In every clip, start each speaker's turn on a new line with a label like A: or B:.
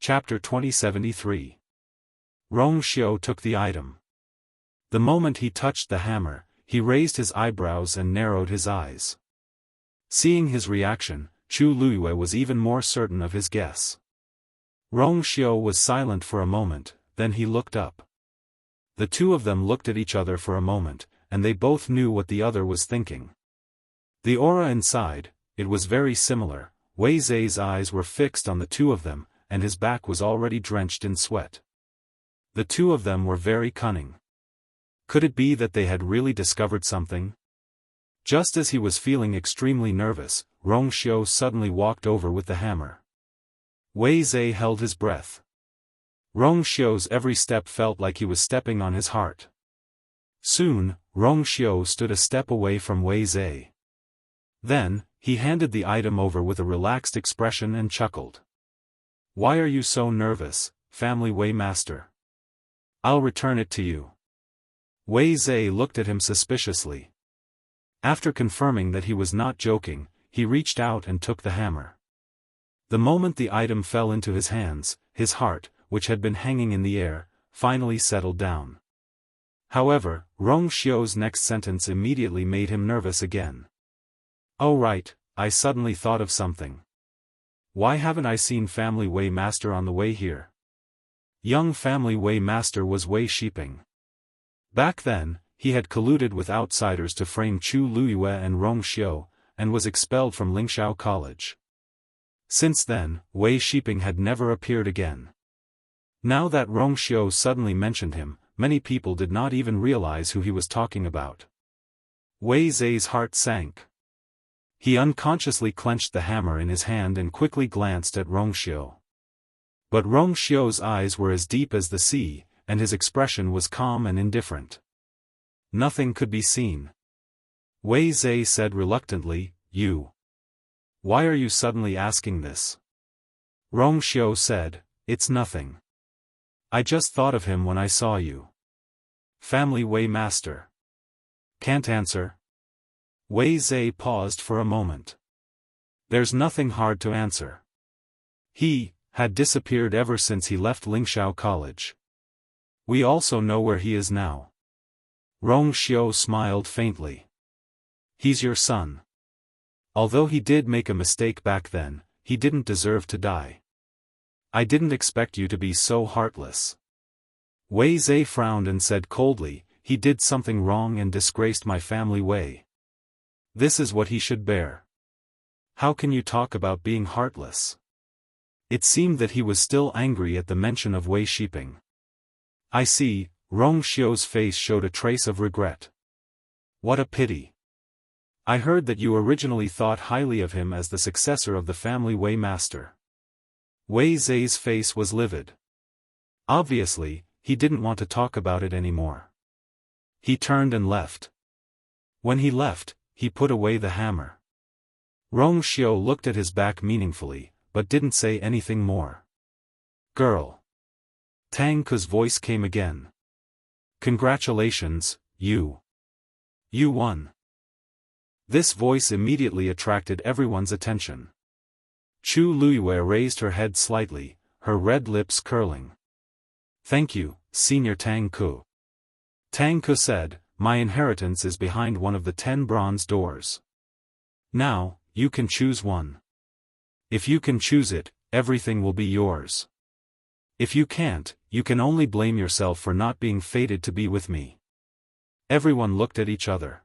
A: Chapter 2073. Rong Xiao took the item. The moment he touched the hammer, he raised his eyebrows and narrowed his eyes. Seeing his reaction, Chu Luiyue was even more certain of his guess. Rong Xiao was silent for a moment, then he looked up. The two of them looked at each other for a moment, and they both knew what the other was thinking. The aura inside, it was very similar. Wei Zai's eyes were fixed on the two of them, and his back was already drenched in sweat. The two of them were very cunning. Could it be that they had really discovered something? Just as he was feeling extremely nervous, Rong Xiao suddenly walked over with the hammer. Wei Zai held his breath. Rong Xiao's every step felt like he was stepping on his heart. Soon, Rong Xiao stood a step away from Wei Zai. Then, he handed the item over with a relaxed expression and chuckled. "Why are you so nervous, family Wei master? I'll return it to you." Wei Zai looked at him suspiciously. After confirming that he was not joking, he reached out and took the hammer. The moment the item fell into his hands, his heart, which had been hanging in the air, finally settled down. However, Rong Xiao's next sentence immediately made him nervous again. "Oh right, I suddenly thought of something. Why haven't I seen family Wei master on the way here?" Young family Wei master was Wei Shiping. Back then, he had colluded with outsiders to frame Chu Luiyue and Rong Xiao, and was expelled from Lingxiao College. Since then, Wei Shiping had never appeared again. Now that Rong Xiao suddenly mentioned him, many people did not even realize who he was talking about. Wei Zai's heart sank. He unconsciously clenched the hammer in his hand and quickly glanced at Rong Xiao. But Rong Xiao's eyes were as deep as the sea, and his expression was calm and indifferent. Nothing could be seen. Wei Zai said reluctantly, "You. Why are you suddenly asking this?" Rong Xiao said, "It's nothing. I just thought of him when I saw you. Family Wei master. Can't answer?" Wei Zai paused for a moment. "There's nothing hard to answer. He had disappeared ever since he left Lingxiao College. We also know where he is now." Rong Xiao smiled faintly. "He's your son. Although he did make a mistake back then, he didn't deserve to die. I didn't expect you to be so heartless." Wei Zai frowned and said coldly, "He did something wrong and disgraced my family Wei. This is what he should bear. How can you talk about being heartless?" It seemed that he was still angry at the mention of Wei Shiping. "I see." Rong Xiao's face showed a trace of regret. "What a pity. I heard that you originally thought highly of him as the successor of the family Wei master." Wei Zai's face was livid. Obviously, he didn't want to talk about it anymore. He turned and left. When he left, he put away the hammer. Rong Xiao looked at his back meaningfully, but didn't say anything more. "Girl." Tang Ke's voice came again. "Congratulations, you won." This voice immediately attracted everyone's attention. Chu Luiyue raised her head slightly, her red lips curling. "Thank you, Senior Tang Ke." Tang Ke said, "My inheritance is behind one of the 10 bronze doors. Now, you can choose one. If you can choose it, everything will be yours. If you can't, you can only blame yourself for not being fated to be with me." Everyone looked at each other.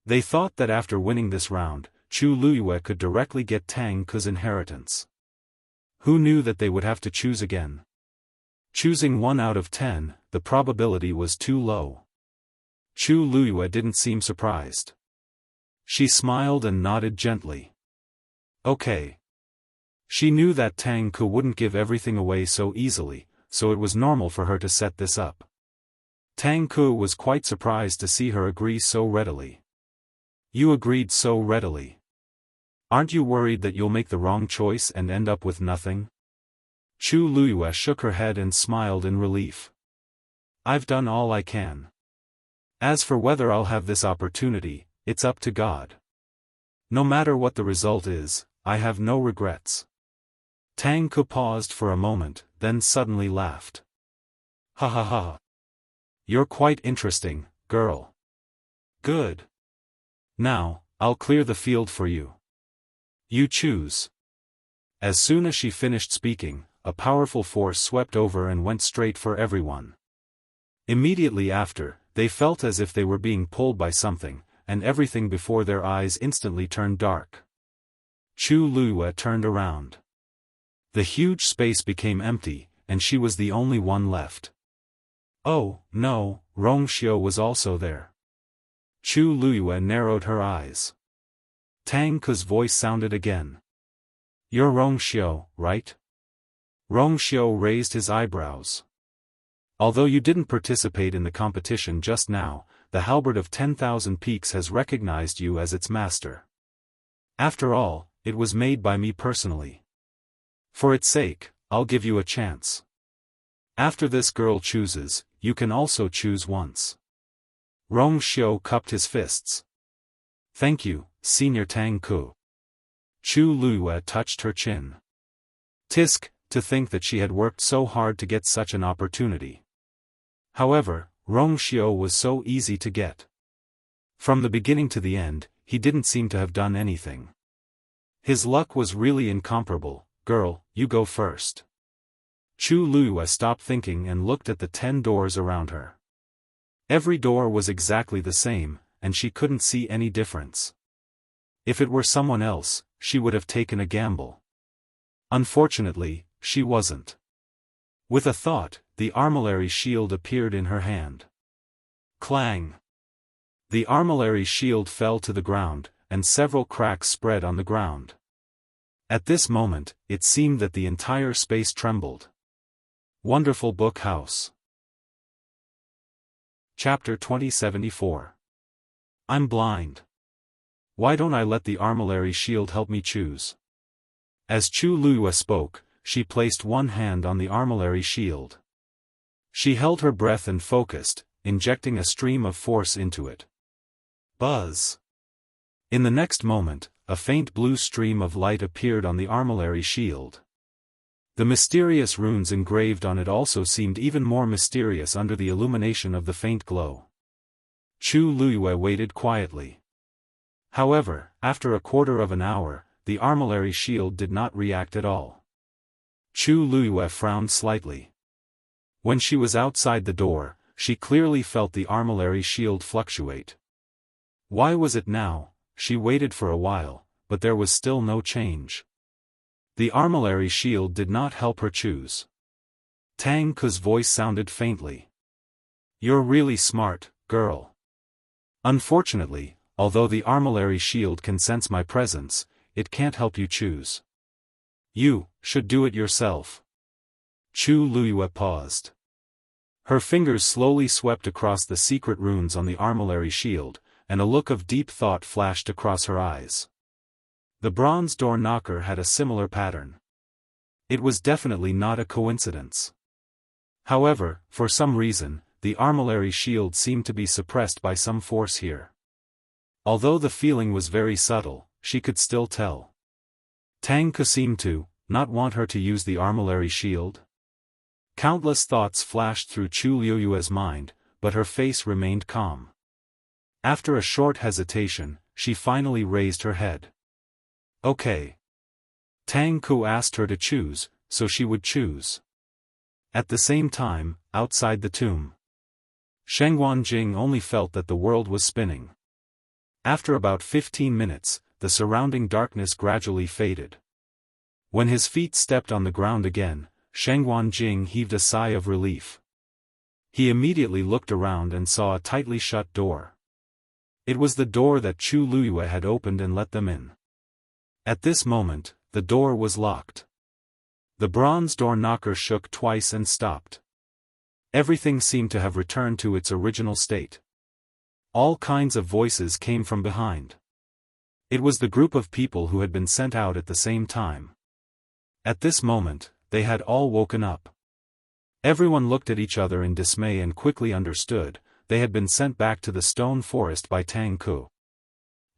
A: They thought that after winning this round, Chu Luiyue could directly get Tang Ke's inheritance. Who knew that they would have to choose again? Choosing 1 out of 10, the probability was too low. Chu Luiyue didn't seem surprised. She smiled and nodded gently. Okay. She knew that Tang Ke wouldn't give everything away so easily, so it was normal for her to set this up. Tang Ke was quite surprised to see her agree so readily. "You agreed so readily. Aren't you worried that you'll make the wrong choice and end up with nothing?" Chu Luiyue shook her head and smiled in relief. "I've done all I can. As for whether I'll have this opportunity, it's up to God. No matter what the result is, I have no regrets." Tang Ku paused for a moment, then suddenly laughed. Ha ha ha. You're quite interesting, girl. Good. Now, I'll clear the field for you. You choose. As soon as she finished speaking, a powerful force swept over and went straight for everyone. Immediately after, they felt as if they were being pulled by something, and everything before their eyes instantly turned dark. Chu Liyue turned around. The huge space became empty, and she was the only one left. Oh, no, Rong Xiao was also there. Chu Liyue narrowed her eyes. Tang Ku's voice sounded again. You're Rong Xiao, right? Rong Xiao raised his eyebrows. Although you didn't participate in the competition just now, the halberd of 10,000 peaks has recognized you as its master. After all, it was made by me personally. For its sake, I'll give you a chance. After this girl chooses, you can also choose once. Rong Xiao cupped his fists. Thank you, Senior Tang Ku. Chu Liyue touched her chin. Tisk, to think that she had worked so hard to get such an opportunity. However, Rong Xiao was so easy to get. From the beginning to the end, he didn't seem to have done anything. His luck was really incomparable. Girl, you go first. Chu Liyue stopped thinking and looked at the 10 doors around her. Every door was exactly the same, and she couldn't see any difference. If it were someone else, she would have taken a gamble. Unfortunately, she wasn't. With a thought, the armillary shield appeared in her hand. Clang! The armillary shield fell to the ground, and several cracks spread on the ground. At this moment, it seemed that the entire space trembled. Wonderful Book House. Chapter 2074. I'm blind. Why don't I let the armillary shield help me choose? As Chu Liyue spoke, she placed one hand on the armillary shield. She held her breath and focused, injecting a stream of force into it. Buzz! In the next moment, a faint blue stream of light appeared on the armillary shield. The mysterious runes engraved on it also seemed even more mysterious under the illumination of the faint glow. Chu Liyue waited quietly. However, after a quarter of an hour, the armillary shield did not react at all. Chu Liyue frowned slightly. When she was outside the door, she clearly felt the armillary shield fluctuate. Why was it now? She waited for a while, but there was still no change. The armillary shield did not help her choose. Tang Ku's voice sounded faintly. You're really smart, girl. Unfortunately, although the armillary shield can sense my presence, it can't help you choose. You should do it yourself. Chu Liyue paused. Her fingers slowly swept across the secret runes on the armillary shield, and a look of deep thought flashed across her eyes. The bronze door knocker had a similar pattern. It was definitely not a coincidence. However, for some reason, the armillary shield seemed to be suppressed by some force here. Although the feeling was very subtle, she could still tell. Tang Ku seemed to not want her to use the armillary shield. Countless thoughts flashed through Chu Liyue's mind, but her face remained calm. After a short hesitation, she finally raised her head. Okay. Tang Ku asked her to choose, so she would choose. At the same time, outside the tomb, Shengguan Jing only felt that the world was spinning. After about 15 minutes, the surrounding darkness gradually faded. When his feet stepped on the ground again, Shengguan Jing heaved a sigh of relief. He immediately looked around and saw a tightly shut door. It was the door that Chu Liyue had opened and let them in. At this moment, the door was locked. The bronze door knocker shook twice and stopped. Everything seemed to have returned to its original state. All kinds of voices came from behind. It was the group of people who had been sent out at the same time. At this moment, they had all woken up. Everyone looked at each other in dismay and quickly understood, they had been sent back to the stone forest by Tang Ku.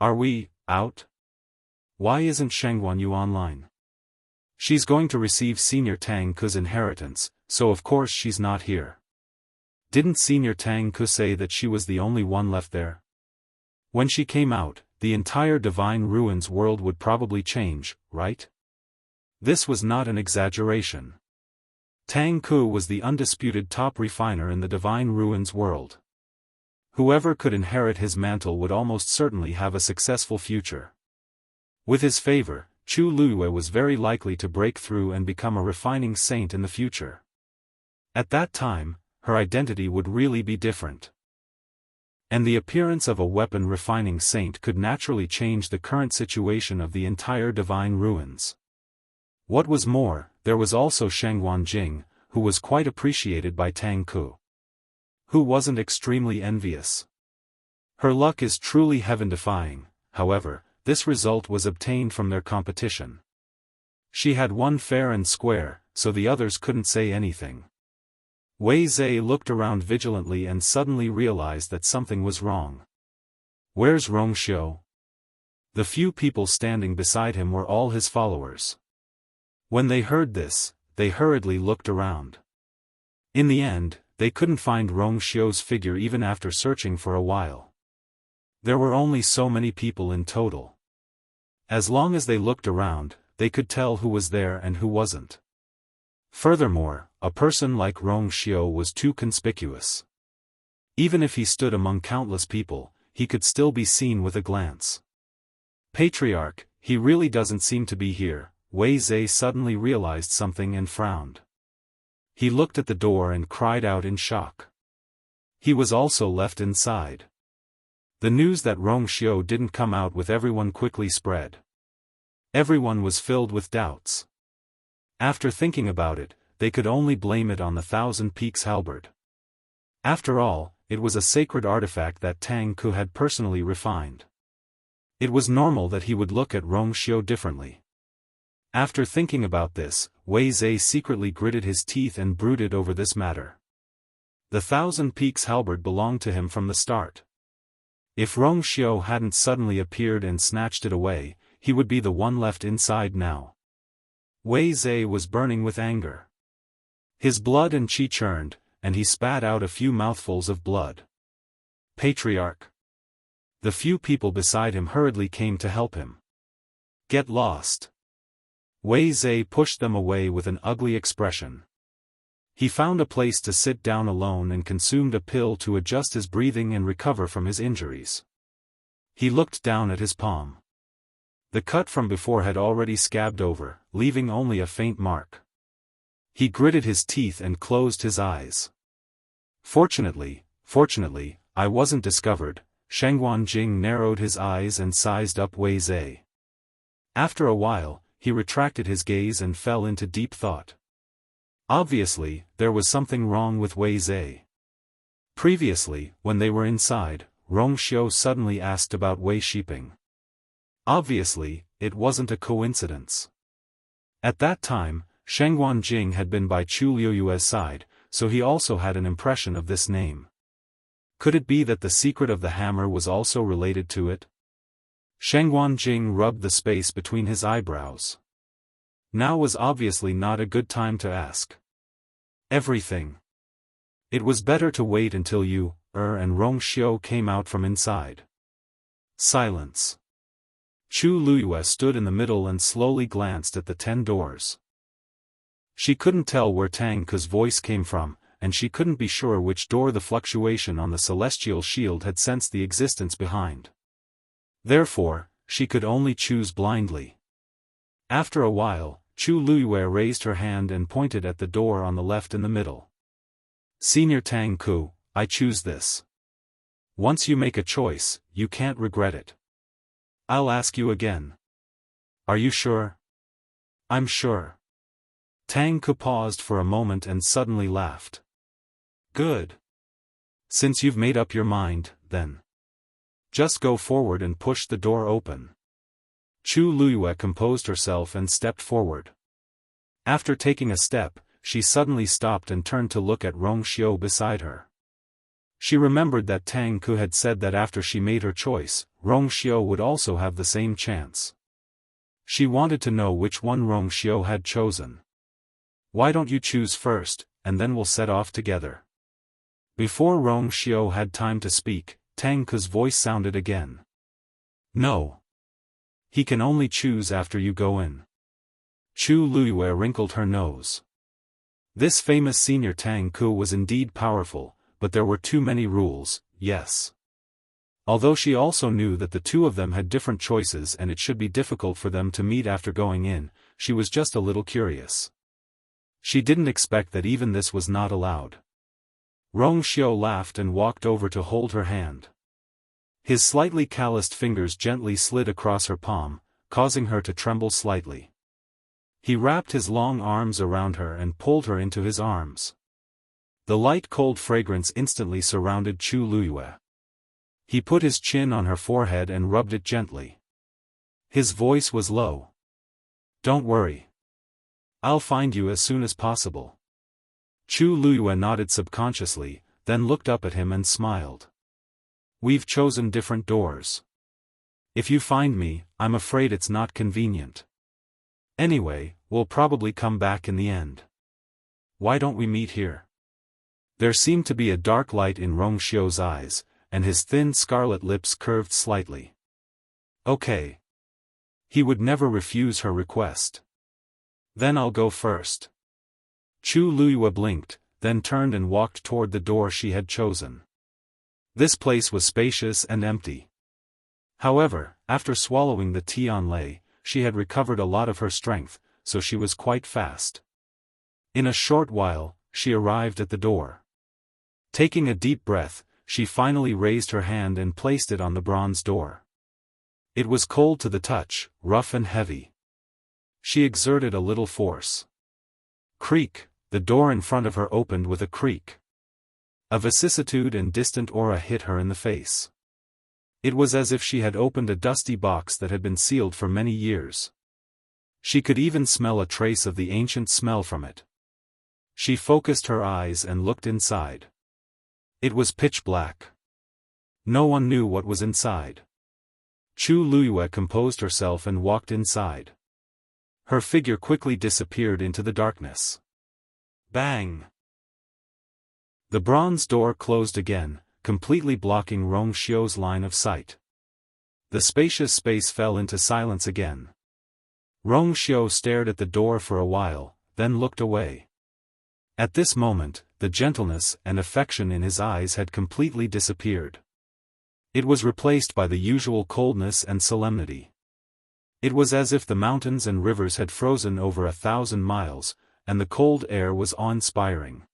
A: Are we out? Why isn't Shengguan Yu online? She's going to receive Senior Tang Ku's inheritance, so of course she's not here. Didn't Senior Tang Ku say that she was the only one left there? When she came out, the entire Divine Ruins world would probably change, right? This was not an exaggeration. Tang Ku was the undisputed top refiner in the Divine Ruins world. Whoever could inherit his mantle would almost certainly have a successful future. With his favor, Chu Luiyue was very likely to break through and become a refining saint in the future. At that time, her identity would really be different. And the appearance of a weapon refining saint could naturally change the current situation of the entire Divine Ruins. What was more, there was also Shangguan Jing, who was quite appreciated by Tang Ku. Who wasn't extremely envious. Her luck is truly heaven-defying, however, this result was obtained from their competition. She had won fair and square, so the others couldn't say anything. Wei Zhe looked around vigilantly and suddenly realized that something was wrong. Where's Rongxiu? The few people standing beside him were all his followers. When they heard this, they hurriedly looked around. In the end, they couldn't find Rongxiu's figure even after searching for a while. There were only so many people in total. As long as they looked around, they could tell who was there and who wasn't. Furthermore, a person like Rongxiu was too conspicuous. Even if he stood among countless people, he could still be seen with a glance. Patriarch, he really doesn't seem to be here. Wei Zhe suddenly realized something and frowned. He looked at the door and cried out in shock. He was also left inside. The news that Rongxiu didn't come out with everyone quickly spread. Everyone was filled with doubts. After thinking about it, they could only blame it on the Thousand Peaks halberd. After all, it was a sacred artifact that Tang Ku had personally refined. It was normal that he would look at Rongxiu differently. After thinking about this, Wei Zhe secretly gritted his teeth and brooded over this matter. The Thousand Peaks halberd belonged to him from the start. If Rongxiu hadn't suddenly appeared and snatched it away, he would be the one left inside now. Wei Zhe was burning with anger. His blood and qi churned, and he spat out a few mouthfuls of blood. Patriarch. The few people beside him hurriedly came to help him. Get lost. Wei Zhe pushed them away with an ugly expression. He found a place to sit down alone and consumed a pill to adjust his breathing and recover from his injuries. He looked down at his palm. The cut from before had already scabbed over, leaving only a faint mark. He gritted his teeth and closed his eyes. Fortunately, I wasn't discovered. Shangguan Jing narrowed his eyes and sized up Wei Zhe. After a while, he retracted his gaze and fell into deep thought. Obviously, there was something wrong with Wei Zhe. Previously, when they were inside, Rongxiu suddenly asked about Wei Shiping. Obviously, it wasn't a coincidence. At that time, Shangguan Jing had been by Chu Luiyue's side, so he also had an impression of this name. Could it be that the secret of the hammer was also related to it? Shangguan Jing rubbed the space between his eyebrows. Now was obviously not a good time to ask. Everything. It was better to wait until you, and Rongxiu came out from inside. Silence. Chu Luiyue stood in the middle and slowly glanced at the 10 doors. She couldn't tell where Tang Ku's voice came from, and she couldn't be sure which door the fluctuation on the celestial shield had sensed the existence behind. Therefore, she could only choose blindly. After a while, Chu Luiyue raised her hand and pointed at the door on the left in the middle. Senior Tang Ku, I choose this. Once you make a choice, you can't regret it. I'll ask you again. Are you sure? I'm sure. Tang Ku paused for a moment and suddenly laughed. Good. Since you've made up your mind, then. Just go forward and push the door open. Chu Luiyue composed herself and stepped forward. After taking a step, she suddenly stopped and turned to look at Rongxiu beside her. She remembered that Tang Ku had said that after she made her choice, Rongxiu would also have the same chance. She wanted to know which one Rong Xiao had chosen. "Why don't you choose first, and then we'll set off together?" Before Rong Xiao had time to speak, Tang Ke's voice sounded again. "No. He can only choose after you go in." Chu Luyue wrinkled her nose. This famous senior Tang Ke was indeed powerful, but there were too many rules, yes. Although she also knew that the two of them had different choices and it should be difficult for them to meet after going in, she was just a little curious. She didn't expect that even this was not allowed. Rong Xiao laughed and walked over to hold her hand. His slightly calloused fingers gently slid across her palm, causing her to tremble slightly. He wrapped his long arms around her and pulled her into his arms. The light cold fragrance instantly surrounded Chu Luyue. He put his chin on her forehead and rubbed it gently. His voice was low. "Don't worry. I'll find you as soon as possible." Chu Luyue nodded subconsciously, then looked up at him and smiled. "We've chosen different doors. If you find me, I'm afraid it's not convenient. Anyway, we'll probably come back in the end. Why don't we meet here?" There seemed to be a dark light in Rong Xiao's eyes, and his thin scarlet lips curved slightly. Okay. He would never refuse her request. "Then I'll go first." Chu Luyue blinked, then turned and walked toward the door she had chosen. This place was spacious and empty. However, after swallowing the Tian Lei, she had recovered a lot of her strength, so she was quite fast. In a short while, she arrived at the door. Taking a deep breath, she finally raised her hand and placed it on the bronze door. It was cold to the touch, rough and heavy. She exerted a little force. Creak, the door in front of her opened with a creak. A vicissitude and distant aura hit her in the face. It was as if she had opened a dusty box that had been sealed for many years. She could even smell a trace of the ancient smell from it. She focused her eyes and looked inside. It was pitch black. No one knew what was inside. Chu Luyue composed herself and walked inside. Her figure quickly disappeared into the darkness. Bang! The bronze door closed again, completely blocking Rong Xiao's line of sight. The spacious space fell into silence again. Rong Xiao stared at the door for a while, then looked away. At this moment, the gentleness and affection in his eyes had completely disappeared. It was replaced by the usual coldness and solemnity. It was as if the mountains and rivers had frozen over 1,000 miles, and the cold air was awe-inspiring.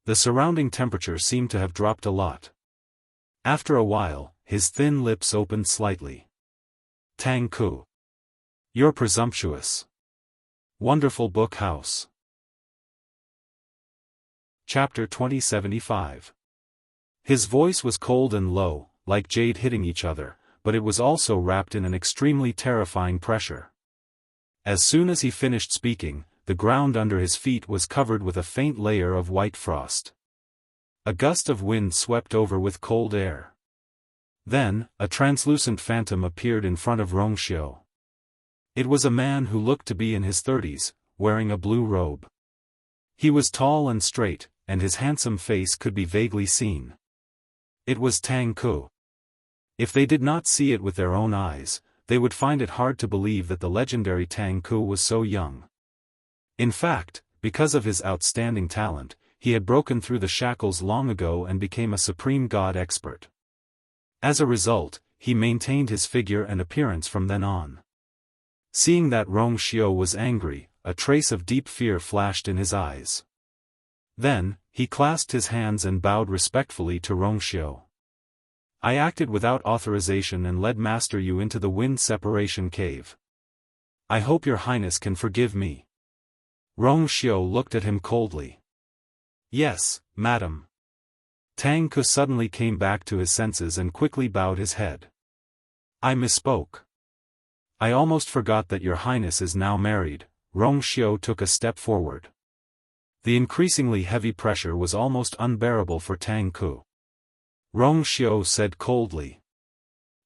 A: The surrounding temperature seemed to have dropped a lot. After a while, his thin lips opened slightly. "Tang Ke. You're presumptuous. Wonderful book house." Chapter 2075. His voice was cold and low, like jade hitting each other, but it was also wrapped in an extremely terrifying pressure. As soon as he finished speaking, the ground under his feet was covered with a faint layer of white frost. A gust of wind swept over with cold air. Then, a translucent phantom appeared in front of Rong Xiao. It was a man who looked to be in his 30s, wearing a blue robe. He was tall and straight, and his handsome face could be vaguely seen. It was Tang Ke. If they did not see it with their own eyes, they would find it hard to believe that the legendary Tang Ke was so young. In fact, because of his outstanding talent, he had broken through the shackles long ago and became a supreme god expert. As a result, he maintained his figure and appearance from then on. Seeing that Rong Xiao was angry, a trace of deep fear flashed in his eyes. Then, he clasped his hands and bowed respectfully to Rong Xiao. "I acted without authorization and led Master Yu into the wind separation cave. I hope your highness can forgive me." Rong Xiao looked at him coldly. "Yes, madam." Tang Ke suddenly came back to his senses and quickly bowed his head. "I misspoke. I almost forgot that your highness is now married." Rong Xiao took a step forward. The increasingly heavy pressure was almost unbearable for Tang Ke. Rong Xiao said coldly,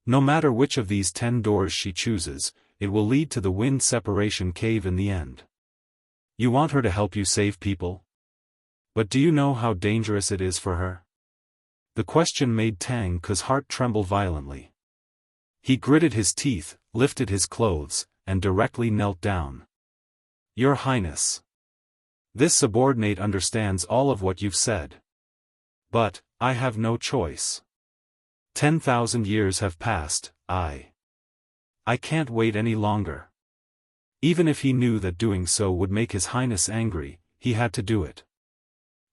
A: "No matter which of these 10 doors she chooses, it will lead to the wind separation cave in the end. You want her to help you save people? But do you know how dangerous it is for her? The question made Tang Ke's heart tremble violently. He gritted his teeth, lifted his clothes, and directly knelt down. Your Highness. This subordinate understands all of what you've said. But, I have no choice. 10,000 years have passed, I can't wait any longer. Even if he knew that doing so would make His Highness angry, he had to do it.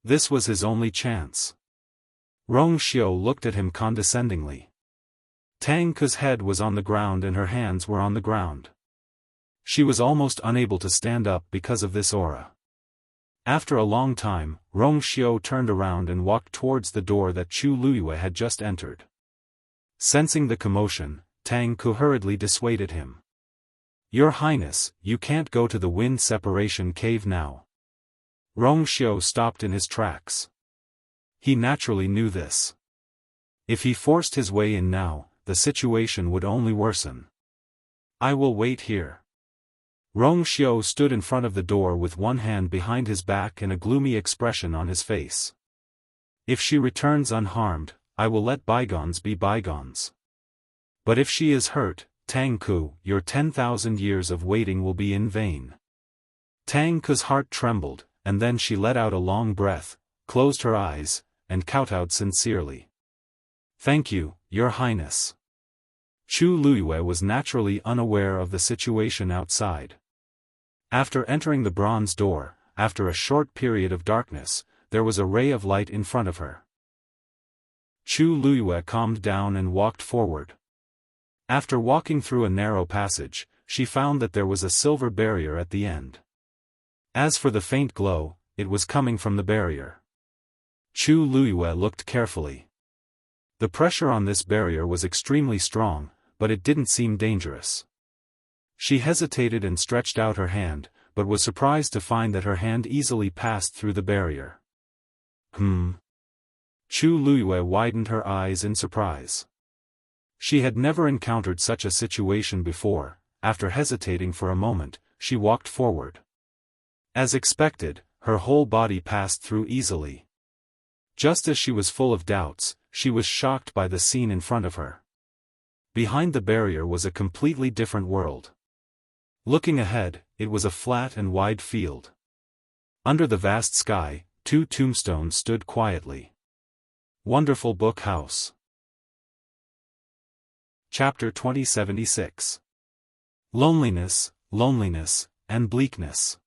A: This was his only chance. Rong Xiao looked at him condescendingly. Tang Ke's head was on the ground and her hands were on the ground. She was almost unable to stand up because of this aura. After a long time, Rong Xiao turned around and walked towards the door that Chu Luiyue had just entered. Sensing the commotion, Tang Ke hurriedly dissuaded him. Your Highness, you can't go to the wind separation cave now. Rong Xiao stopped in his tracks. He naturally knew this. If he forced his way in now, the situation would only worsen. I will wait here. Rong Xiao stood in front of the door with one hand behind his back and a gloomy expression on his face. If she returns unharmed, I will let bygones be bygones. But if she is hurt, Tang Ke, your 10,000 years of waiting will be in vain. Tang Ke's heart trembled, and then she let out a long breath, closed her eyes, and kowtowed sincerely. Thank you, Your Highness. Chu Luiyue was naturally unaware of the situation outside. After entering the bronze door, after a short period of darkness, there was a ray of light in front of her. Chu Luiyue calmed down and walked forward. After walking through a narrow passage, she found that there was a silver barrier at the end. As for the faint glow, it was coming from the barrier. Chu Luiyue looked carefully. The pressure on this barrier was extremely strong, but it didn't seem dangerous. She hesitated and stretched out her hand, but was surprised to find that her hand easily passed through the barrier. Chu Luiyue widened her eyes in surprise. She had never encountered such a situation before. After hesitating for a moment, she walked forward. As expected, her whole body passed through easily. Just as she was full of doubts, she was shocked by the scene in front of her. Behind the barrier was a completely different world. Looking ahead, it was a flat and wide field. Under the vast sky, two tombstones stood quietly. Wonderful Book House. Chapter 2076. Loneliness, loneliness, and bleakness.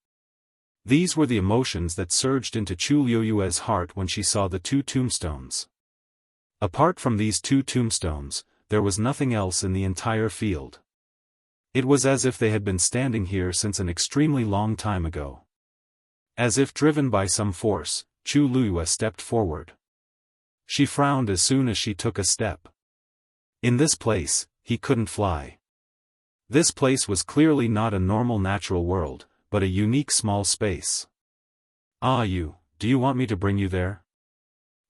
A: These were the emotions that surged into Chu Luiyue's heart when she saw the two tombstones. Apart from these two tombstones, there was nothing else in the entire field. It was as if they had been standing here since an extremely long time ago. As if driven by some force, Chu Luiyue stepped forward. She frowned as soon as she took a step. In this place, he couldn't fly. This place was clearly not a normal natural world, but a unique small space. Do you want me to bring you there?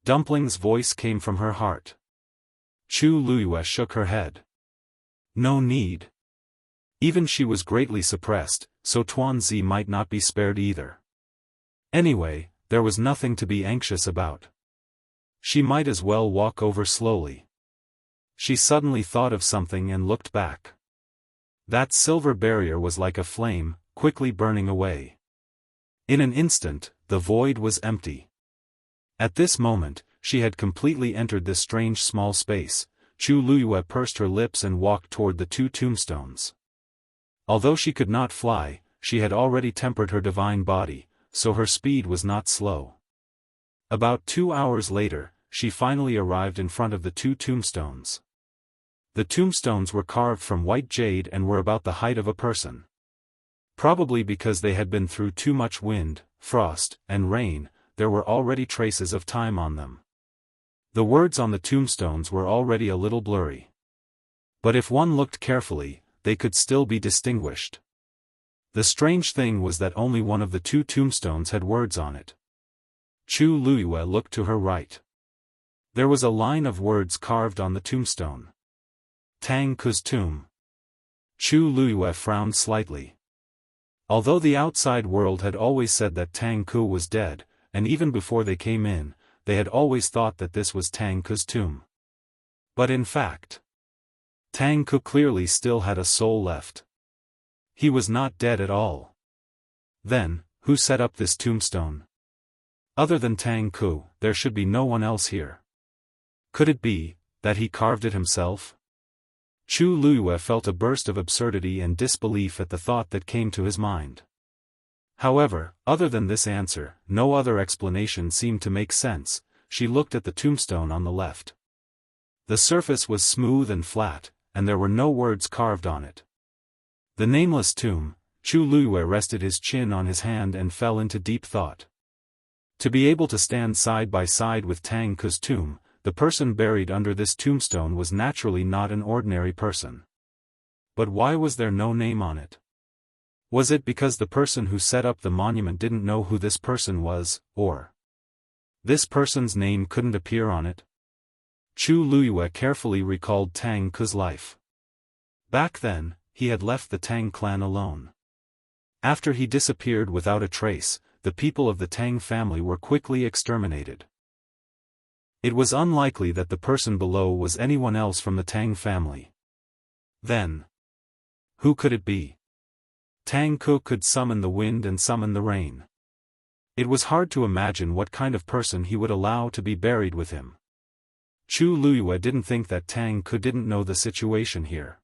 A: Dumpling's voice came from her heart. Chu Luiyue shook her head. No need. Even she was greatly suppressed, so Tuanzi might not be spared either. Anyway, there was nothing to be anxious about. She might as well walk over slowly. She suddenly thought of something and looked back. That silver barrier was like a flame, quickly burning away. In an instant, the void was empty. At this moment, she had completely entered this strange small space. Chu Luiyue pursed her lips and walked toward the two tombstones. Although she could not fly, she had already tempered her divine body, so her speed was not slow. About 2 hours later, she finally arrived in front of the two tombstones. The tombstones were carved from white jade and were about the height of a person. Probably because they had been through too much wind, frost, and rain, there were already traces of time on them. The words on the tombstones were already a little blurry. But if one looked carefully, they could still be distinguished. The strange thing was that only one of the two tombstones had words on it. Chu Luiyue looked to her right. There was a line of words carved on the tombstone. Tang Ke's tomb. Chu Luiyue frowned slightly. Although the outside world had always said that Tang Ku was dead, and even before they came in, they had always thought that this was Tang Ku's tomb. But in fact, Tang Ku clearly still had a soul left. He was not dead at all. Then, who set up this tombstone? Other than Tang Ku, there should be no one else here. Could it be that he carved it himself? Chu Luiyue felt a burst of absurdity and disbelief at the thought that came to his mind. However, other than this answer, no other explanation seemed to make sense. She looked at the tombstone on the left. The surface was smooth and flat, and there were no words carved on it. The nameless tomb. Chu Luiyue rested his chin on his hand and fell into deep thought. To be able to stand side by side with Tang Ku's tomb, the person buried under this tombstone was naturally not an ordinary person. But why was there no name on it? Was it because the person who set up the monument didn't know who this person was, or this person's name couldn't appear on it? Chu Luiyue carefully recalled Tang Ku's life. Back then, he had left the Tang clan alone. After he disappeared without a trace, the people of the Tang family were quickly exterminated. It was unlikely that the person below was anyone else from the Tang family. Then, who could it be? Tang Ku could summon the wind and summon the rain. It was hard to imagine what kind of person he would allow to be buried with him. Chu Luiyue didn't think that Tang Ku didn't know the situation here.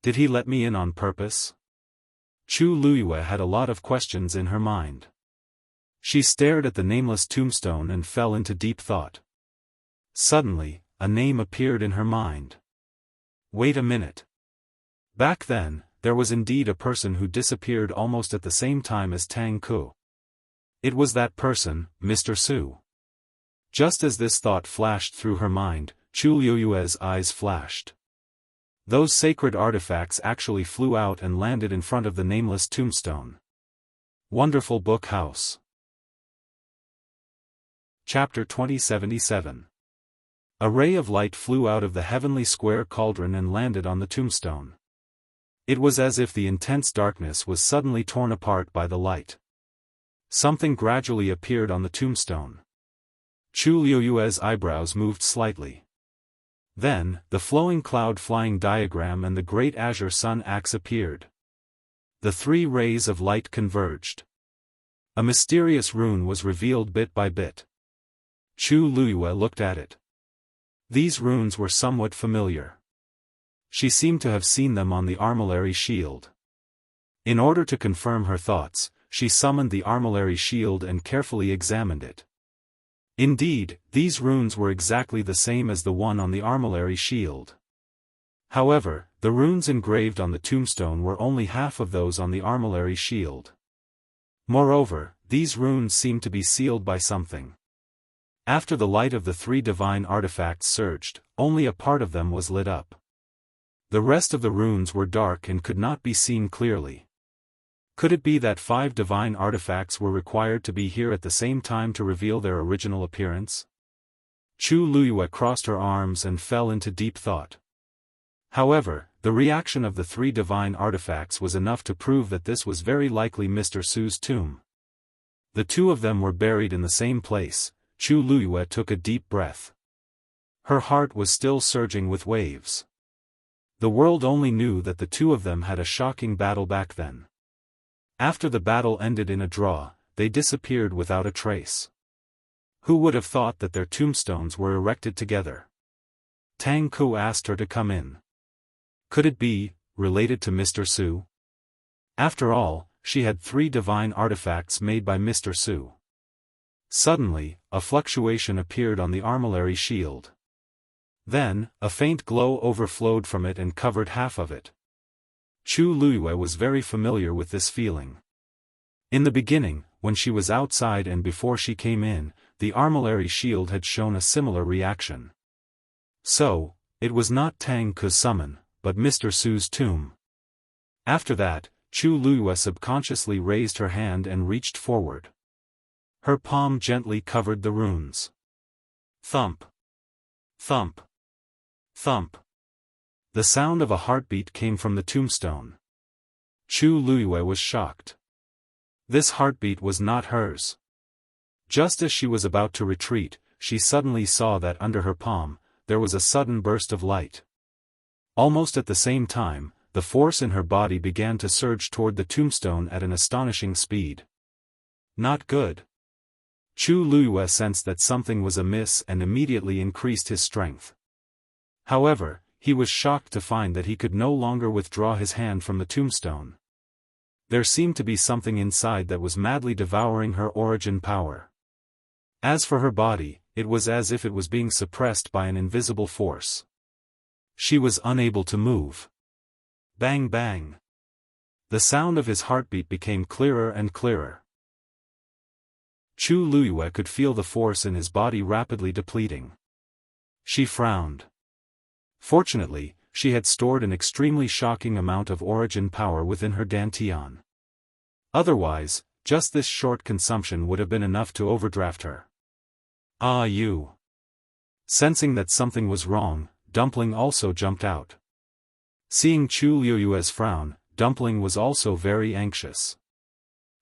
A: Did he let me in on purpose? Chu Luiyue had a lot of questions in her mind. She stared at the nameless tombstone and fell into deep thought. Suddenly, a name appeared in her mind. Wait a minute. Back then, there was indeed a person who disappeared almost at the same time as Tang Ku. It was that person, Mr. Su. Just as this thought flashed through her mind, Chu Luiyue's eyes flashed. Those sacred artifacts actually flew out and landed in front of the nameless tombstone. Wonderful Book House. Chapter 2077. A ray of light flew out of the heavenly square cauldron and landed on the tombstone. It was as if the intense darkness was suddenly torn apart by the light. Something gradually appeared on the tombstone. Chu Luiyue's eyebrows moved slightly. Then, the flowing cloud flying diagram and the great azure sun axe appeared. The three rays of light converged. A mysterious rune was revealed bit by bit. Chu Luiyue looked at it. These runes were somewhat familiar. She seemed to have seen them on the armillary shield. In order to confirm her thoughts, she summoned the armillary shield and carefully examined it. Indeed, these runes were exactly the same as the one on the armillary shield. However, the runes engraved on the tombstone were only half of those on the armillary shield. Moreover, these runes seemed to be sealed by something. After the light of the three divine artifacts surged, only a part of them was lit up. The rest of the runes were dark and could not be seen clearly. Could it be that 5 divine artifacts were required to be here at the same time to reveal their original appearance? Chu Luiyue crossed her arms and fell into deep thought. However, the reaction of the 3 divine artifacts was enough to prove that this was very likely Mr. Su's tomb. The 2 of them were buried in the same place. Chu Luiyue took a deep breath. Her heart was still surging with waves. The world only knew that the 2 of them had a shocking battle back then. After the battle ended in a draw, they disappeared without a trace. Who would have thought that their tombstones were erected together? Tang Ku asked her to come in. Could it be related to Mr. Su? After all, she had 3 divine artifacts made by Mr. Su. Suddenly, a fluctuation appeared on the armillary shield. Then, a faint glow overflowed from it and covered half of it. Chu Luiyue was very familiar with this feeling. In the beginning, when she was outside and before she came in, the armillary shield had shown a similar reaction. So, it was not Tang Ku's summon, but Mr. Su's tomb. After that, Chu Luiyue subconsciously raised her hand and reached forward. Her palm gently covered the runes. Thump. Thump. Thump. The sound of a heartbeat came from the tombstone. Chu Luiyue was shocked. This heartbeat was not hers. Just as she was about to retreat, she suddenly saw that under her palm, there was a sudden burst of light. Almost at the same time, the force in her body began to surge toward the tombstone at an astonishing speed. Not good. Chu Luiyue sensed that something was amiss and immediately increased his strength. However, he was shocked to find that he could no longer withdraw his hand from the tombstone. There seemed to be something inside that was madly devouring her origin power. As for her body, it was as if it was being suppressed by an invisible force. She was unable to move. Bang bang. The sound of his heartbeat became clearer and clearer. Chu Luiyue could feel the force in his body rapidly depleting. She frowned. Fortunately, she had stored an extremely shocking amount of origin power within her dantian. Otherwise, just this short consumption would have been enough to overdraft her. Ah, you. Sensing that something was wrong, Dumpling also jumped out. Seeing Chu Luiyue's frown, Dumpling was also very anxious.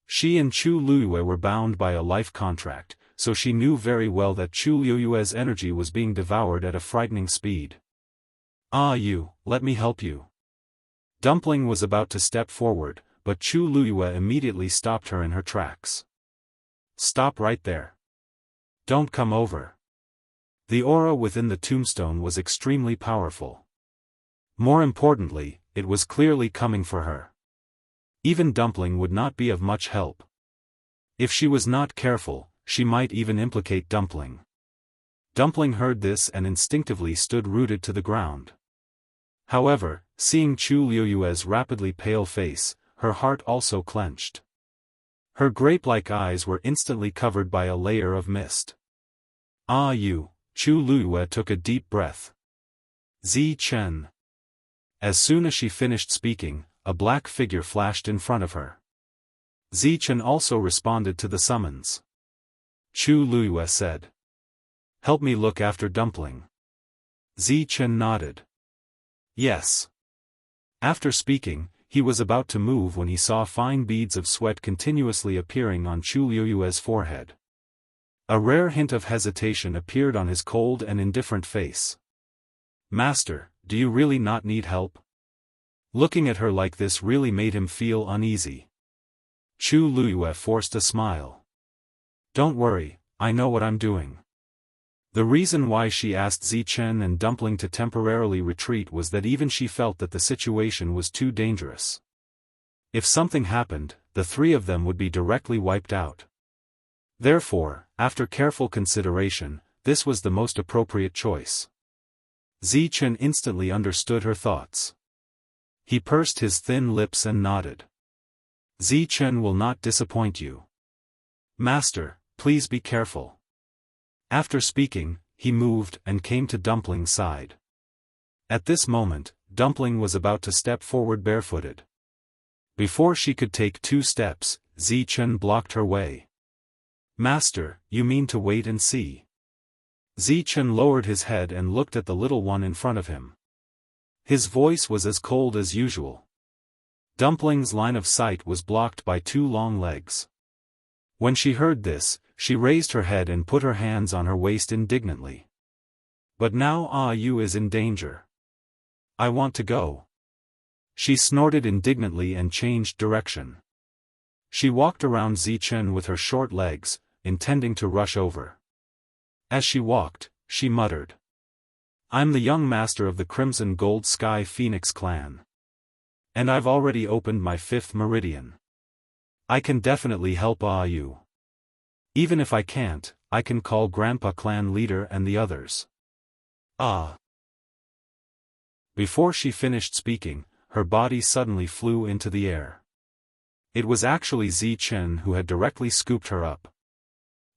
A: She and Chu Luiyue were bound by a life contract, so she knew very well that Chu Luiyue's energy was being devoured at a frightening speed. Ah, you, let me help you. Dumpling was about to step forward, but Chu Luiyue immediately stopped her in her tracks. Stop right there. Don't come over. The aura within the tombstone was extremely powerful. More importantly, it was clearly coming for her. Even Dumpling would not be of much help. If she was not careful, she might even implicate Dumpling. Dumpling heard this and instinctively stood rooted to the ground. However, seeing Chu Luiyue's rapidly pale face, her heart also clenched. Her grape-like eyes were instantly covered by a layer of mist. Ah, you. Chu Luiyue took a deep breath. Zi Chen. As soon as she finished speaking, a black figure flashed in front of her. Zi Chen also responded to the summons. Chu Luiyue said. Help me look after Dumpling. Zi Chen nodded. Yes. After speaking, he was about to move when he saw fine beads of sweat continuously appearing on Chu Luiyue's forehead. A rare hint of hesitation appeared on his cold and indifferent face. Master, do you really not need help? Looking at her like this really made him feel uneasy. Chu Luiyue forced a smile. Don't worry, I know what I'm doing. The reason why she asked Zi Chen and Dumpling to temporarily retreat was that even she felt that the situation was too dangerous. If something happened, the three of them would be directly wiped out. Therefore, after careful consideration, this was the most appropriate choice. Zi Chen instantly understood her thoughts. He pursed his thin lips and nodded. Zi Chen will not disappoint you. Master, please be careful. After speaking, he moved and came to Dumpling's side. At this moment, Dumpling was about to step forward barefooted. Before she could take 2 steps, Zi Chen blocked her way. Master, you mean to wait and see? Zi Chen lowered his head and looked at the little one in front of him. His voice was as cold as usual. Dumpling's line of sight was blocked by 2 long legs. When she heard this, she raised her head and put her hands on her waist indignantly. But now Ah Yu is in danger. I want to go. She snorted indignantly and changed direction. She walked around Zi Chen with her short legs, intending to rush over. As she walked, she muttered. I'm the young master of the Crimson Gold Sky Phoenix clan. And I've already opened my 5th meridian. I can definitely help Ah Yu. Even if I can't, I can call Grandpa clan leader and the others. Ah. Before she finished speaking, her body suddenly flew into the air. It was actually Zi Chen who had directly scooped her up.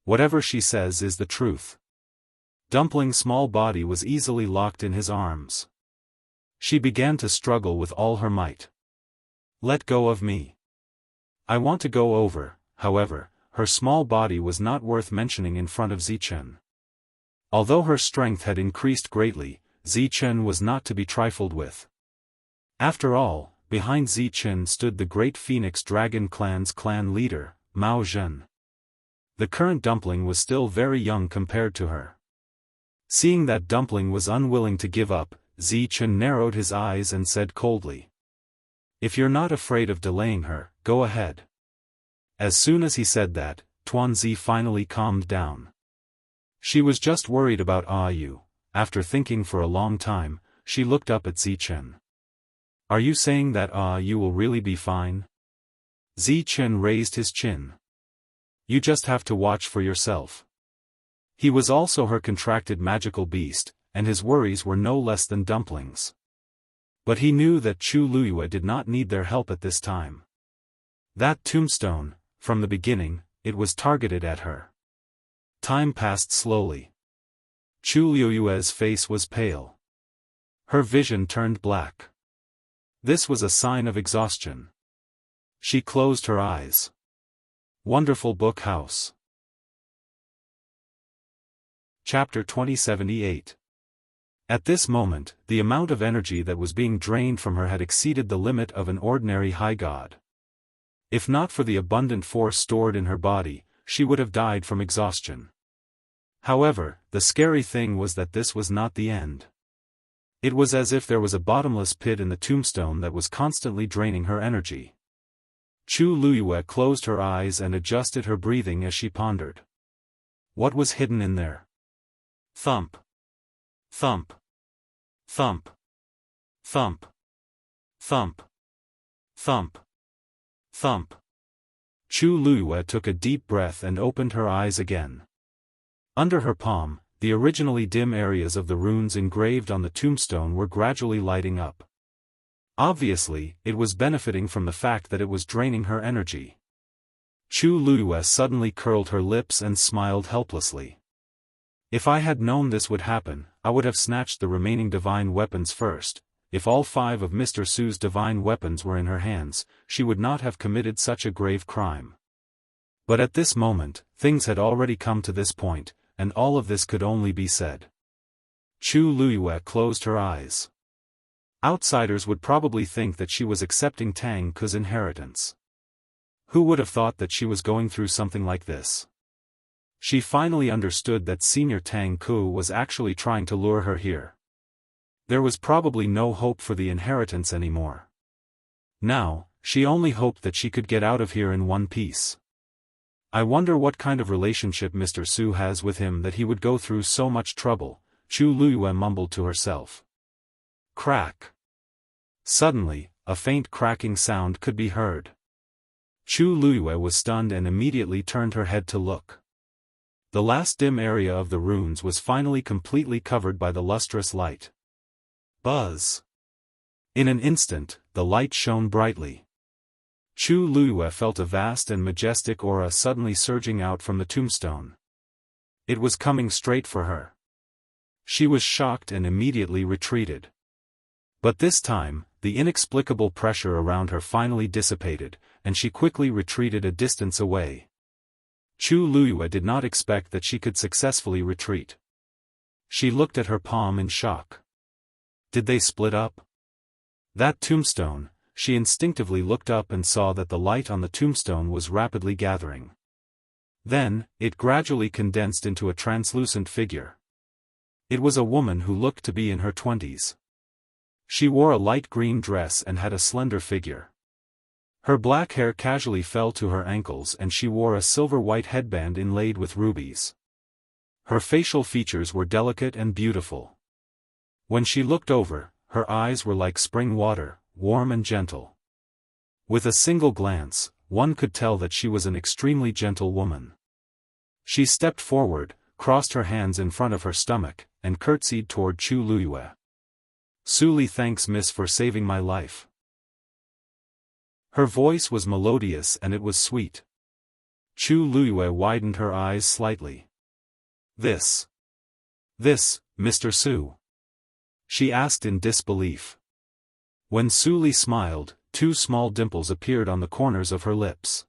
A: Whatever she says is the truth. Dumpling's small body was easily locked in his arms. She began to struggle with all her might. Let go of me. I want to go over, however. Her small body was not worth mentioning in front of Zi Chen. Although her strength had increased greatly, Zichen was not to be trifled with. After all, behind Zichen stood the great Phoenix Dragon Clan's clan leader, Mao Zhen. The current dumpling was still very young compared to her. Seeing that dumpling was unwilling to give up, Zichen narrowed his eyes and said coldly, "If you're not afraid of delaying her, go ahead." As soon as he said that, Tuanzi finally calmed down. She was just worried about Yu. After thinking for a long time, she looked up at Zichen. "Are you saying that Yu will really be fine?" Zichen raised his chin. "You just have to watch for yourself." He was also her contracted magical beast, and his worries were no less than dumplings. But he knew that Chu Luyue did not need their help at this time. That tombstone, from the beginning, it was targeted at her. Time passed slowly. Chu Luyue's face was pale. Her vision turned black. This was a sign of exhaustion. She closed her eyes. Wonderful Book House. Chapter 2078. At this moment, the amount of energy that was being drained from her had exceeded the limit of an ordinary high god. If not for the abundant force stored in her body, she would have died from exhaustion. However, the scary thing was that this was not the end. It was as if there was a bottomless pit in the tombstone that was constantly draining her energy. Chu Luyue closed her eyes and adjusted her breathing as she pondered. What was hidden in there? Thump. Thump. Thump. Thump. Thump. Thump. Thump. Chu Luyue took a deep breath and opened her eyes again. Under her palm, the originally dim areas of the runes engraved on the tombstone were gradually lighting up. Obviously, it was benefiting from the fact that it was draining her energy. Chu Luyue suddenly curled her lips and smiled helplessly. If I had known this would happen, I would have snatched the remaining divine weapons first. If all 5 of Mr. Su's divine weapons were in her hands, she would not have committed such a grave crime. But at this moment, things had already come to this point, and all of this could only be said. Chu Luyue closed her eyes. Outsiders would probably think that she was accepting Tang Ke's inheritance. Who would have thought that she was going through something like this? She finally understood that Senior Tang Ke was actually trying to lure her here. There was probably no hope for the inheritance anymore. Now, she only hoped that she could get out of here in one piece. I wonder what kind of relationship Mr. Su has with him that he would go through so much trouble, Chu Luyue mumbled to herself. Crack. Suddenly, a faint cracking sound could be heard. Chu Luyue was stunned and immediately turned her head to look. The last dim area of the runes was finally completely covered by the lustrous light. Buzz. In an instant, the light shone brightly. Chu Luyue felt a vast and majestic aura suddenly surging out from the tombstone. It was coming straight for her. She was shocked and immediately retreated. But this time, the inexplicable pressure around her finally dissipated, and she quickly retreated a distance away. Chu Luyue did not expect that she could successfully retreat. She looked at her palm in shock. Did they split up? That tombstone. She instinctively looked up and saw that the light on the tombstone was rapidly gathering. Then, it gradually condensed into a translucent figure. It was a woman who looked to be in her 20s. She wore a light green dress and had a slender figure. Her black hair casually fell to her ankles and she wore a silver-white headband inlaid with rubies. Her facial features were delicate and beautiful. When she looked over, her eyes were like spring water, warm and gentle. With a single glance, one could tell that she was an extremely gentle woman. She stepped forward, crossed her hands in front of her stomach, and curtsied toward Chu Luyue. "Suli, thanks miss for saving my life." Her voice was melodious and it was sweet. Chu Luyue widened her eyes slightly. This, Mr. Su?" she asked in disbelief. When Suli smiled, 2 small dimples appeared on the corners of her lips.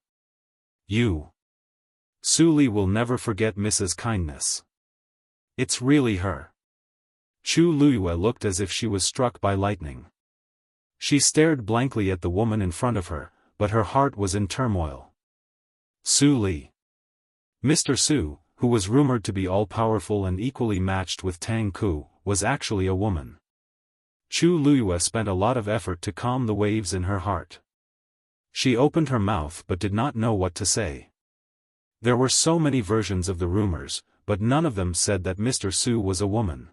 A: "You." Suli will never forget Mrs. Kindness. It's really her. Chu Luiyue looked as if she was struck by lightning. She stared blankly at the woman in front of her, but her heart was in turmoil. Su Li. Mr. Su, who was rumored to be all-powerful and equally matched with Tang Ku, was actually a woman. Chu Luiyue spent a lot of effort to calm the waves in her heart. She opened her mouth but did not know what to say. There were so many versions of the rumors, but none of them said that Mr. Su was a woman.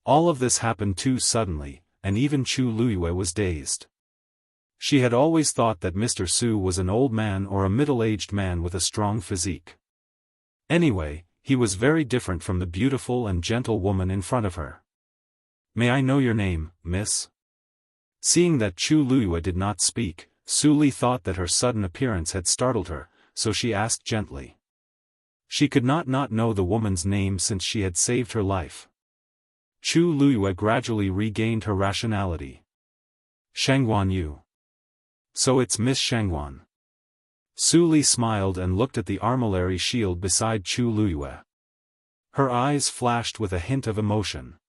A: All of this happened too suddenly, and even Chu Luiyue was dazed. She had always thought that Mr. Su was an old man or a middle-aged man with a strong physique. Anyway, he was very different from the beautiful and gentle woman in front of her. "May I know your name, miss?" Seeing that Chu Luiyue did not speak, Su Li thought that her sudden appearance had startled her, so she asked gently. She could not know the woman's name since she had saved her life. Chu Luiyue gradually regained her rationality. "Shangguan Yu. So it's Miss Shangguan." Su Li smiled and looked at the armillary shield beside Chu Luiyue. Her eyes flashed with a hint of emotion.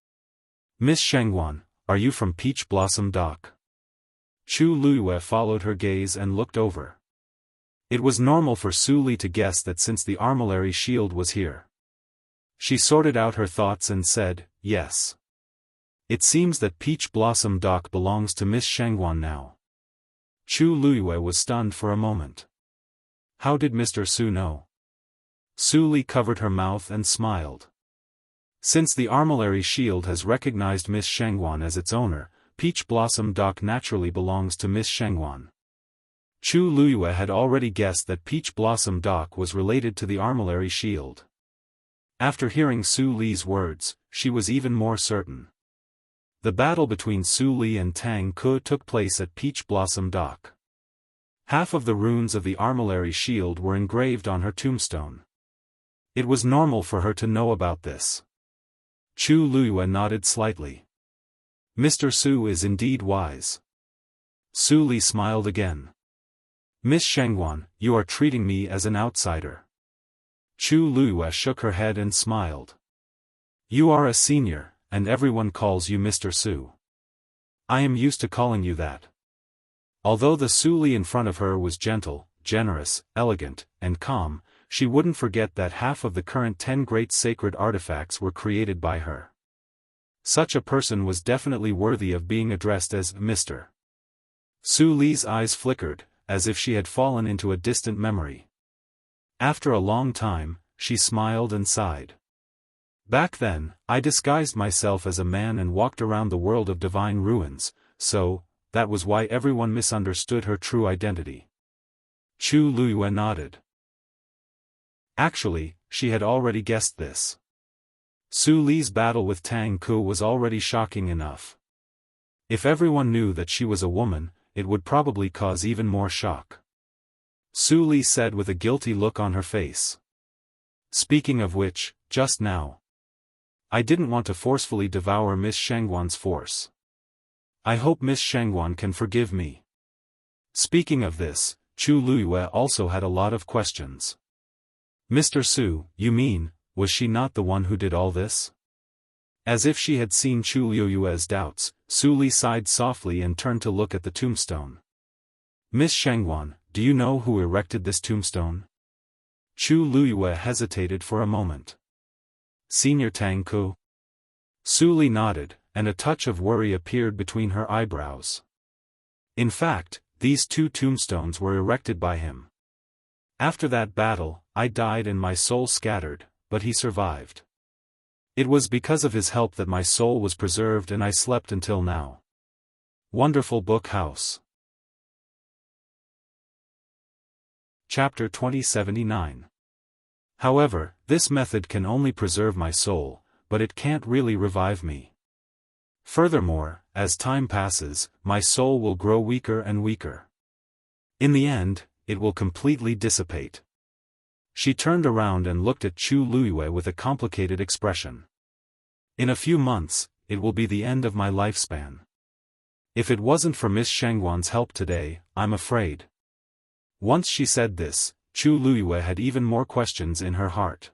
A: "Miss Shangguan, are you from Peach Blossom Dock?" Chu Luiyue followed her gaze and looked over. It was normal for Su Li to guess that since the armillary shield was here. She sorted out her thoughts and said, "Yes. It seems that Peach Blossom Dock belongs to Miss Shangguan now." Chu Luiyue was stunned for a moment. How did Mr. Su know? Su Li covered her mouth and smiled. Since the armillary shield has recognized Miss Shangguan as its owner, Peach Blossom Dock naturally belongs to Miss Shangguan. Chu Luiyue had already guessed that Peach Blossom Dock was related to the armillary shield. After hearing Su Li's words, she was even more certain. The battle between Su Li and Tang Ku took place at Peach Blossom Dock. Half of the runes of the armillary shield were engraved on her tombstone. It was normal for her to know about this. Chu Luiyue nodded slightly. Mr. Su is indeed wise. Su Li smiled again. "Miss Shangguan, you are treating me as an outsider." Chu Luiyue shook her head and smiled. "You are a senior, and everyone calls you Mr. Su. I am used to calling you that." Although the Su Li in front of her was gentle, generous, elegant, and calm, she wouldn't forget that half of the current 10 great sacred artifacts were created by her. Such a person was definitely worthy of being addressed as Mr. Su Li's eyes flickered, as if she had fallen into a distant memory. After a long time, she smiled and sighed. "Back then, I disguised myself as a man and walked around the world of divine ruins, so, that was why everyone misunderstood her true identity." Chu Luiyue nodded. Actually, she had already guessed this. Su Li's battle with Tang Ku was already shocking enough. If everyone knew that she was a woman, it would probably cause even more shock. Su Li said with a guilty look on her face. "Speaking of which, just now. I didn't want to forcefully devour Miss Shangguan's force. I hope Miss Shangguan can forgive me." Speaking of this, Chu Luiyue also had a lot of questions. "Mr. Su, you mean, was she not the one who did all this?" As if she had seen Chu Luiyue's doubts, Su Li sighed softly and turned to look at the tombstone. "Miss Shangguan, do you know who erected this tombstone?" Chu Luiyue hesitated for a moment. "Senior Tang Ku?" Su Li nodded, and a touch of worry appeared between her eyebrows. "In fact, these 2 tombstones were erected by him. After that battle, I died and my soul scattered, but he survived. It was because of his help that my soul was preserved and I slept until now." Wonderful Book House. Chapter 2079. However, this method can only preserve my soul, but it can't really revive me. Furthermore, as time passes, my soul will grow weaker and weaker. In the end, it will completely dissipate. She turned around and looked at Chu Luiyue with a complicated expression. "In a few months, it will be the end of my lifespan. If it wasn't for Miss Shangguan's help today, I'm afraid." Once she said this, Chu Luiyue had even more questions in her heart.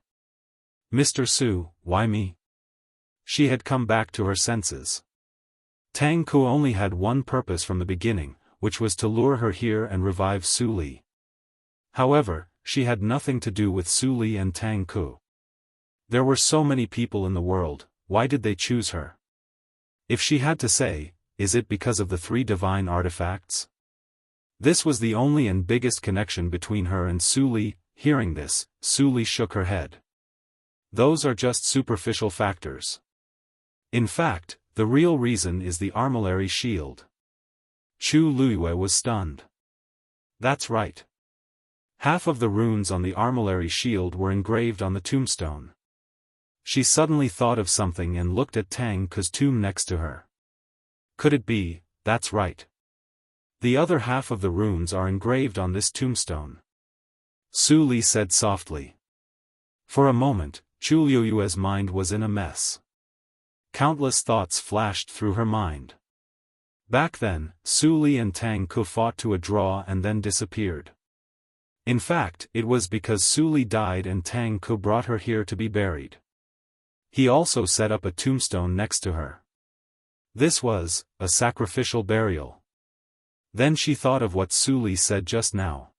A: "Mr. Su, why me?" She had come back to her senses. Tang Ku only had one purpose from the beginning, which was to lure her here and revive Su Li. However, she had nothing to do with Su Li and Tang Ku. There were so many people in the world, why did they choose her? If she had to say, is it because of the 3 divine artifacts? This was the only and biggest connection between her and Su Li. Hearing this, Su Li shook her head. Those are just superficial factors. In fact, the real reason is the armillary shield. Chu Luiyue was stunned. That's right. Half of the runes on the armillary shield were engraved on the tombstone. She suddenly thought of something and looked at Tang Ku's tomb next to her. Could it be, that's right. The other half of the runes are engraved on this tombstone. Su Li said softly. For a moment, Chu Luiyue's mind was in a mess. Countless thoughts flashed through her mind. Back then, Su Li and Tang Ku fought to a draw and then disappeared. In fact, it was because Su Li died and Tang Ku brought her here to be buried. He also set up a tombstone next to her. This was a sacrificial burial. Then she thought of what Su Li said just now.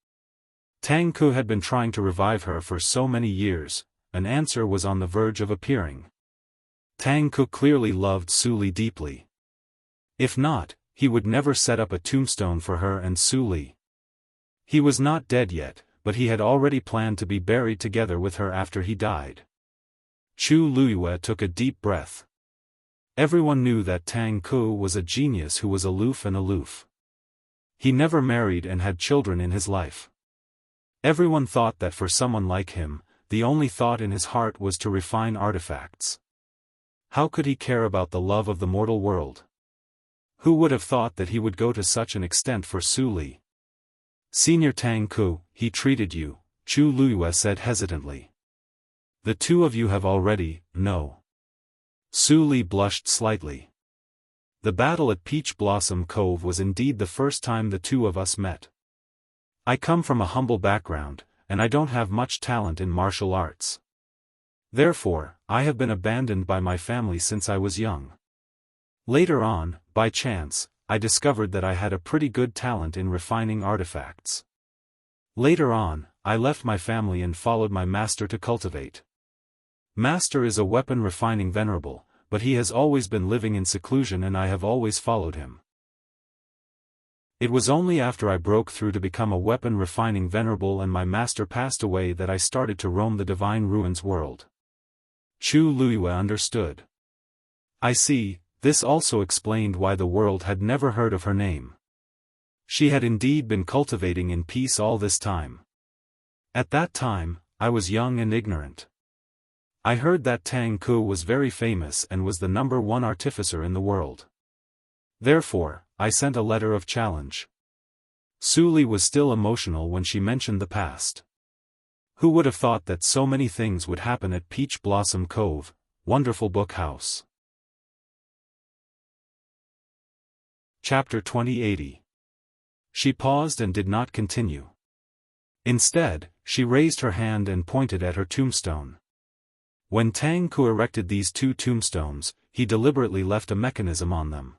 A: Tang Ku had been trying to revive her for so many years, an answer was on the verge of appearing. Tang Ku clearly loved Su Li deeply. If not, he would never set up a tombstone for her and Su Li. He was not dead yet, but he had already planned to be buried together with her after he died. Chu Luiyue took a deep breath. Everyone knew that Tang Ku was a genius who was aloof. He never married and had children in his life. Everyone thought that for someone like him, the only thought in his heart was to refine artifacts. How could he care about the love of the mortal world? Who would have thought that he would go to such an extent for Su Li? Senior Tang Ku, he treated you, Chu Luiyue said hesitantly. The 2 of you have already, no. Su Li blushed slightly. The battle at Peach Blossom Cove was indeed the first time the 2 of us met. I come from a humble background, and I don't have much talent in martial arts. Therefore, I have been abandoned by my family since I was young. Later on, by chance, I discovered that I had a pretty good talent in refining artifacts. Later on, I left my family and followed my master to cultivate. Master is a weapon refining venerable, but he has always been living in seclusion and I have always followed him. It was only after I broke through to become a weapon refining venerable and my master passed away that I started to roam the divine ruins world. Chu Luiyue understood. I see, this also explained why the world had never heard of her name. She had indeed been cultivating in peace all this time. At that time, I was young and ignorant. I heard that Tang Ku was very famous and was the #1 artificer in the world. Therefore, I sent a letter of challenge. Su Li was still emotional when she mentioned the past. Who would have thought that so many things would happen at Peach Blossom Cove, wonderful book house. Chapter 2080. She paused and did not continue. Instead, she raised her hand and pointed at her tombstone. When Tang Ku erected these 2 tombstones, he deliberately left a mechanism on them.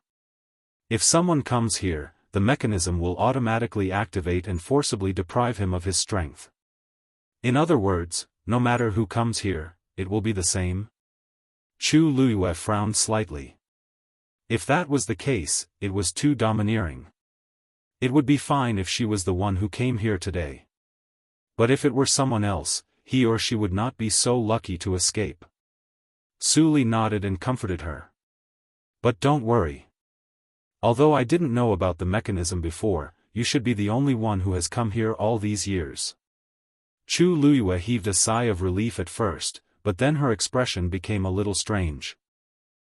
A: If someone comes here, the mechanism will automatically activate and forcibly deprive him of his strength. In other words, no matter who comes here, it will be the same. Chu Luiyue frowned slightly. If that was the case, it was too domineering. It would be fine if she was the one who came here today. But if it were someone else, he or she would not be so lucky to escape. Su Li nodded and comforted her. But don't worry. Although I didn't know about the mechanism before, you should be the only one who has come here all these years. Chu Luiyue heaved a sigh of relief at first, but then her expression became a little strange.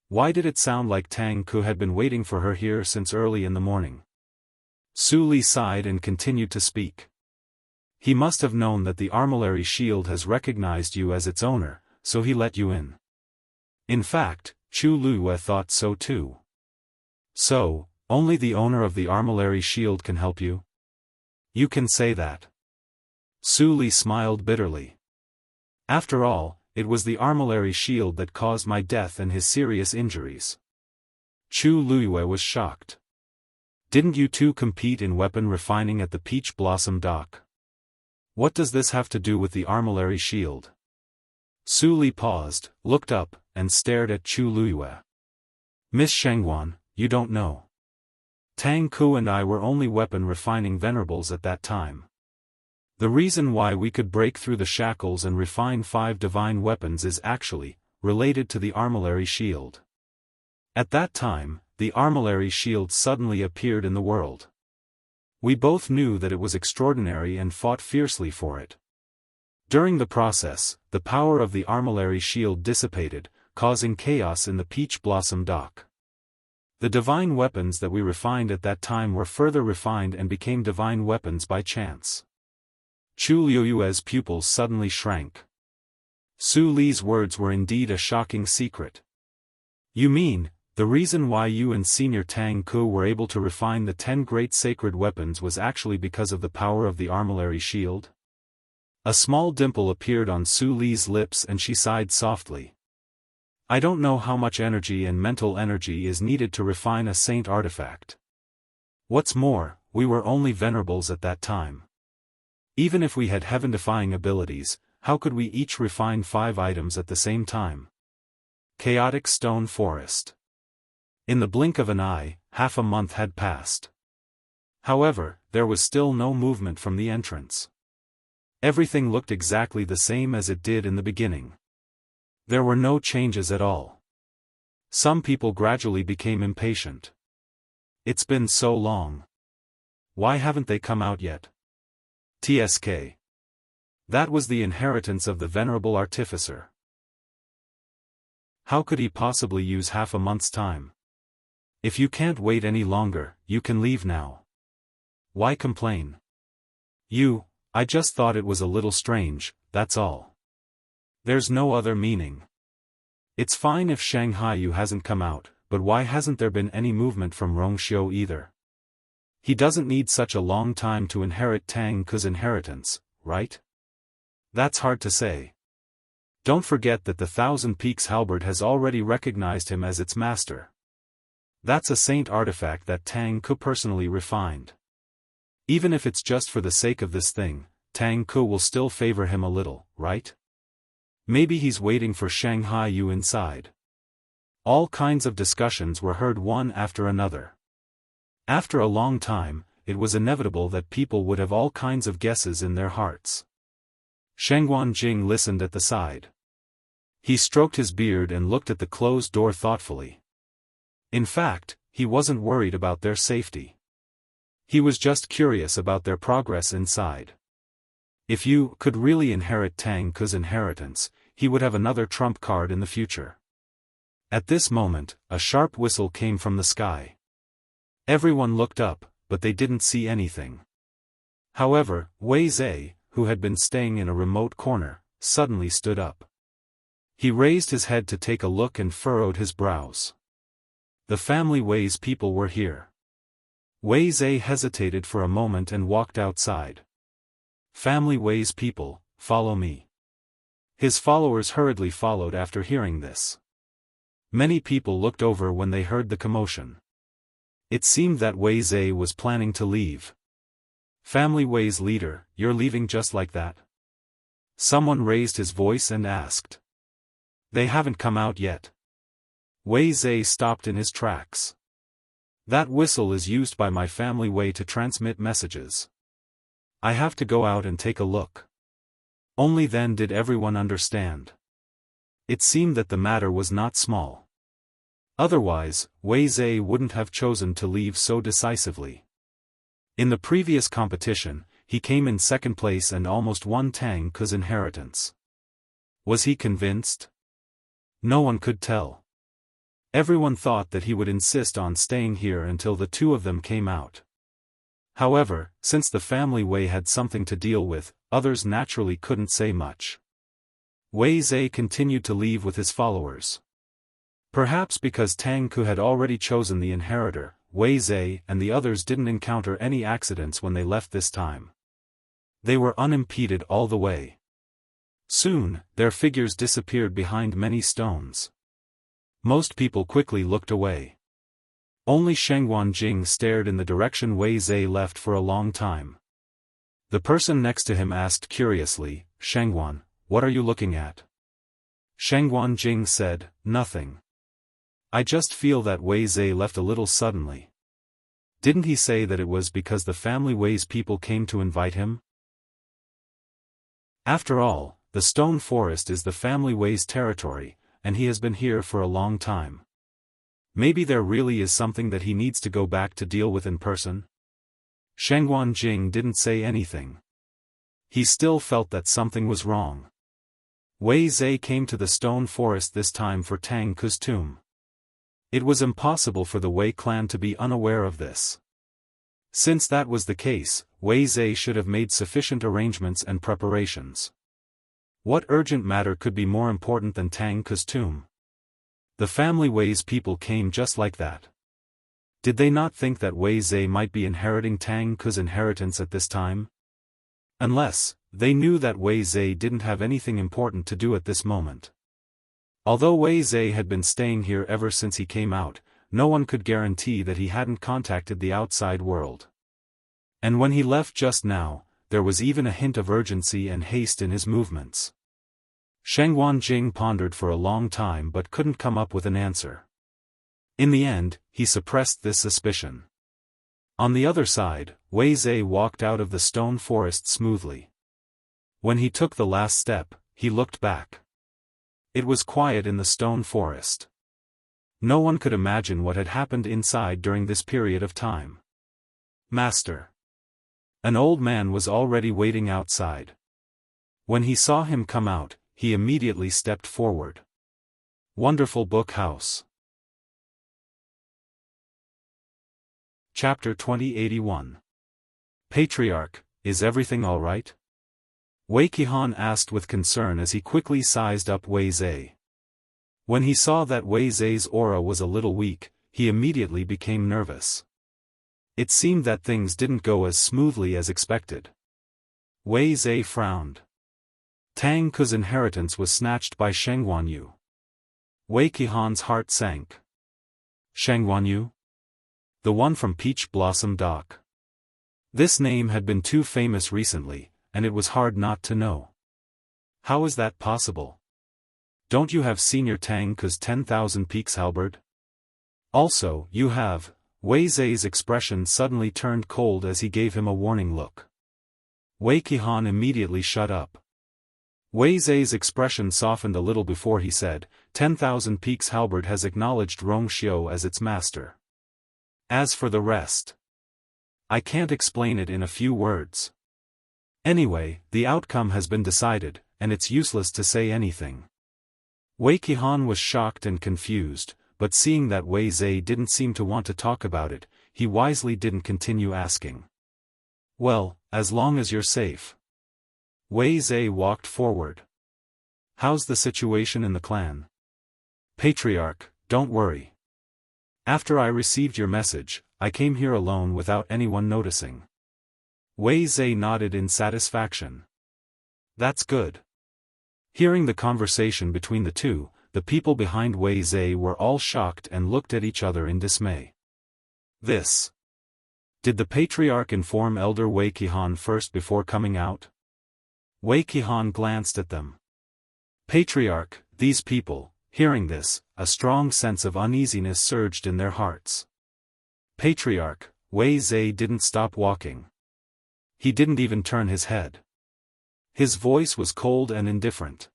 A: Why did it sound like Tang Ku had been waiting for her here since early in the morning? Su Li sighed and continued to speak. He must have known that the armillary shield has recognized you as its owner, so he let you in. In fact, Chu Luiyue thought so too. So, only the owner of the armillary shield can help you? You can say that. Su Li smiled bitterly. After all, it was the armillary shield that caused my death and his serious injuries. Chu Luiyue was shocked. Didn't you two compete in weapon refining at the Peach Blossom Dock? What does this have to do with the armillary shield? Su Li paused, looked up, and stared at Chu Luiyue. Miss Shengguan, you don't know. Tang Ku and I were only weapon refining venerables at that time. The reason why we could break through the shackles and refine 5 divine weapons is actually related to the armillary shield. At that time, the armillary shield suddenly appeared in the world. We both knew that it was extraordinary and fought fiercely for it. During the process, the power of the armillary shield dissipated, causing chaos in the Peach Blossom Dock. The divine weapons that we refined at that time were further refined and became divine weapons by chance. Chu Luiyue's pupils suddenly shrank. Su Li's words were indeed a shocking secret. You mean, the reason why you and Senior Tang Ku were able to refine the 10 great sacred weapons was actually because of the power of the armillary shield? A small dimple appeared on Su Li's lips and she sighed softly. I don't know how much energy and mental energy is needed to refine a saint artifact. What's more, we were only venerables at that time. Even if we had heaven-defying abilities, how could we each refine 5 items at the same time? Chaotic Stone Forest. In the blink of an eye, half a month had passed. However, there was still no movement from the entrance. Everything looked exactly the same as it did in the beginning. There were no changes at all. Some people gradually became impatient. It's been so long. Why haven't they come out yet? TSK. That was the inheritance of the venerable artificer. How could he possibly use half a month's time? If you can't wait any longer, you can leave now. Why complain? I just thought it was a little strange, that's all. There's no other meaning. It's fine if Shanghai Yu hasn't come out, but why hasn't there been any movement from Rongxiu either? He doesn't need such a long time to inherit Tang Ku's inheritance, right? That's hard to say. Don't forget that the Thousand Peaks halberd has already recognized him as its master. That's a saint artifact that Tang Ku personally refined. Even if it's just for the sake of this thing, Tang Ku will still favor him a little, right? Maybe he's waiting for Shanghai Yu inside. All kinds of discussions were heard one after another. After a long time, it was inevitable that people would have all kinds of guesses in their hearts. Shengguan Jing listened at the side. He stroked his beard and looked at the closed door thoughtfully. In fact, he wasn't worried about their safety. He was just curious about their progress inside. If you could really inherit Tang Ku's inheritance, he would have another trump card in the future. At this moment, a sharp whistle came from the sky. Everyone looked up, but they didn't see anything. However, Wei Zhe, who had been staying in a remote corner, suddenly stood up. He raised his head to take a look and furrowed his brows. The family Wei's people were here. Wei Zhe hesitated for a moment and walked outside. Family Wei's people, follow me. His followers hurriedly followed after hearing this. Many people looked over when they heard the commotion. It seemed that Wei Zhe was planning to leave. Family Wei's leader, you're leaving just like that? Someone raised his voice and asked. They haven't come out yet. Wei Zhe stopped in his tracks. That whistle is used by my family Wei to transmit messages. I have to go out and take a look. Only then did everyone understand. It seemed that the matter was not small. Otherwise, Wei Zhe wouldn't have chosen to leave so decisively. In the previous competition, he came in second place and almost won Tang Ku's inheritance. Was he convinced? No one could tell. Everyone thought that he would insist on staying here until the two of them came out. However, since the family Wei had something to deal with, others naturally couldn't say much. Wei Zhe continued to leave with his followers. Perhaps because Tang Ku had already chosen the inheritor, Wei Zhe and the others didn't encounter any accidents when they left this time. They were unimpeded all the way. Soon, their figures disappeared behind many stones. Most people quickly looked away. Only Shengwan Jing stared in the direction Wei Zhe left for a long time. The person next to him asked curiously, "Shengwan, what are you looking at?" Shengwan Jing said, "Nothing. I just feel that Wei Zhe left a little suddenly. Didn't he say that it was because the family Wei's people came to invite him? After all, the stone forest is the family Wei's territory, and he has been here for a long time. Maybe there really is something that he needs to go back to deal with in person?" Shengwan Jing didn't say anything. He still felt that something was wrong. Wei Zhe came to the stone forest this time for Tang Ke's tomb. It was impossible for the Wei clan to be unaware of this. Since that was the case, Wei Zhe should have made sufficient arrangements and preparations. What urgent matter could be more important than Tang Ke's tomb? The family Wei's people came just like that. Did they not think that Wei Zhe might be inheriting Tang Ke's inheritance at this time? Unless, they knew that Wei Zhe didn't have anything important to do at this moment. Although Wei Zhe had been staying here ever since he came out, no one could guarantee that he hadn't contacted the outside world. And when he left just now, there was even a hint of urgency and haste in his movements. Shengwan Jing pondered for a long time but couldn't come up with an answer. In the end, he suppressed this suspicion. On the other side, Wei Zhe walked out of the stone forest smoothly. When he took the last step, he looked back. It was quiet in the stone forest. No one could imagine what had happened inside during this period of time. "Master." An old man was already waiting outside. When he saw him come out, he immediately stepped forward. Wonderful Book House. Chapter 2081. Patriarch, is everything all right? Wei Qihan asked with concern as he quickly sized up Wei Zhe. When he saw that Wei Zhe's aura was a little weak, he immediately became nervous. It seemed that things didn't go as smoothly as expected. Wei Zhe frowned. Tang Ke's inheritance was snatched by Shengwan Yu. Wei Qihan's heart sank. Shengwan Yu? The one from Peach Blossom Dock. This name had been too famous recently, and it was hard not to know. How is that possible? Don't you have Senior Tang Ke's 10,000 Peaks halberd? Also, you have. Wei Zhe's expression suddenly turned cold as he gave him a warning look. Wei Qihan immediately shut up. Wei Zhe's expression softened a little before he said, 10,000 Peaks halberd has acknowledged Rongxiu as its master. As for the rest, I can't explain it in a few words. Anyway, the outcome has been decided, and it's useless to say anything. Wei Qihan was shocked and confused, but seeing that Wei Zhe didn't seem to want to talk about it, he wisely didn't continue asking. Well, as long as you're safe. Wei Zhe walked forward. How's the situation in the clan? Patriarch, don't worry. After I received your message, I came here alone without anyone noticing. Wei Zhe nodded in satisfaction. That's good. Hearing the conversation between the two, the people behind Wei Zhe were all shocked and looked at each other in dismay. This. Did the Patriarch inform Elder Wei Qihan first before coming out? Wei Qihan glanced at them. Patriarch, these people. Hearing this, a strong sense of uneasiness surged in their hearts. Patriarch, Wei Zhe didn't stop walking. He didn't even turn his head. His voice was cold and indifferent.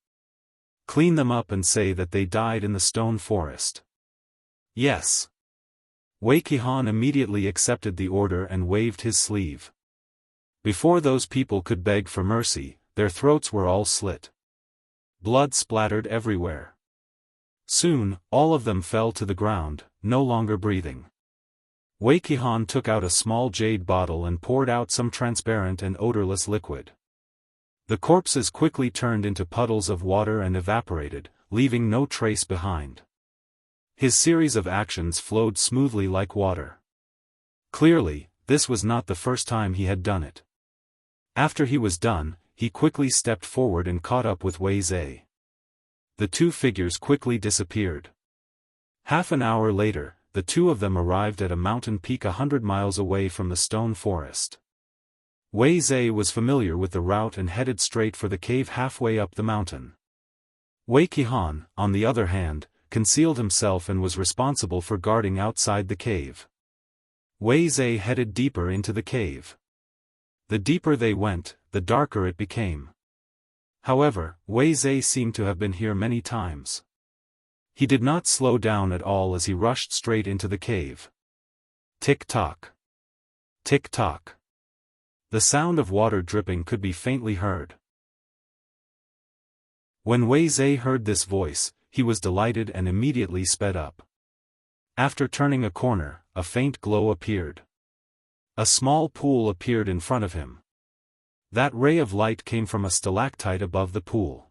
A: Clean them up and say that they died in the stone forest. Yes. Wei Qihan immediately accepted the order and waved his sleeve. Before those people could beg for mercy, their throats were all slit. Blood splattered everywhere. Soon, all of them fell to the ground, no longer breathing. Wei Qihan took out a small jade bottle and poured out some transparent and odorless liquid. The corpses quickly turned into puddles of water and evaporated, leaving no trace behind. His series of actions flowed smoothly like water. Clearly, this was not the first time he had done it. After he was done, he quickly stepped forward and caught up with Wei Zhe. The two figures quickly disappeared. Half an hour later, the two of them arrived at a mountain peak 100 miles away from the stone forest. Wei Zhe was familiar with the route and headed straight for the cave halfway up the mountain. Wei Qihan, on the other hand, concealed himself and was responsible for guarding outside the cave. Wei Zhe headed deeper into the cave. The deeper they went, the darker it became. However, Wei Zhe seemed to have been here many times. He did not slow down at all as he rushed straight into the cave. Tick-tock. Tick-tock. The sound of water dripping could be faintly heard. When Wei Zhe heard this voice, he was delighted and immediately sped up. After turning a corner, a faint glow appeared. A small pool appeared in front of him. That ray of light came from a stalactite above the pool.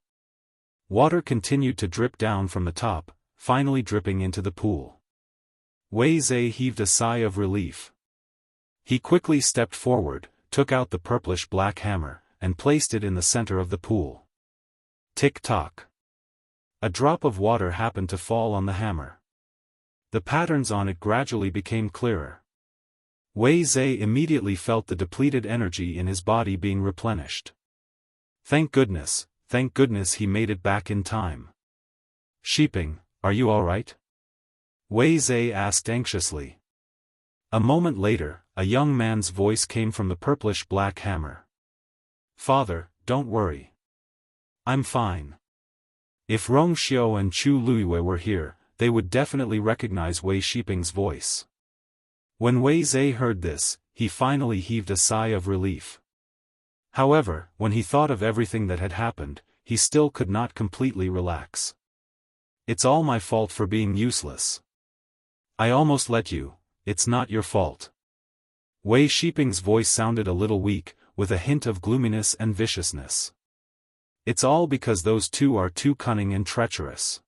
A: Water continued to drip down from the top, finally dripping into the pool. Wei Zhe heaved a sigh of relief. He quickly stepped forward, took out the purplish-black hammer, and placed it in the center of the pool. Tick-tock. A drop of water happened to fall on the hammer. The patterns on it gradually became clearer. Wei Zhe immediately felt the depleted energy in his body being replenished. Thank goodness he made it back in time. Shiping, are you all right? Wei Zhe asked anxiously. A moment later, a young man's voice came from the purplish-black hammer. Father, don't worry. I'm fine. If Rong Xiao and Chu Luiyue were here, they would definitely recognize Wei Shiping's voice. When Wei Zhe heard this, he finally heaved a sigh of relief. However, when he thought of everything that had happened, he still could not completely relax. It's all my fault for being useless. I almost let you, it's not your fault. Wei Shiping's voice sounded a little weak, with a hint of gloominess and viciousness. It's all because those two are too cunning and treacherous.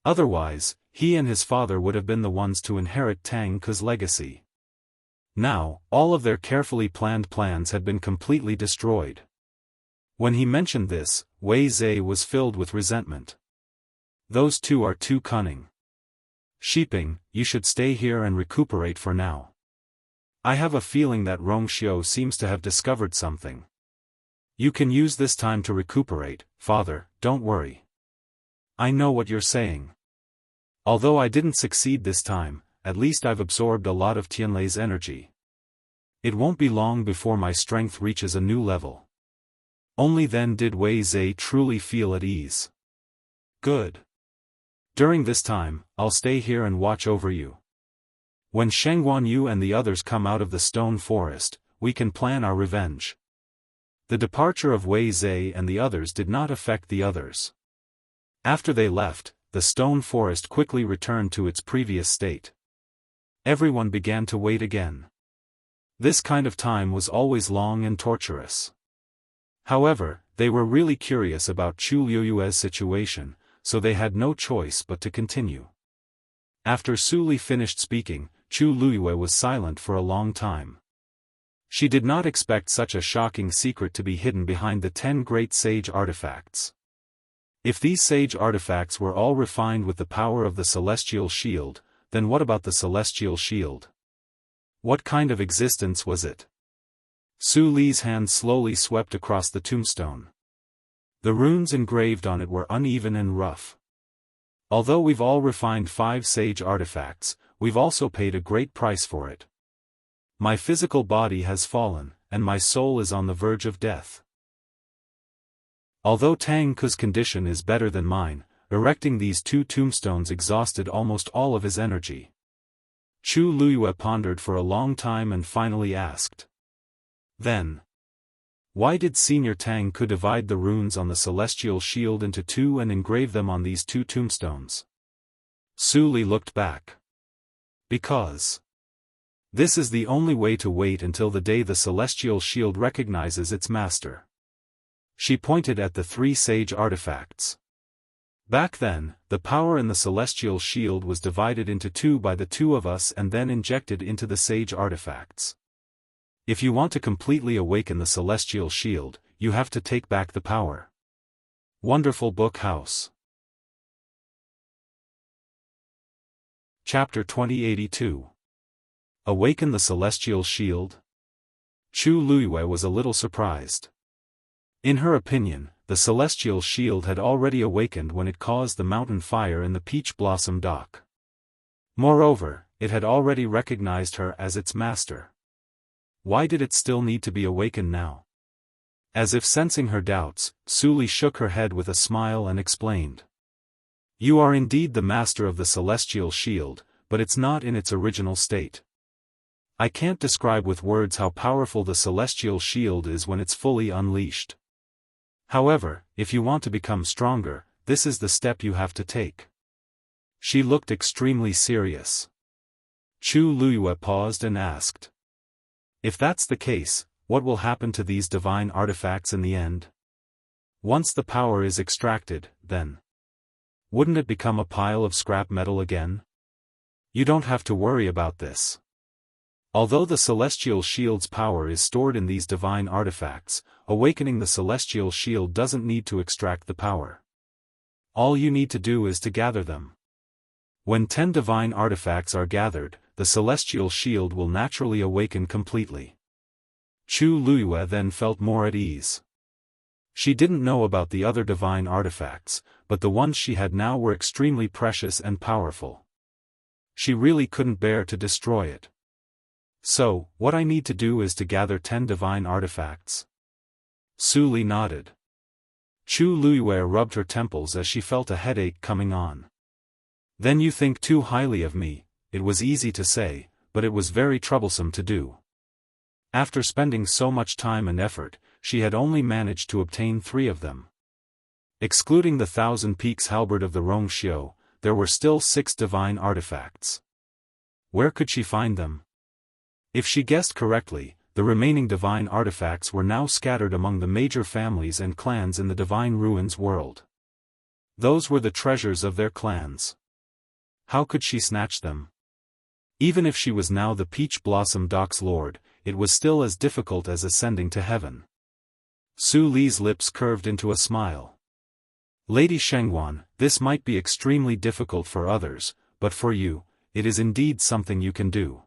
A: Otherwise, he and his father would have been the ones to inherit Tang Ke's legacy. Now, all of their carefully planned plans had been completely destroyed. When he mentioned this, Wei Zhe was filled with resentment. Those two are too cunning. Shiping, you should stay here and recuperate for now. I have a feeling that Rong Xiao seems to have discovered something. You can use this time to recuperate, father, don't worry. I know what you're saying. Although I didn't succeed this time, at least I've absorbed a lot of Tianlei's energy. It won't be long before my strength reaches a new level. Only then did Wei Zhe truly feel at ease. Good. During this time, I'll stay here and watch over you. When Sheng Guanyu and the others come out of the stone forest, we can plan our revenge. The departure of Wei Zhe and the others did not affect the others. After they left, the stone forest quickly returned to its previous state. Everyone began to wait again. This kind of time was always long and torturous. However, they were really curious about Chu Luiyue's situation, so they had no choice but to continue. After Su Li finished speaking, Chu Luiyue was silent for a long time. She did not expect such a shocking secret to be hidden behind the 10 great sage artifacts. If these sage artifacts were all refined with the power of the celestial shield, then what about the celestial shield? What kind of existence was it? Su Li's hand slowly swept across the tombstone. The runes engraved on it were uneven and rough. Although we've all refined 5 sage artifacts, we've also paid a great price for it. My physical body has fallen, and my soul is on the verge of death. Although Tang Ke's condition is better than mine, erecting these 2 tombstones exhausted almost all of his energy. Chu Luiyue pondered for a long time and finally asked. Then, why did Senior Tang Ke divide the runes on the celestial shield into 2 and engrave them on these 2 tombstones? Su Li looked back. Because this is the only way to wait until the day the celestial shield recognizes its master. She pointed at the 3 sage artifacts. Back then, the power in the celestial shield was divided into 2 by the 2 of us and then injected into the sage artifacts. If you want to completely awaken the celestial shield, you have to take back the power. Wonderful Book House. Chapter 2082. Awaken the Celestial Shield? Chu Luiyue was a little surprised. In her opinion, the Celestial Shield had already awakened when it caused the mountain fire in the Peach Blossom Dock. Moreover, it had already recognized her as its master. Why did it still need to be awakened now? As if sensing her doubts, Suli shook her head with a smile and explained. You are indeed the master of the Celestial Shield, but it's not in its original state. I can't describe with words how powerful the Celestial Shield is when it's fully unleashed. However, if you want to become stronger, this is the step you have to take. She looked extremely serious. Chu Luiyue paused and asked. If that's the case, what will happen to these divine artifacts in the end? Once the power is extracted, then wouldn't it become a pile of scrap metal again? You don't have to worry about this. Although the Celestial Shield's power is stored in these divine artifacts, awakening the Celestial Shield doesn't need to extract the power. All you need to do is to gather them. When 10 divine artifacts are gathered, the Celestial Shield will naturally awaken completely. Chu Luiyue then felt more at ease. She didn't know about the other divine artifacts, but the ones she had now were extremely precious and powerful. She really couldn't bear to destroy it. So, what I need to do is to gather 10 divine artifacts. Suli nodded. Chu Luiyue rubbed her temples as she felt a headache coming on. Then you think too highly of me, it was easy to say, but it was very troublesome to do. After spending so much time and effort, she had only managed to obtain 3 of them. Excluding the Thousand Peaks halberd of the Rongxiu, there were still 6 divine artifacts. Where could she find them? If she guessed correctly, the remaining divine artifacts were now scattered among the major families and clans in the Divine Ruins world. Those were the treasures of their clans. How could she snatch them? Even if she was now the Peach Blossom Dock's lord, it was still as difficult as ascending to heaven. Su Li's lips curved into a smile. Lady Shengwan, this might be extremely difficult for others, but for you, it is indeed something you can do.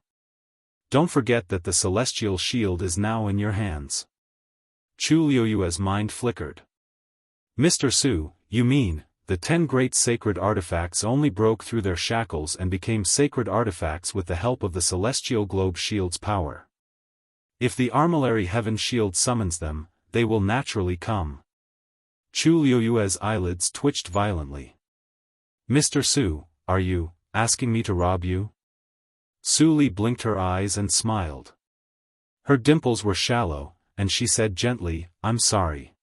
A: Don't forget that the Celestial Shield is now in your hands. Chu Luiyue's mind flickered. Mr. Su, you mean, the 10 great sacred artifacts only broke through their shackles and became sacred artifacts with the help of the Celestial Globe Shield's power. If the Armillary Heaven Shield summons them, they will naturally come. Chu Luiyue's eyelids twitched violently. Mr. Su, are you asking me to rob you? Su Li blinked her eyes and smiled. Her dimples were shallow, and she said gently, I'm sorry.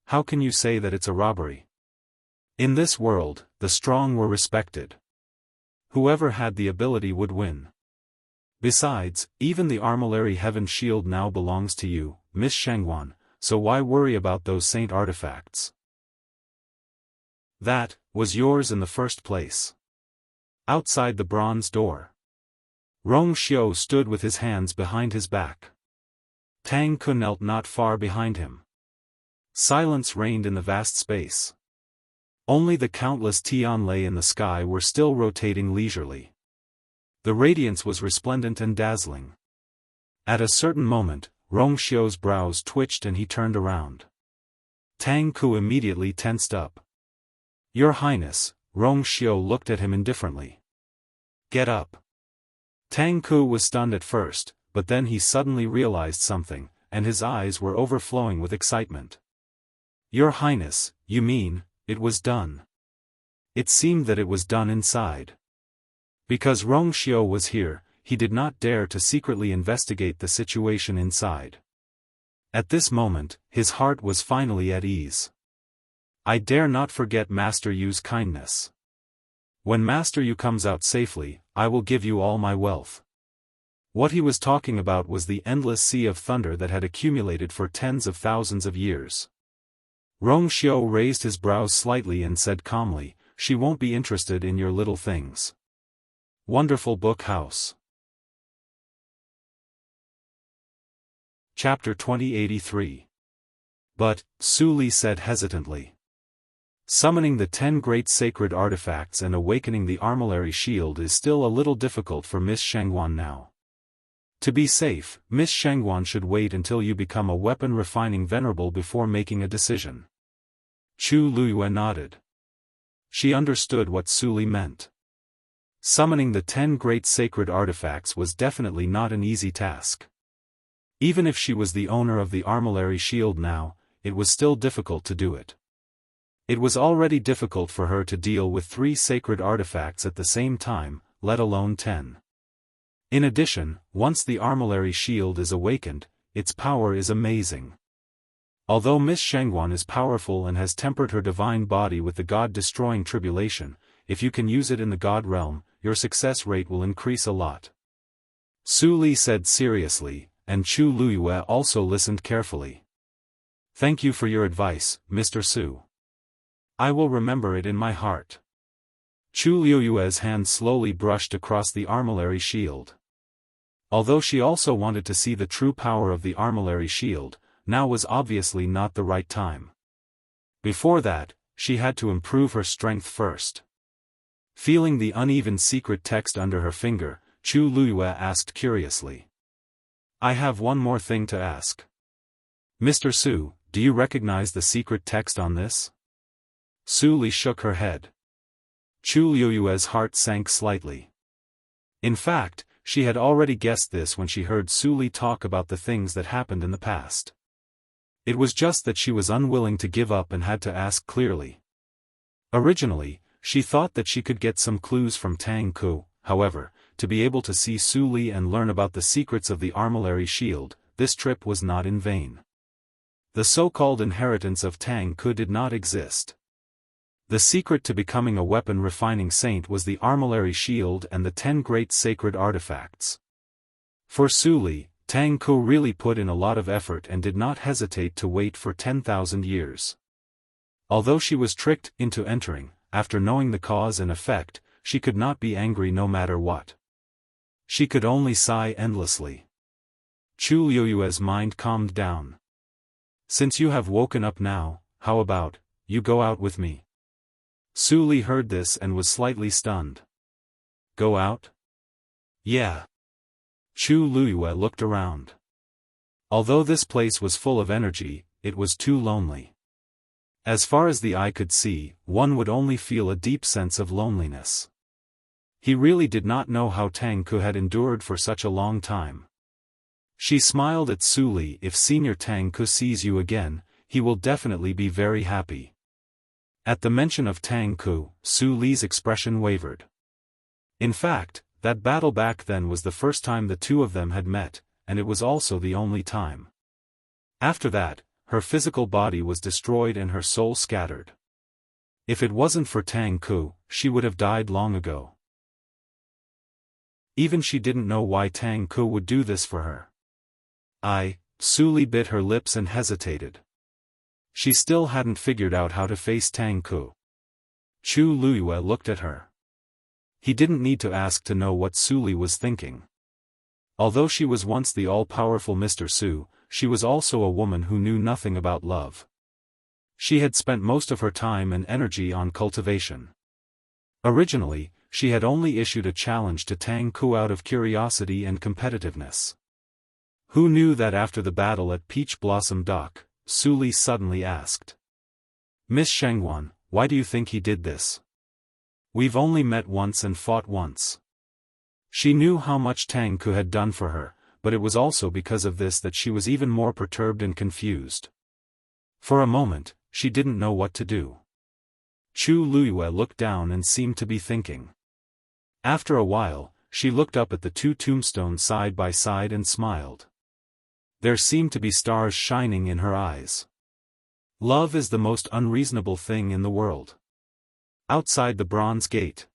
A: How can you say that it's a robbery? In this world, the strong were respected. Whoever had the ability would win. Besides, even the Armillary Heaven Shield now belongs to you, Miss Shengwan, so why worry about those saint artifacts? That was yours in the first place. Outside the bronze door, Rongxiu stood with his hands behind his back. Tang Ku knelt not far behind him. Silence reigned in the vast space. Only the countless Tianlei in the sky were still rotating leisurely. The radiance was resplendent and dazzling. At a certain moment, Rongxiu's brows twitched and he turned around. Tang Ku immediately tensed up. Your Highness, Rongxiu looked at him indifferently. Get up. Tang Ku was stunned at first, but then he suddenly realized something, and his eyes were overflowing with excitement. Your Highness, you mean, it was done. It seemed that it was done inside. Because Rongxiu was here, he did not dare to secretly investigate the situation inside. At this moment, his heart was finally at ease. I dare not forget Master Yu's kindness. When Master Yu comes out safely, I will give you all my wealth. What he was talking about was the endless sea of thunder that had accumulated for tens of thousands of years. Rongxiu raised his brows slightly and said calmly, she won't be interested in your little things. Wonderful Book House. Chapter 2083. But, Su Li said hesitantly. Summoning the 10 great sacred artifacts and awakening the armillary shield is still a little difficult for Miss Shangguan now. To be safe, Miss Shangguan should wait until you become a weapon-refining venerable before making a decision. Chu Luyue nodded. She understood what Su Li meant. Summoning the 10 great sacred artifacts was definitely not an easy task. Even if she was the owner of the armillary shield now, it was still difficult to do it. It was already difficult for her to deal with 3 sacred artifacts at the same time, let alone 10. In addition, once the armillary shield is awakened, its power is amazing. Although Miss Shangguan is powerful and has tempered her divine body with the god-destroying tribulation, if you can use it in the god realm, your success rate will increase a lot. Su Li said seriously, and Chu Luyue also listened carefully. Thank you for your advice, Mr. Su. I will remember it in my heart. Chu Luyue's hand slowly brushed across the armillary shield. Although she also wanted to see the true power of the armillary shield, now was obviously not the right time. Before that, she had to improve her strength first. Feeling the uneven secret text under her finger, Chu Luyue asked curiously. I have one more thing to ask. Mr. Su, do you recognize the secret text on this? Su Li shook her head. Chu Luyue's heart sank slightly. In fact, she had already guessed this when she heard Su Li talk about the things that happened in the past. It was just that she was unwilling to give up and had to ask clearly. Originally, she thought that she could get some clues from Tang Ku, however, to be able to see Su Li and learn about the secrets of the armillary shield, this trip was not in vain. The so-called inheritance of Tang Ku did not exist. The secret to becoming a weapon-refining saint was the armillary shield and the 10 great sacred artifacts. For Su Li, Tang Ku really put in a lot of effort and did not hesitate to wait for 10,000 years. Although she was tricked into entering, after knowing the cause and effect, she could not be angry no matter what. She could only sigh endlessly. Chu Luyue's mind calmed down. Since you have woken up now, how about, you go out with me? Su Li heard this and was slightly stunned. Go out? Yeah. Chu Luyue looked around. Although this place was full of energy, it was too lonely. As far as the eye could see, one would only feel a deep sense of loneliness. He really did not know how Tang Ku had endured for such a long time. She smiled at Su Li. If Senior Tang Ku sees you again, he will definitely be very happy. At the mention of Tang Ku, Su Li's expression wavered. In fact, that battle back then was the first time the two of them had met, and it was also the only time. After that, her physical body was destroyed and her soul scattered. If it wasn't for Tang Ku, she would have died long ago. Even she didn't know why Tang Ku would do this for her. Su Li bit her lips and hesitated. She still hadn't figured out how to face Tang Ku. Chu Luyue looked at her. He didn't need to ask to know what Su Li was thinking. Although she was once the all-powerful Mr. Su, she was also a woman who knew nothing about love. She had spent most of her time and energy on cultivation. Originally, she had only issued a challenge to Tang Ku out of curiosity and competitiveness. Who knew that after the battle at Peach Blossom Dock, Su Li suddenly asked. Miss Shangguan, why do you think he did this? We've only met once and fought once. She knew how much Tang Ku had done for her, but it was also because of this that she was even more perturbed and confused. For a moment, she didn't know what to do. Chu Luyue looked down and seemed to be thinking. After a while, she looked up at the two tombstones side by side and smiled. There seemed to be stars shining in her eyes. Love is the most unreasonable thing in the world. Outside the bronze gate.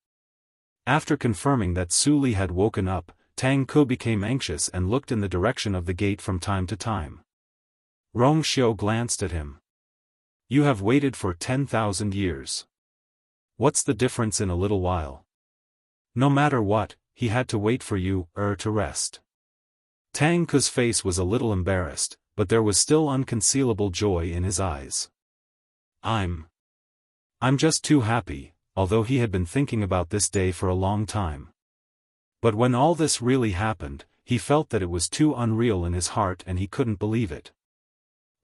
A: After confirming that Su Li had woken up, Tang Ku became anxious and looked in the direction of the gate from time to time. Rong Xiao glanced at him. You have waited for 10,000 years. What's the difference in a little while? No matter what, he had to wait for you, to rest. Tang Ku's face was a little embarrassed, but there was still unconcealable joy in his eyes. I'm just too happy, although he had been thinking about this day for a long time. But when all this really happened, he felt that it was too unreal in his heart and he couldn't believe it.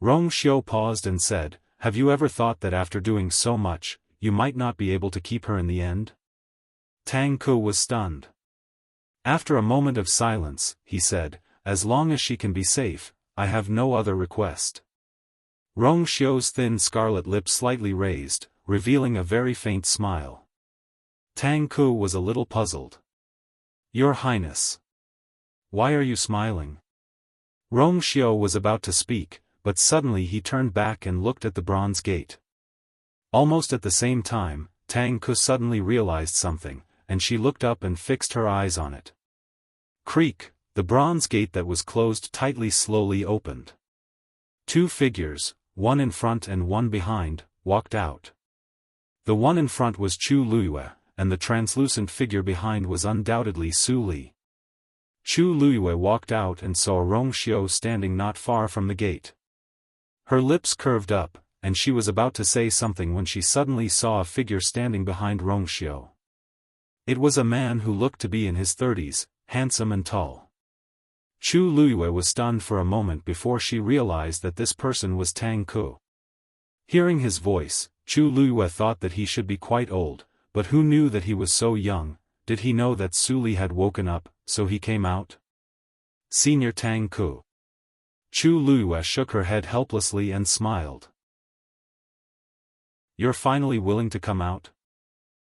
A: Rong Xiu paused and said, "Have you ever thought that after doing so much, you might not be able to keep her in the end?" Tang Ku was stunned. After a moment of silence, he said, "As long as she can be safe, I have no other request." Rong Xiu's thin scarlet lips slightly raised, revealing a very faint smile. Tang Ku was a little puzzled. "Your Highness. Why are you smiling?" Rong Xiu was about to speak, but suddenly he turned back and looked at the bronze gate. Almost at the same time, Tang Ku suddenly realized something, and she looked up and fixed her eyes on it. Creak, the bronze gate that was closed tightly slowly opened. Two figures, one in front and one behind, walked out. The one in front was Chu Luiyue, and the translucent figure behind was undoubtedly Su Li. Chu Luiyue walked out and saw Rong Xiu standing not far from the gate. Her lips curved up, and she was about to say something when she suddenly saw a figure standing behind Rong Xiu. It was a man who looked to be in his 30s, handsome and tall. Chu Luiyue was stunned for a moment before she realized that this person was Tang Ku. Hearing his voice, Chu Luiyue thought that he should be quite old, but who knew that he was so young? Did he know that Su Li had woken up, so he came out? Senior Tang Ku. Chu Luiyue shook her head helplessly and smiled. "You're finally willing to come out?"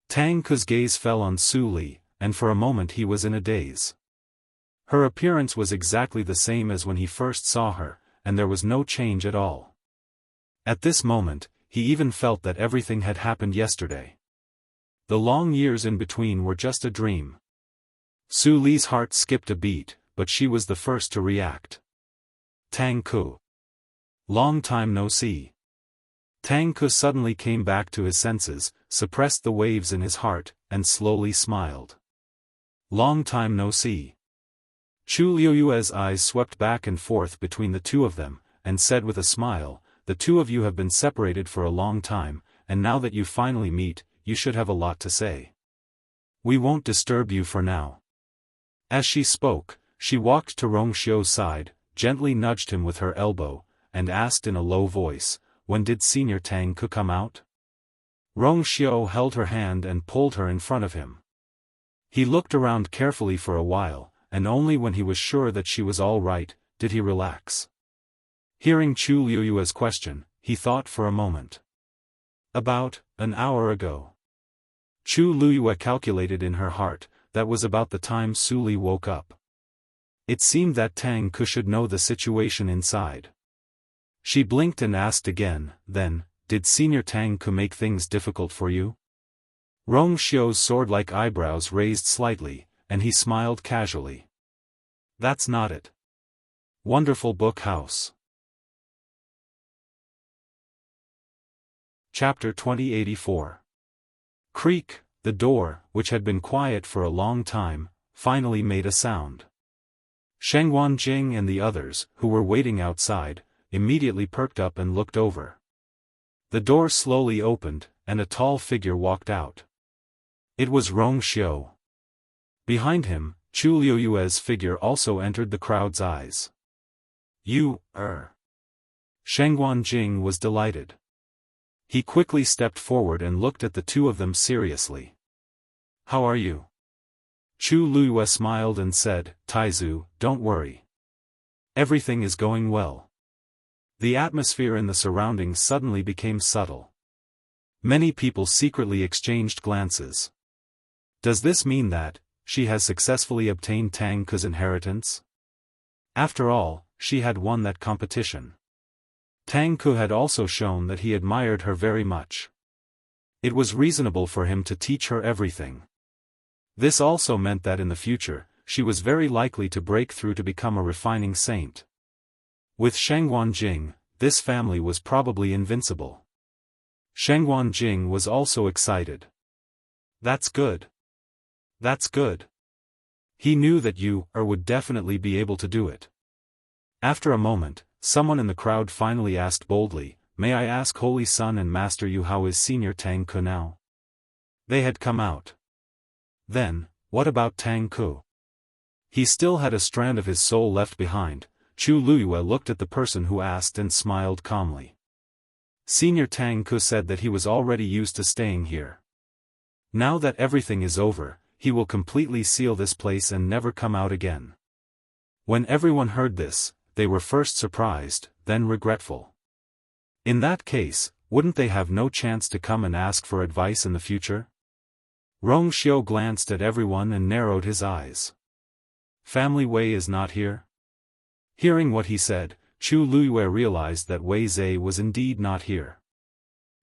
A: Tang Ku's gaze fell on Su Li, and for a moment he was in a daze. Her appearance was exactly the same as when he first saw her, and there was no change at all. At this moment, he even felt that everything had happened yesterday. The long years in between were just a dream. Su Li's heart skipped a beat, but she was the first to react. "Tang Ku. Long time no see." Tang Ku suddenly came back to his senses, suppressed the waves in his heart, and slowly smiled. "Long time no see." Chu Liuyue's eyes swept back and forth between the two of them, and said with a smile, "The two of you have been separated for a long time, and now that you finally meet, you should have a lot to say. We won't disturb you for now." As she spoke, she walked to Rong Xiu's side, gently nudged him with her elbow, and asked in a low voice, "When did Senior Tang Ku come out?" Rong Xiu held her hand and pulled her in front of him. He looked around carefully for a while, and only when he was sure that she was all right, did he relax. Hearing Chu Liuyue's question, he thought for a moment. "About an hour ago." Chu Luiyue calculated in her heart, that was about the time Su Li woke up. It seemed that Tang Ku should know the situation inside. She blinked and asked again, "Then, did Senior Tang Ku make things difficult for you?" Rong Xiu's sword-like eyebrows raised slightly, and he smiled casually. "That's not it." Wonderful Book House. Chapter 2084. Creak, the door, which had been quiet for a long time, finally made a sound. Shengwan Jing and the others, who were waiting outside, immediately perked up and looked over. The door slowly opened, and a tall figure walked out. It was Rong Xiu. Behind him, Chu Liuyue's figure also entered the crowd's eyes. "You, Shengwan Jing was delighted. He quickly stepped forward and looked at the two of them seriously. "How are you?" Chu Luiyue smiled and said, "Taizu, don't worry. Everything is going well." The atmosphere in the surroundings suddenly became subtle. Many people secretly exchanged glances. Does this mean that she has successfully obtained Tang Ku's inheritance? After all, she had won that competition. Tang Ku had also shown that he admired her very much. It was reasonable for him to teach her everything. This also meant that in the future, she was very likely to break through to become a refining saint. With Shengwan Jing, this family was probably invincible. Shengwan Jing was also excited. "That's good. That's good. He knew that you, would definitely be able to do it." After a moment, someone in the crowd finally asked boldly, "May I ask Holy Son and Master you how is Senior Tang Ku now?" They had come out. Then, what about Tang Ku? He still had a strand of his soul left behind. Chu Luyue looked at the person who asked and smiled calmly. Senior Tang Ku said that he was already used to staying here. Now that everything is over, he will completely seal this place and never come out again. When everyone heard this, they were first surprised, then regretful. In that case, wouldn't they have no chance to come and ask for advice in the future? Rong Xiao glanced at everyone and narrowed his eyes. Family Wei is not here? Hearing what he said, Chu Luyue realized that Wei Zhe was indeed not here.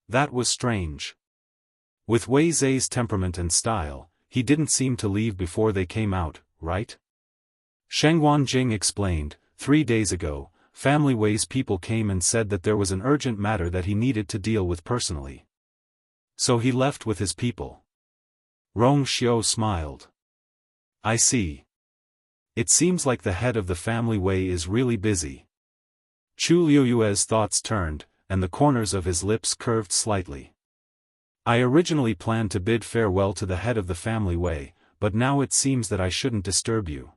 A: That was strange. With Wei Zhe's temperament and style, he didn't seem to leave before they came out, right? Shengguan Jing explained, 3 days ago, Family Wei's people came and said that there was an urgent matter that he needed to deal with personally. So he left with his people. Rong Xiao smiled. I see. It seems like the head of the Family Wei is really busy. Chu Luyue's thoughts turned, and the corners of his lips curved slightly. I originally planned to bid farewell to the head of the Family Wei, but now it seems that I shouldn't disturb you.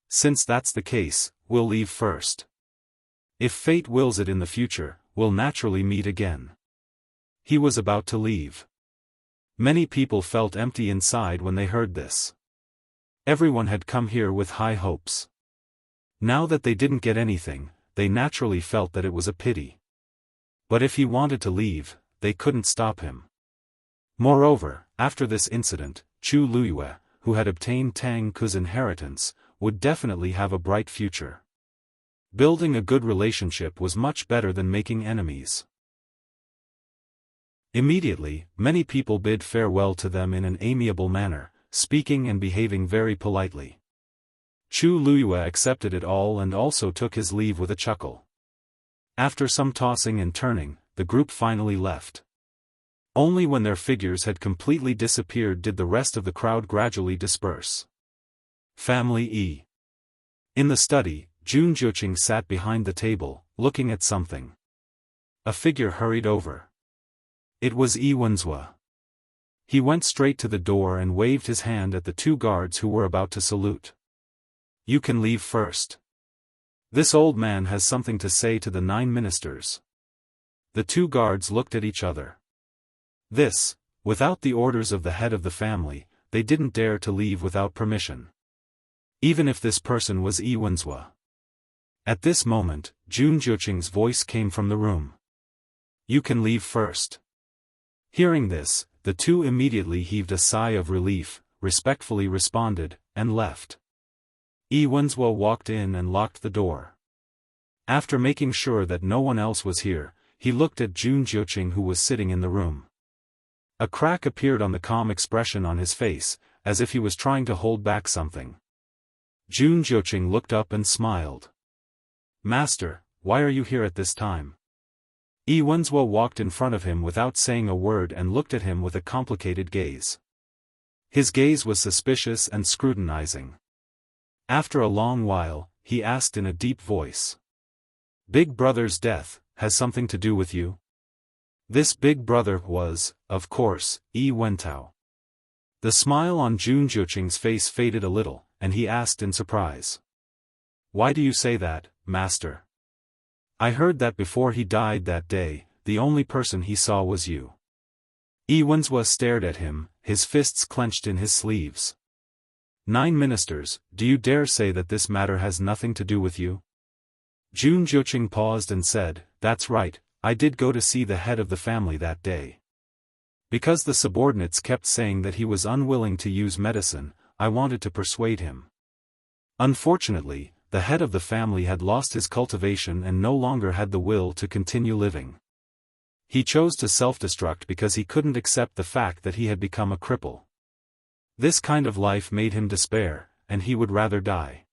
A: Since that's the case, we'll leave first. If fate wills it in the future, we'll naturally meet again. He was about to leave. Many people felt empty inside when they heard this. Everyone had come here with high hopes. Now that they didn't get anything, they naturally felt that it was a pity. But if he wanted to leave, they couldn't stop him. Moreover, after this incident, Chu Luyue, who had obtained Tang Ku's inheritance, would definitely have a bright future. Building a good relationship was much better than making enemies. Immediately, many people bid farewell to them in an amiable manner, speaking and behaving very politely. Chu Luyue accepted it all and also took his leave with a chuckle. After some tossing and turning, the group finally left. Only when their figures had completely disappeared did the rest of the crowd gradually disperse. Family E. In the study, Jun Jiuqing sat behind the table, looking at something. A figure hurried over. It was Yi Wenzhua. He went straight to the door and waved his hand at the 2 guards who were about to salute. You can leave first. This old man has something to say to the 9 ministers. The 2 guards looked at each other. This, without the orders of the head of the family, they didn't dare to leave without permission. Even if this person was Yi Wenzhua. At this moment, Jun Jiuqing's voice came from the room. You can leave first. Hearing this, the 2 immediately heaved a sigh of relief, respectfully responded, and left. Yi Wenzhua walked in and locked the door. After making sure that no one else was here, he looked at Jun Jiuqing who was sitting in the room. A crack appeared on the calm expression on his face, as if he was trying to hold back something. Jun Jiuqing looked up and smiled. Master, why are you here at this time? Yi Wenzhua walked in front of him without saying a word and looked at him with a complicated gaze. His gaze was suspicious and scrutinizing. After a long while, he asked in a deep voice. Big brother's death, has something to do with you? This big brother was, of course, Yi Wentao. The smile on Jun Jiuqing's face faded a little, and he asked in surprise. Why do you say that, master? I heard that before he died that day, the only person he saw was you. Yi Wenzhua stared at him, his fists clenched in his sleeves. 9 ministers, do you dare say that this matter has nothing to do with you? Jun Jiuqing paused and said, That's right, I did go to see the head of the family that day. Because the subordinates kept saying that he was unwilling to use medicine, I wanted to persuade him. Unfortunately, the head of the family had lost his cultivation and no longer had the will to continue living. He chose to self-destruct because he couldn't accept the fact that he had become a cripple. This kind of life made him despair, and he would rather die.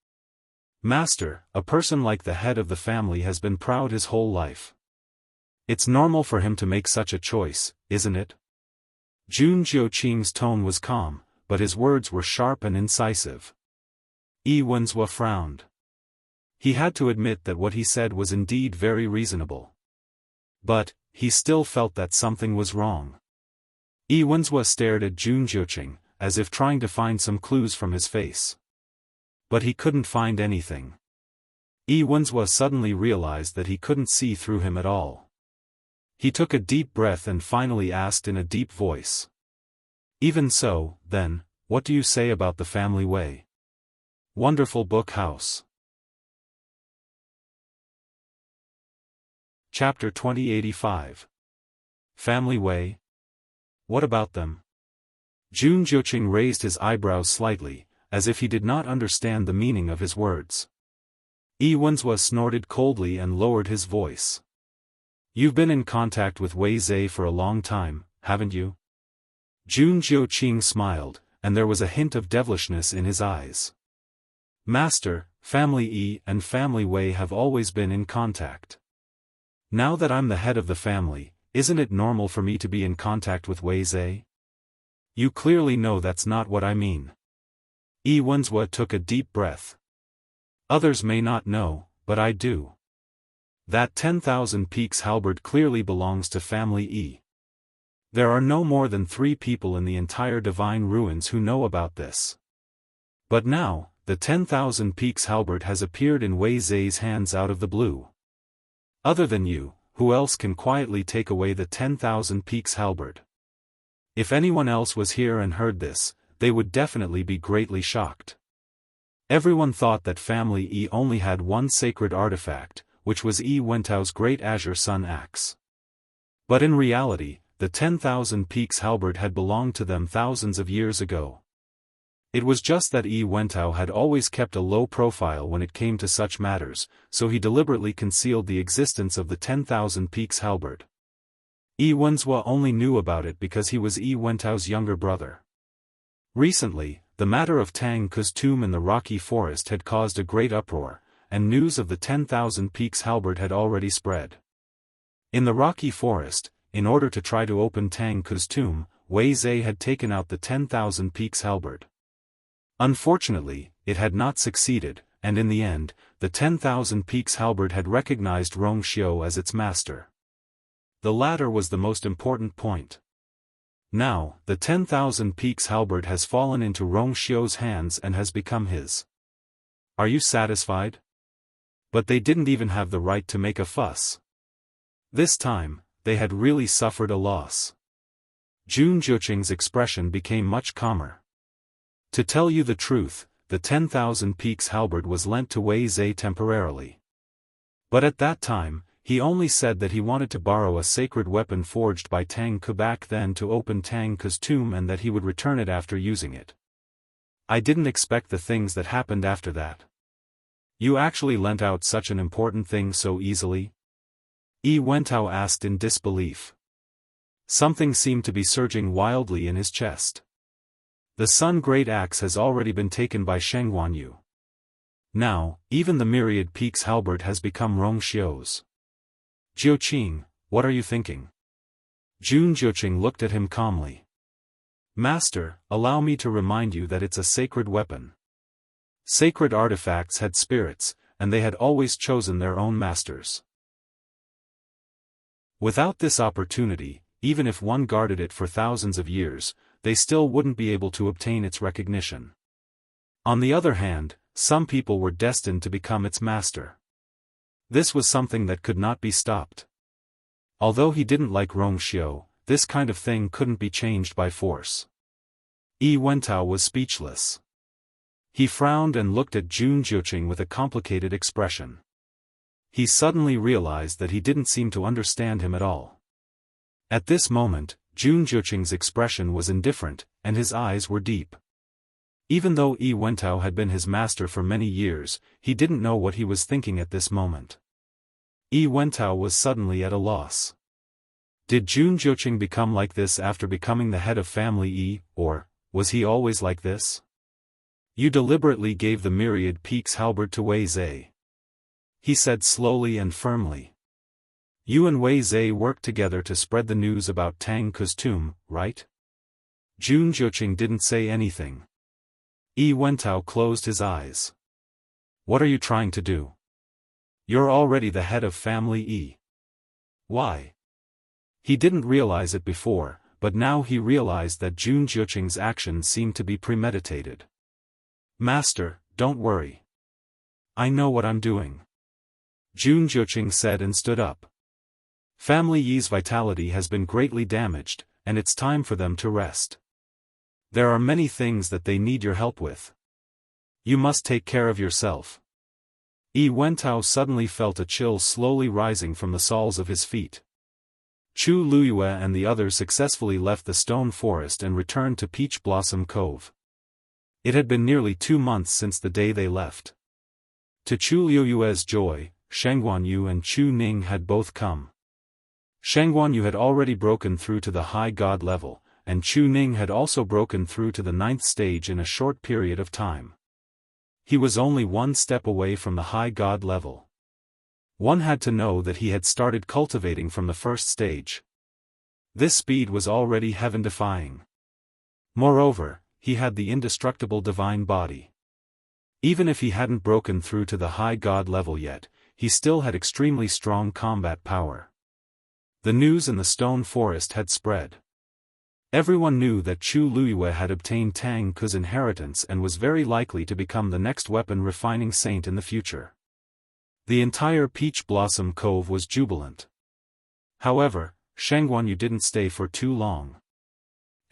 A: Master, a person like the head of the family has been proud his whole life. It's normal for him to make such a choice, isn't it? Jun Jiuqing's tone was calm, but his words were sharp and incisive. Yi Wenzhua frowned. He had to admit that what he said was indeed very reasonable. But, he still felt that something was wrong. Yi Wenzhua stared at Jun Zhuqing, as if trying to find some clues from his face. But he couldn't find anything. Yi Wenzhua suddenly realized that he couldn't see through him at all. He took a deep breath and finally asked in a deep voice. "Even so, then, what do you say about the family way?" Wonderful Book House. Chapter 2085. Family Way? What about them? Jun Zhuqing raised his eyebrows slightly, as if he did not understand the meaning of his words. Yi Wenzhua snorted coldly and lowered his voice. "You've been in contact with Wei Zhe for a long time, haven't you?" Jun Zhuqing smiled, and there was a hint of devilishness in his eyes. "Master, Family Yi and Family Wei have always been in contact. Now that I'm the head of the family, isn't it normal for me to be in contact with Wei Zhe? You clearly know that's not what I mean." Yi Wenzhua took a deep breath. "Others may not know, but I do. That 10,000 Peaks halberd clearly belongs to Family Yi. There are no more than 3 people in the entire Divine Ruins who know about this. But now, the 10,000 Peaks halberd has appeared in Wei Zhe's hands out of the blue. Other than you, who else can quietly take away the 10,000 Peaks halberd? If anyone else was here and heard this, they would definitely be greatly shocked. Everyone thought that Family Yi only had one sacred artifact, which was Yi Wentao's great Azure Sun Axe. But in reality, the 10,000 Peaks halberd had belonged to them thousands of years ago. It was just that Yi Wentao had always kept a low profile when it came to such matters, so he deliberately concealed the existence of the 10,000 Peaks halberd. Yi Wenzhua only knew about it because he was Yi Wentao's younger brother. Recently, the matter of Tang Ke's tomb in the rocky forest had caused a great uproar, and news of the 10,000 Peaks halberd had already spread. In the rocky forest, in order to try to open Tang Ke's tomb, Wei Zhe had taken out the 10,000 Peaks halberd. Unfortunately, it had not succeeded, and in the end, the 10,000 Peaks halberd had recognized Rong Xiu as its master. The latter was the most important point. Now, the 10,000 Peaks halberd has fallen into Rong Xiu's hands and has become his. Are you satisfied? But they didn't even have the right to make a fuss. This time, they had really suffered a loss. Jun Zhuqing's expression became much calmer. To tell you the truth, the 10,000 Peaks halberd was lent to Wei Zhe temporarily. But at that time, he only said that he wanted to borrow a sacred weapon forged by Tang Ke back then to open Tang Ke's tomb and that he would return it after using it. I didn't expect the things that happened after that. You actually lent out such an important thing so easily? Yi Wentao asked in disbelief. Something seemed to be surging wildly in his chest. The Sun Great Axe has already been taken by Sheng Guanyu. Now, even the Myriad Peaks halberd has become Rong Xiu's. Zhuqing, what are you thinking? Jun Zhuqing looked at him calmly. Master, allow me to remind you that it's a sacred weapon. Sacred artifacts had spirits, and they had always chosen their own masters. Without this opportunity, even if one guarded it for thousands of years, they still wouldn't be able to obtain its recognition. On the other hand, some people were destined to become its master. This was something that could not be stopped. Although he didn't like Rong Xiu, this kind of thing couldn't be changed by force. Yi Wentao was speechless. He frowned and looked at Jun Zhuqing with a complicated expression. He suddenly realized that he didn't seem to understand him at all. At this moment, Jun Zhuqing's expression was indifferent, and his eyes were deep. Even though Yi Wentao had been his master for many years, he didn't know what he was thinking at this moment. Yi Wentao was suddenly at a loss. Did Jun Zhuqing become like this after becoming the head of Family Yi, or was he always like this? You deliberately gave the Myriad Peaks halberd to Wei Zhe. He said slowly and firmly. You and Wei Zhe worked together to spread the news about Tang Ke's tomb, right? Jun Zhuqing didn't say anything. Yi Wentao closed his eyes. What are you trying to do? You're already the head of family E. Why? He didn't realize it before, but now he realized that Jun Jiuqing's actions seemed to be premeditated. Master, don't worry. I know what I'm doing. Jun Jiuqing said and stood up. Family Yi's vitality has been greatly damaged, and it's time for them to rest. There are many things that they need your help with. You must take care of yourself. Yi Wentao suddenly felt a chill slowly rising from the soles of his feet. Chu Luyue and the others successfully left the stone forest and returned to Peach Blossom Cove. It had been nearly 2 months since the day they left. To Chu Luyue's joy, Sheng Guanyu and Chu Ning had both come. Sheng Guanyu had already broken through to the high god level, and Chu Ning had also broken through to the 9th stage in a short period of time. He was only 1 step away from the high god level. One had to know that he had started cultivating from the 1st stage. This speed was already heaven-defying. Moreover, he had the indestructible divine body. Even if he hadn't broken through to the high god level yet, he still had extremely strong combat power. The news in the stone forest had spread. Everyone knew that Chu Luyue had obtained Tang Ke's inheritance and was very likely to become the next weapon-refining saint in the future. The entire Peach Blossom Cove was jubilant. However, Sheng Guanyu didn't stay for too long.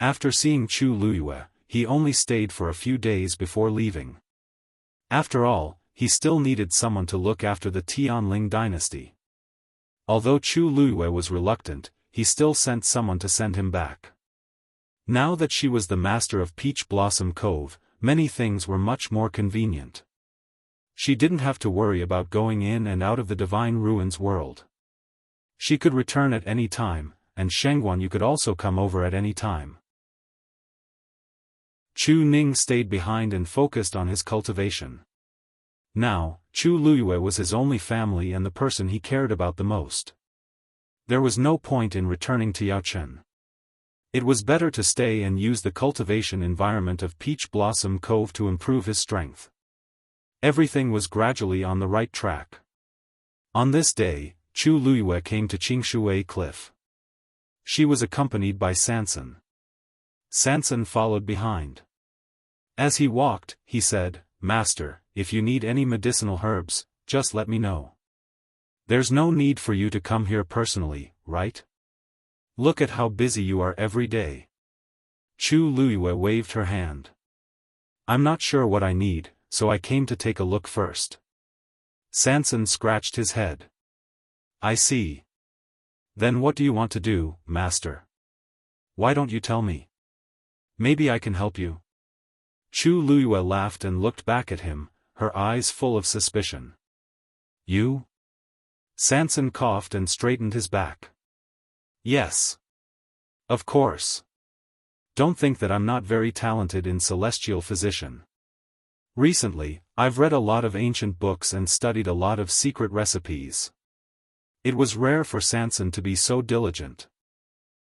A: After seeing Chu Luyue, he only stayed for a few days before leaving. After all, he still needed someone to look after the Tianling dynasty. Although Chu Luyue was reluctant, he still sent someone to send him back. Now that she was the master of Peach Blossom Cove, many things were much more convenient. She didn't have to worry about going in and out of the Divine Ruins world. She could return at any time, and Sheng Guanyu could also come over at any time. Chu Ning stayed behind and focused on his cultivation. Now, Chu Luyue was his only family and the person he cared about the most. There was no point in returning to Yaochen. It was better to stay and use the cultivation environment of Peach Blossom Cove to improve his strength. Everything was gradually on the right track. On this day, Chu Luyue came to Qingshui Cliff. She was accompanied by Sanson. Sanson followed behind. As he walked, he said, "Master, if you need any medicinal herbs, just let me know. There's no need for you to come here personally, right? Look at how busy you are every day." Chu Luyue waved her hand. "I'm not sure what I need, so I came to take a look first." Sanson scratched his head. "I see. Then what do you want to do, Master? Why don't you tell me? Maybe I can help you." Chu Luyue laughed and looked back at him, her eyes full of suspicion. "You?" Sanson coughed and straightened his back. "Yes. Of course. Don't think that I'm not very talented in celestial physician. Recently, I've read a lot of ancient books and studied a lot of secret recipes." It was rare for Sanson to be so diligent.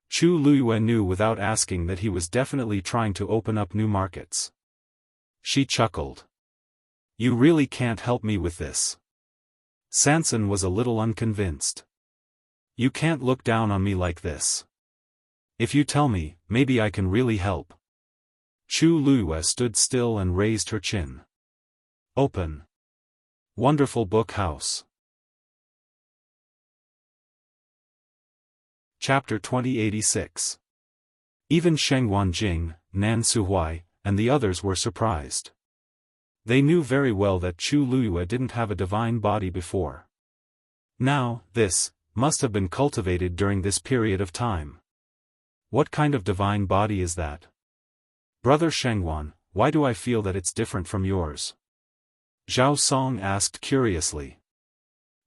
A: Chu Luyue knew without asking that he was definitely trying to open up new markets. She chuckled. "You really can't help me with this." Sanson was a little unconvinced. "You can't look down on me like this. If you tell me, maybe I can really help." Chu Luyue stood still and raised her chin. "Open. Wonderful Book House." Chapter 2086. Even Sheng Wanjing, Nan Suhuai, and the others were surprised. They knew very well that Chu Luyue didn't have a divine body before. Now, this must have been cultivated during this period of time. What kind of divine body is that? Brother Shengguan, why do I feel that it's different from yours? Zhao Song asked curiously.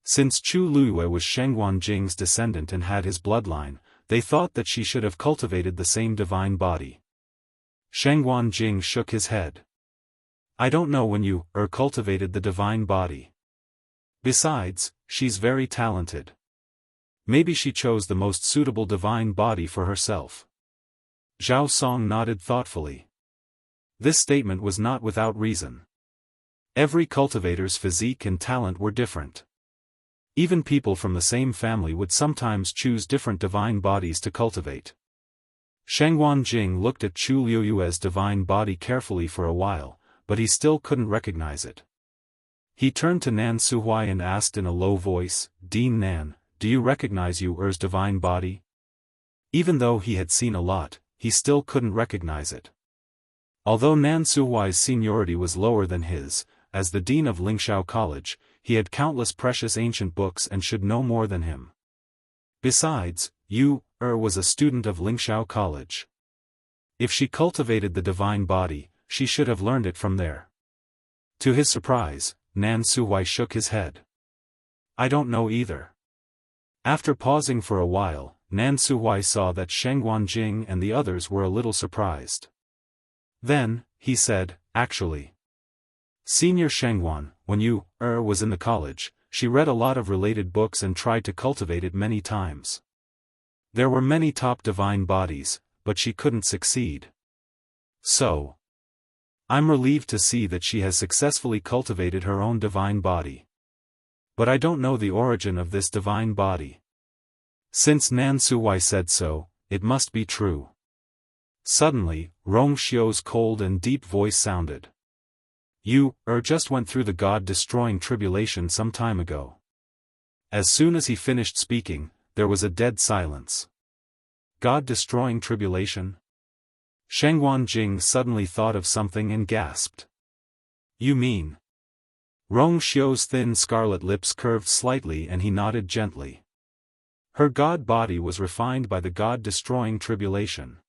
A: Since Chu Luyue was Sheng Wanjing's descendant and had his bloodline, they thought that she should have cultivated the same divine body. Sheng Wanjing shook his head. "I don't know when you cultivated the divine body. Besides, she's very talented. Maybe she chose the most suitable divine body for herself." Zhao Song nodded thoughtfully. This statement was not without reason. Every cultivator's physique and talent were different. Even people from the same family would sometimes choose different divine bodies to cultivate. Shengguan Jing looked at Chu Liuyue's divine body carefully for a while, but he still couldn't recognize it. He turned to Nan Suhuai and asked in a low voice, "Dean Nan, do you recognize Yu Er's divine body?" Even though he had seen a lot, he still couldn't recognize it. Although Nan Suhuai's seniority was lower than his, as the dean of Lingxiao College, he had countless precious ancient books and should know more than him. Besides, Yu Er was a student of Lingxiao College. If she cultivated the divine body, she should have learned it from there. To his surprise, Nan Suhuai shook his head. "I don't know either." After pausing for a while, Nan Suhuai saw that Shengguan Jing and the others were a little surprised. Then, he said, "Actually, Senior Shengguan, when Yu Er was in the college, she read a lot of related books and tried to cultivate it many times. There were many top divine bodies, but she couldn't succeed. So, I'm relieved to see that she has successfully cultivated her own divine body. But I don't know the origin of this divine body." Since Nan Suhuai said so, it must be true. Suddenly, Rong Xiu's cold and deep voice sounded. "Yu Er just went through the God-destroying tribulation some time ago." As soon as he finished speaking, there was a dead silence. God-destroying tribulation? Shengguan Jing suddenly thought of something and gasped. "You mean?" Rong Xiu's thin scarlet lips curved slightly and he nodded gently. Her god body was refined by the God-destroying tribulation.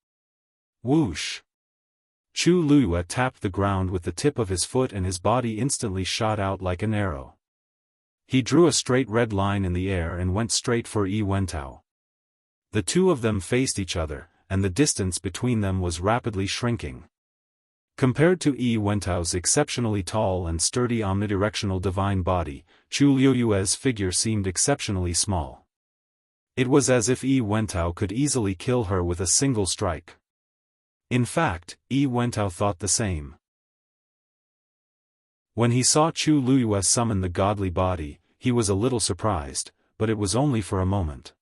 A: Whoosh! Chu Luyue tapped the ground with the tip of his foot and his body instantly shot out like an arrow. He drew a straight red line in the air and went straight for Yi Wentao. The two of them faced each other, and the distance between them was rapidly shrinking. Compared to Yi Wentao's exceptionally tall and sturdy omnidirectional divine body, Chu Liuyue's figure seemed exceptionally small. It was as if Yi Wentao could easily kill her with a single strike. In fact, Yi Wentao thought the same. When he saw Chu Luyue summon the godly body, he was a little surprised, but it was only for a moment.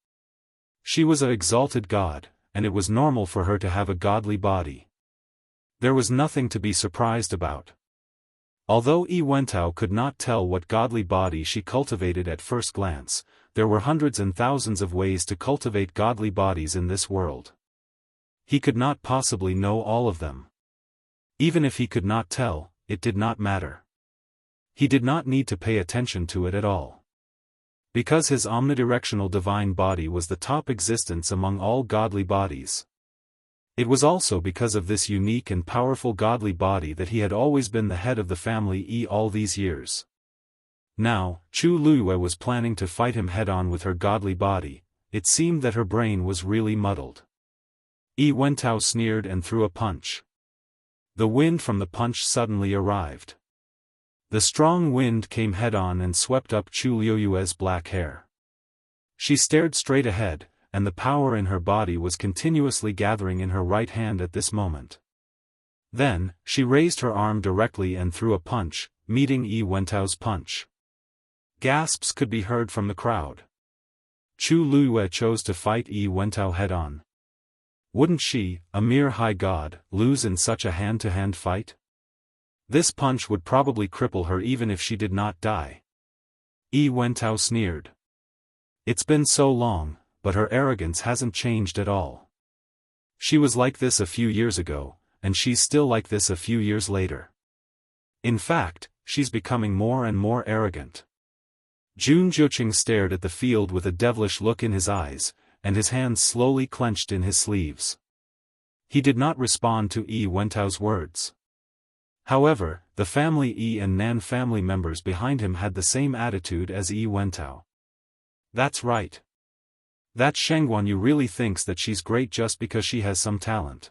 A: She was an exalted god, and it was normal for her to have a godly body. There was nothing to be surprised about. Although Yi Wentao could not tell what godly body she cultivated at first glance, there were hundreds and thousands of ways to cultivate godly bodies in this world. He could not possibly know all of them. Even if he could not tell, it did not matter. He did not need to pay attention to it at all. Because his omnidirectional divine body was the top existence among all godly bodies. It was also because of this unique and powerful godly body that he had always been the head of the family Yi all these years. Now, Chu Luyue was planning to fight him head-on with her godly body. It seemed that her brain was really muddled. Yi Wentao sneered and threw a punch. The wind from the punch suddenly arrived. The strong wind came head-on and swept up Chu Liuyue's black hair. She stared straight ahead, and the power in her body was continuously gathering in her right hand at this moment. Then, she raised her arm directly and threw a punch, meeting Yi Wentao's punch. Gasps could be heard from the crowd. Chu Luyue chose to fight Yi Wentao head-on. Wouldn't she, a mere high god, lose in such a hand-to-hand fight? This punch would probably cripple her even if she did not die. Yi Wentao sneered. It's been so long, but her arrogance hasn't changed at all. She was like this a few years ago, and she's still like this a few years later. In fact, she's becoming more and more arrogant. Jun Zhuqing stared at the field with a devilish look in his eyes, and his hands slowly clenched in his sleeves. He did not respond to Yi Wentao's words. However, the family Yi and Nan family members behind him had the same attitude as Yi Wentao. That's right. That Shengguan Yu really thinks that she's great just because she has some talent.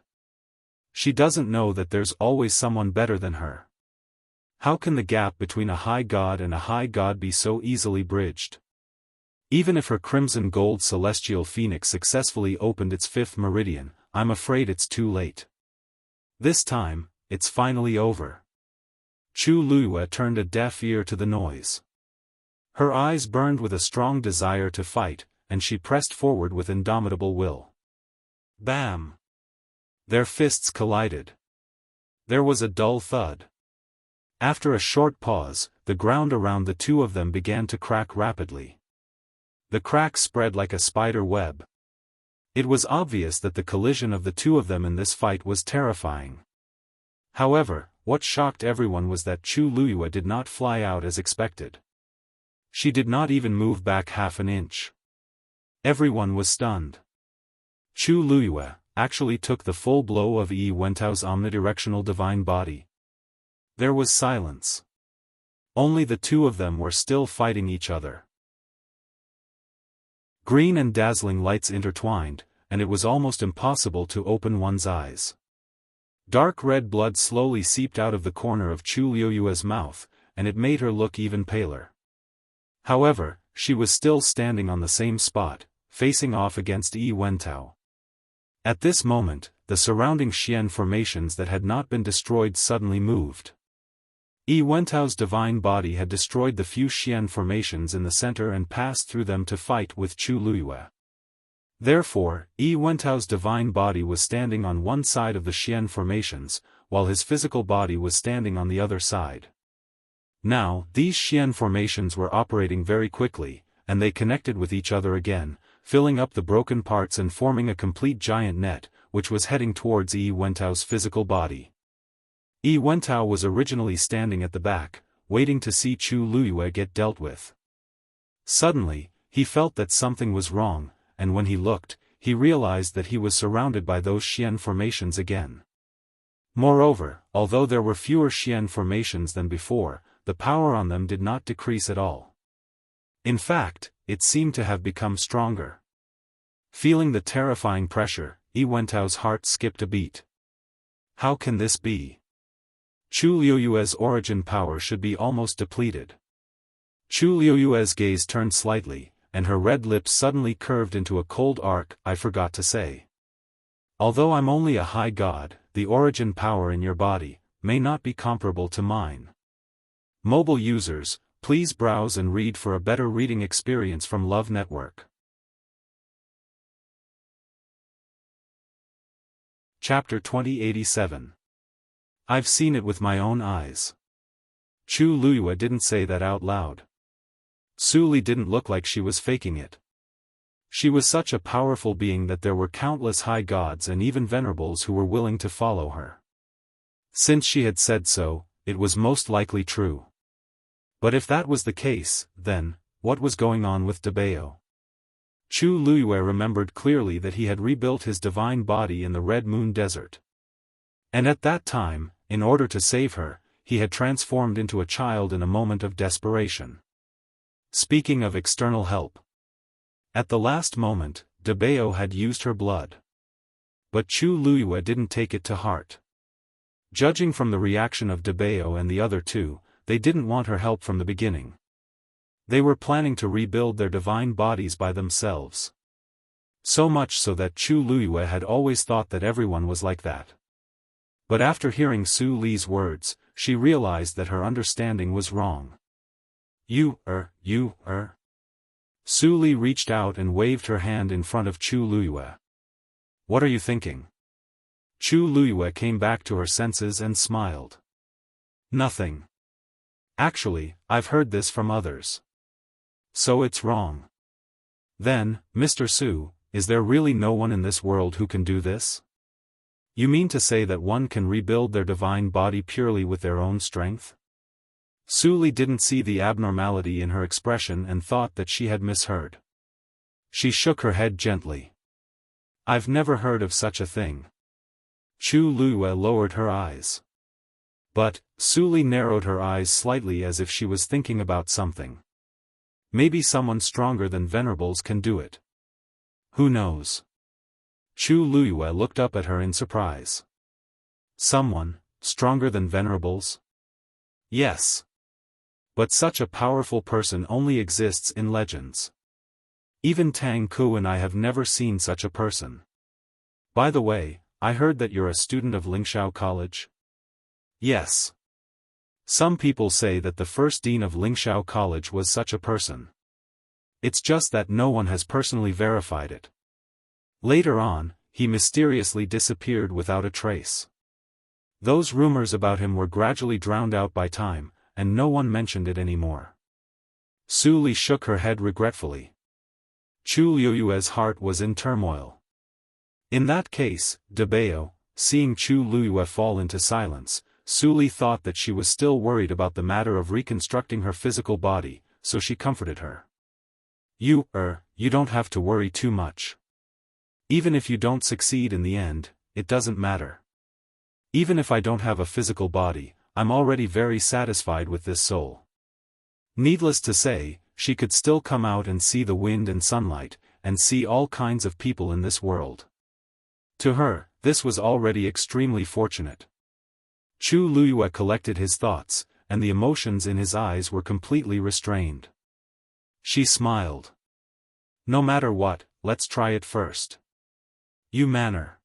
A: She doesn't know that there's always someone better than her. How can the gap between a high god and a high god be so easily bridged? Even if her crimson gold celestial phoenix successfully opened its fifth meridian, I'm afraid it's too late. This time, it's finally over. Chu Luyue turned a deaf ear to the noise. Her eyes burned with a strong desire to fight, and she pressed forward with indomitable will. Bam! Their fists collided. There was a dull thud. After a short pause, the ground around the two of them began to crack rapidly. The cracks spread like a spider web. It was obvious that the collision of the two of them in this fight was terrifying. However, what shocked everyone was that Chu Luyue did not fly out as expected. She did not even move back half an inch. Everyone was stunned. Chu Luyue actually took the full blow of Yi Wentao's omnidirectional divine body. There was silence. Only the two of them were still fighting each other. Green and dazzling lights intertwined, and it was almost impossible to open one's eyes. Dark red blood slowly seeped out of the corner of Chu Luyue's mouth, and it made her look even paler. However, she was still standing on the same spot, facing off against Yi Wentao. At this moment, the surrounding Xian formations that had not been destroyed suddenly moved. Yi Wentao's divine body had destroyed the few Xian formations in the center and passed through them to fight with Chu Luyue. Therefore, Yi Wentao's divine body was standing on one side of the Xian formations, while his physical body was standing on the other side. Now, these Xian formations were operating very quickly, and they connected with each other again, filling up the broken parts and forming a complete giant net, which was heading towards Yi Wentao's physical body. Yi Wentao was originally standing at the back, waiting to see Chu Luyue get dealt with. Suddenly, he felt that something was wrong, and when he looked, he realized that he was surrounded by those Xian formations again. Moreover, although there were fewer Xian formations than before, the power on them did not decrease at all. In fact, it seemed to have become stronger. Feeling the terrifying pressure, Yi Wentao's heart skipped a beat. How can this be? Chu Luyue's origin power should be almost depleted. Chu Luyue's gaze turned slightly, and her red lips suddenly curved into a cold arc. I forgot to say. Although I'm only a high god, the origin power in your body may not be comparable to mine. Mobile users, please browse and read for a better reading experience from Love Network. Chapter 2087. I've seen it with my own eyes. Chu Luyue didn't say that out loud. Su Li didn't look like she was faking it. She was such a powerful being that there were countless high gods and even venerables who were willing to follow her. Since she had said so, it was most likely true. But if that was the case, then, what was going on with Debao? Chu Luyue remembered clearly that he had rebuilt his divine body in the Red Moon Desert. And at that time, in order to save her, he had transformed into a child in a moment of desperation. Speaking of external help. At the last moment, Debao had used her blood. But Chu Luyue didn't take it to heart. Judging from the reaction of Debao and the other two, they didn't want her help from the beginning. They were planning to rebuild their divine bodies by themselves. So much so that Chu Luyue had always thought that everyone was like that. But after hearing Su Li's words, she realized that her understanding was wrong. Su Li reached out and waved her hand in front of Chu Luyue. What are you thinking? Chu Luyue came back to her senses and smiled. Nothing. Actually, I've heard this from others. So it's wrong. Then, Mr. Su, is there really no one in this world who can do this? You mean to say that one can rebuild their divine body purely with their own strength? Su Li didn't see the abnormality in her expression and thought that she had misheard. She shook her head gently. I've never heard of such a thing. Chu Luyue lowered her eyes. But, Su Li narrowed her eyes slightly as if she was thinking about something. Maybe someone stronger than venerables can do it. Who knows? Chu Luyue looked up at her in surprise. Someone, stronger than venerables? Yes. But such a powerful person only exists in legends. Even Tang Ku and I have never seen such a person. By the way, I heard that you're a student of Lingxiao College? Yes. Some people say that the first dean of Lingxiao College was such a person. It's just that no one has personally verified it. Later on, he mysteriously disappeared without a trace. Those rumors about him were gradually drowned out by time, and no one mentioned it anymore. Su Li shook her head regretfully. Chu Liuyue's heart was in turmoil. In that case, de Bao, seeing Chu Liuyue fall into silence, Su Li thought that she was still worried about the matter of reconstructing her physical body, so she comforted her. You don't have to worry too much. Even if you don't succeed in the end, it doesn't matter. Even if I don't have a physical body, I'm already very satisfied with this soul. Needless to say, she could still come out and see the wind and sunlight, and see all kinds of people in this world. To her, this was already extremely fortunate. Chu Luyue collected his thoughts, and the emotions in his eyes were completely restrained. She smiled. No matter what, let's try it first. You manner.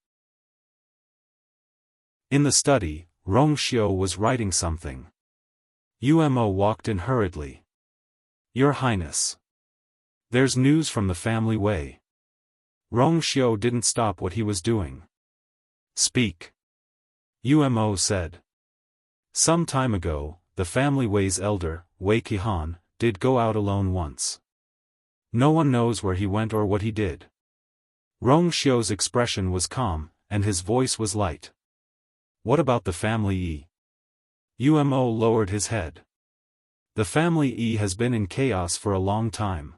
A: In the study, Rong Xiao was writing something. Umo walked in hurriedly. Your Highness. There's news from the family way. Rong Xiao didn't stop what he was doing. Speak. Umo said. Some time ago, the family Wei's elder, Wei Qihan, did go out alone once. No one knows where he went or what he did. Rong Xiao's expression was calm, and his voice was light. What about the family Yi? Umo lowered his head. The family Yi has been in chaos for a long time.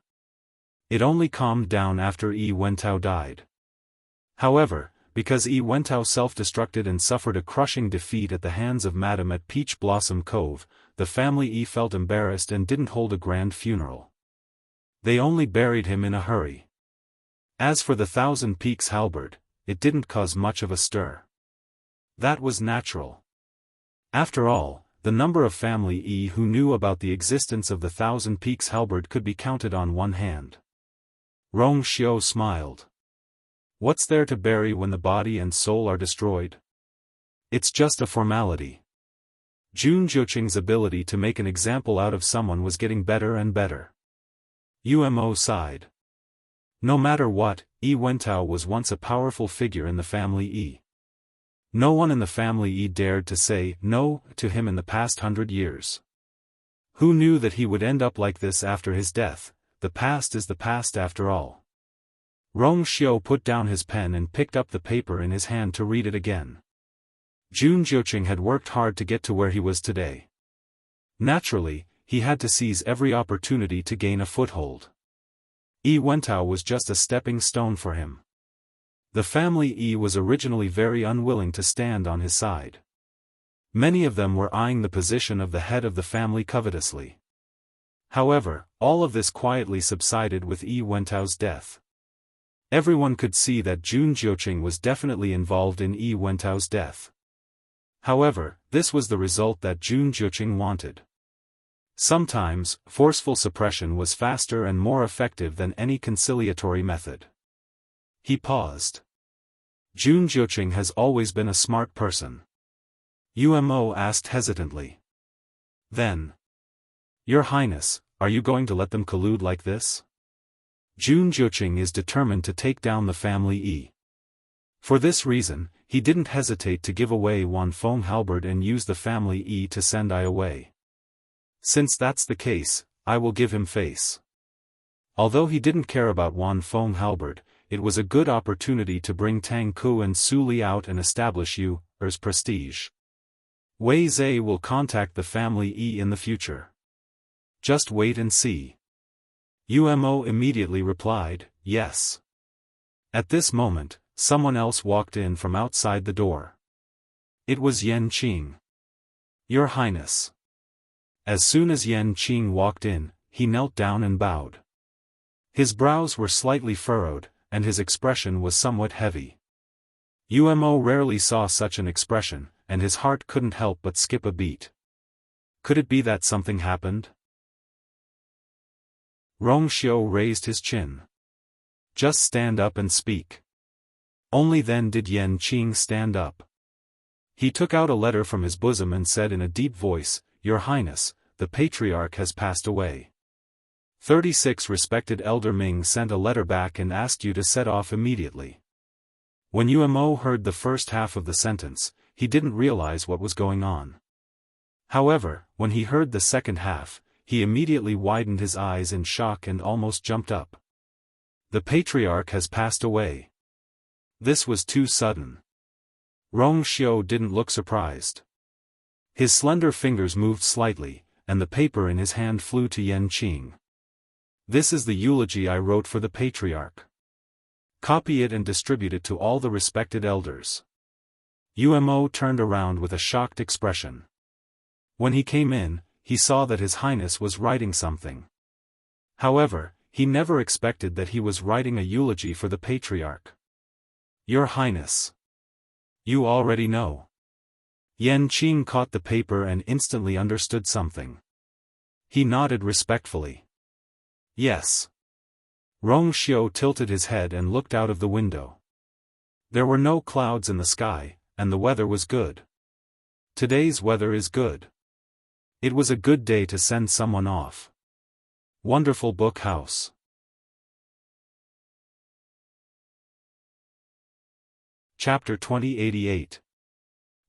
A: It only calmed down after Yi Wentao died. However, because Yi Wentao self-destructed and suffered a crushing defeat at the hands of Madame at Peach Blossom Cove, the family Yi felt embarrassed and didn't hold a grand funeral. They only buried him in a hurry. As for the Thousand Peaks halberd, it didn't cause much of a stir. That was natural. After all, the number of family Yi who knew about the existence of the Thousand Peaks halberd could be counted on one hand. Rong Xiao smiled. What's there to bury when the body and soul are destroyed? It's just a formality. Jun Zhoqing's ability to make an example out of someone was getting better and better. Umo sighed. No matter what, Yi Wentao was once a powerful figure in the family Yi. No one in the family Yi dared to say no to him in the past 100 years. Who knew that he would end up like this after his death? The past is the past after all. Rong Xiao put down his pen and picked up the paper in his hand to read it again. Jun Zhoqing had worked hard to get to where he was today. Naturally, he had to seize every opportunity to gain a foothold. Yi Wentao was just a stepping stone for him. The family Yi was originally very unwilling to stand on his side. Many of them were eyeing the position of the head of the family covetously. However, all of this quietly subsided with Yi Wentao's death. Everyone could see that Jun Zhoqing was definitely involved in Yi Wentao's death. However, this was the result that Jun Zhoqing wanted. Sometimes, forceful suppression was faster and more effective than any conciliatory method. He paused. Jun Zhoqing has always been a smart person. Umo asked hesitantly. Then. Your Highness, are you going to let them collude like this? Jun Zhoqing is determined to take down the family Yi. For this reason, he didn't hesitate to give away Wanfeng halberd and use the family Yi to send I away. Since that's the case, I will give him face. Although he didn't care about Wanfeng halberd, it was a good opportunity to bring Tang Ku and Su Li out and establish Yu's prestige. Wei Zhe will contact the family Yi in the future. Just wait and see. Umo immediately replied, yes. At this moment, someone else walked in from outside the door. It was Yan Qing. Your Highness. As soon as Yan Qing walked in, he knelt down and bowed. His brows were slightly furrowed, and his expression was somewhat heavy. Umo rarely saw such an expression, and his heart couldn't help but skip a beat. Could it be that something happened? Rong Xiao raised his chin. Just stand up and speak. Only then did Yan Qing stand up. He took out a letter from his bosom and said in a deep voice, Your Highness, the patriarch has passed away. 36 Respected Elder Ming sent a letter back and asked you to set off immediately. When Yuemo heard the first half of the sentence, he didn't realize what was going on. However, when he heard the second half, he immediately widened his eyes in shock and almost jumped up. The patriarch has passed away. This was too sudden. Rong Xiao didn't look surprised. His slender fingers moved slightly, and the paper in his hand flew to Yan Qing. This is the eulogy I wrote for the patriarch. Copy it and distribute it to all the respected elders. Yuemo turned around with a shocked expression. When he came in, he saw that His Highness was writing something. However, he never expected that he was writing a eulogy for the patriarch. Your Highness. You already know. Yan Qing caught the paper and instantly understood something. He nodded respectfully. Yes. Rong Xiao tilted his head and looked out of the window. There were no clouds in the sky, and the weather was good. Today's weather is good. It was a good day to send someone off. Wonderful book house. Chapter 2088.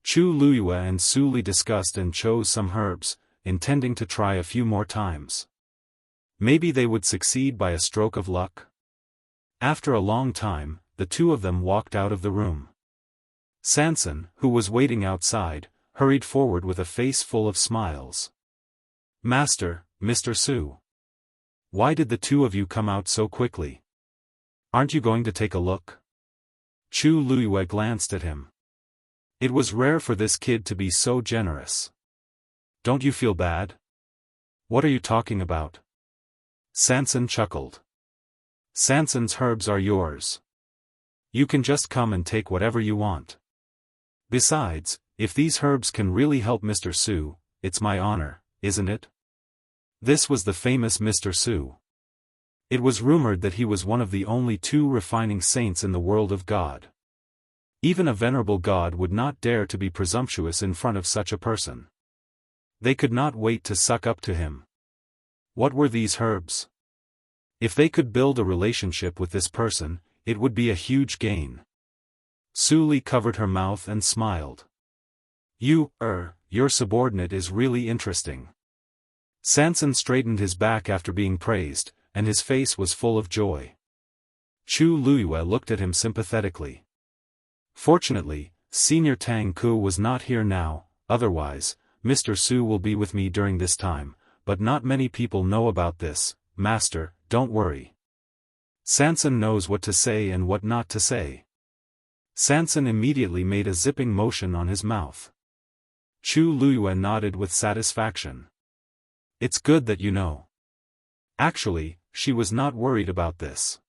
A: Chu Luyue and Su Li discussed and chose some herbs, intending to try a few more times. Maybe they would succeed by a stroke of luck. After a long time, the two of them walked out of the room. Sanson, who was waiting outside, hurried forward with a face full of smiles. Master, Mr. Su. Why did the two of you come out so quickly? Aren't you going to take a look? Chu Luyue glanced at him. It was rare for this kid to be so generous. Don't you feel bad? What are you talking about? Sanson chuckled. Sanson's herbs are yours. You can just come and take whatever you want. Besides, if these herbs can really help Mr. Su, it's my honor, isn't it? This was the famous Mr. Su. It was rumored that he was one of the only two refining saints in the world of God. Even a venerable god would not dare to be presumptuous in front of such a person. They could not wait to suck up to him. What were these herbs? If they could build a relationship with this person, it would be a huge gain. Su Li covered her mouth and smiled. Your subordinate is really interesting. Sanson straightened his back after being praised, and his face was full of joy. Chu Luyue looked at him sympathetically. Fortunately, Senior Tang Ku was not here now, otherwise, Mr. Su will be with me during this time, but not many people know about this, Master, don't worry. Sanson knows what to say and what not to say. Sanson immediately made a zipping motion on his mouth. Chu Luyue nodded with satisfaction. It's good that you know. Actually, she was not worried about this.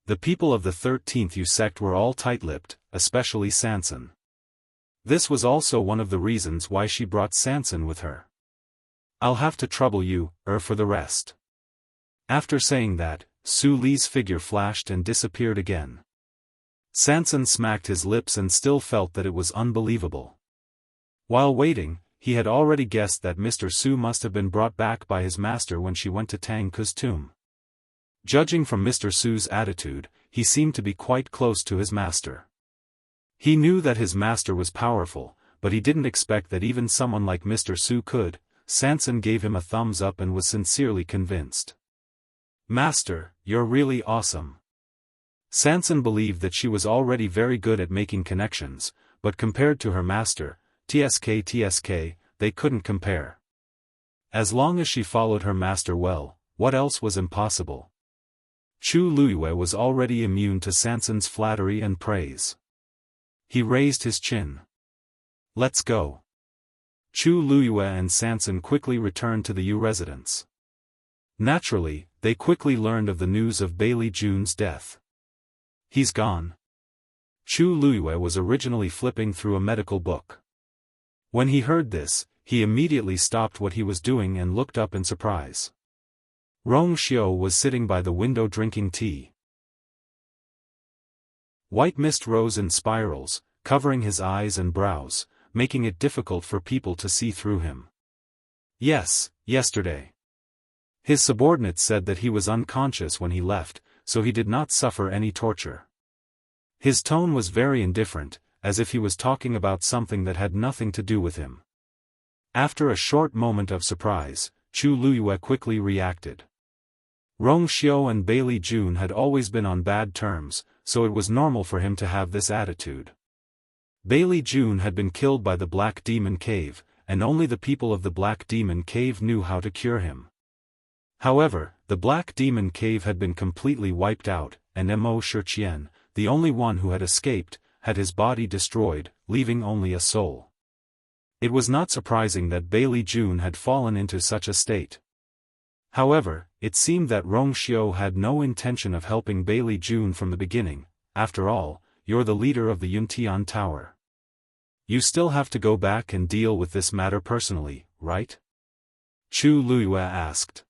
A: The people of the 13th U sect were all tight-lipped, especially Sanson. This was also one of the reasons why she brought Sanson with her. I'll have to trouble you, for the rest. After saying that, Su Li's figure flashed and disappeared again. Sanson smacked his lips and still felt that it was unbelievable. While waiting, he had already guessed that Mr. Su must have been brought back by his master when she went to Tang Ku's tomb. Judging from Mr. Su's attitude, he seemed to be quite close to his master. He knew that his master was powerful, but he didn't expect that even someone like Mr. Su could. Sanson gave him a thumbs up and was sincerely convinced. Master, you're really awesome. Sanson believed that she was already very good at making connections, but compared to her master, TSK, they couldn't compare. As long as she followed her master well, what else was impossible? Chu Luyue was already immune to Sanson's flattery and praise. He raised his chin. Let's go. Chu Luyue and Sanson quickly returned to the Yu residence. Naturally, they quickly learned of the news of Bailey Jun's death. He's gone. Chu Luyue was originally flipping through a medical book. When he heard this, he immediately stopped what he was doing and looked up in surprise. Rong Xiao was sitting by the window drinking tea. White mist rose in spirals, covering his eyes and brows, making it difficult for people to see through him. Yes, yesterday. His subordinates said that he was unconscious when he left, so he did not suffer any torture. His tone was very indifferent, as if he was talking about something that had nothing to do with him. After a short moment of surprise, Chu Luyue quickly reacted. Rong Xiao and Bailey Jun had always been on bad terms, so it was normal for him to have this attitude. Bailey Jun had been killed by the Black Demon Cave, and only the people of the Black Demon Cave knew how to cure him. However, the Black Demon Cave had been completely wiped out, and Mo Shiqian, the only one who had escaped, had his body destroyed, leaving only a soul. It was not surprising that Bailey Jun had fallen into such a state. However, it seemed that Rong Xiao had no intention of helping Bailey Jun from the beginning. After all, you're the leader of the Yuntian Tower. You still have to go back and deal with this matter personally, right? Chu Luyue asked.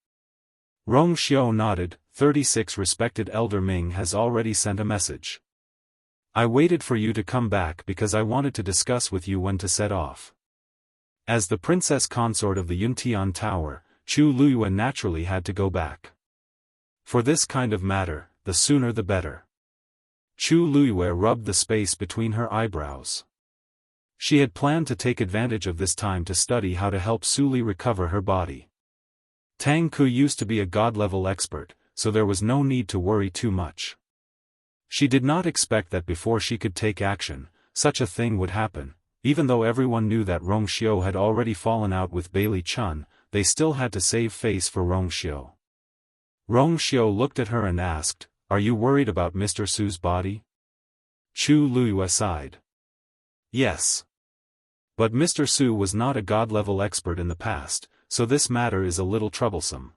A: Rong Xiao nodded. 36 Respected Elder Ming has already sent a message. I waited for you to come back because I wanted to discuss with you when to set off. As the princess consort of the Yuntian Tower, Chu Luyue naturally had to go back. For this kind of matter, the sooner the better. Chu Luyue rubbed the space between her eyebrows. She had planned to take advantage of this time to study how to help Suli recover her body. Tang Ku used to be a god-level expert, so there was no need to worry too much. She did not expect that before she could take action, such a thing would happen. Even though everyone knew that Rong Xiao had already fallen out with Bailey Chun, they still had to save face for Rong Xiao. Rong Xiao looked at her and asked, "Are you worried about Mr. Su's body?" Chu Luyue sighed. Yes. But Mr. Su was not a god-level expert in the past, so this matter is a little troublesome.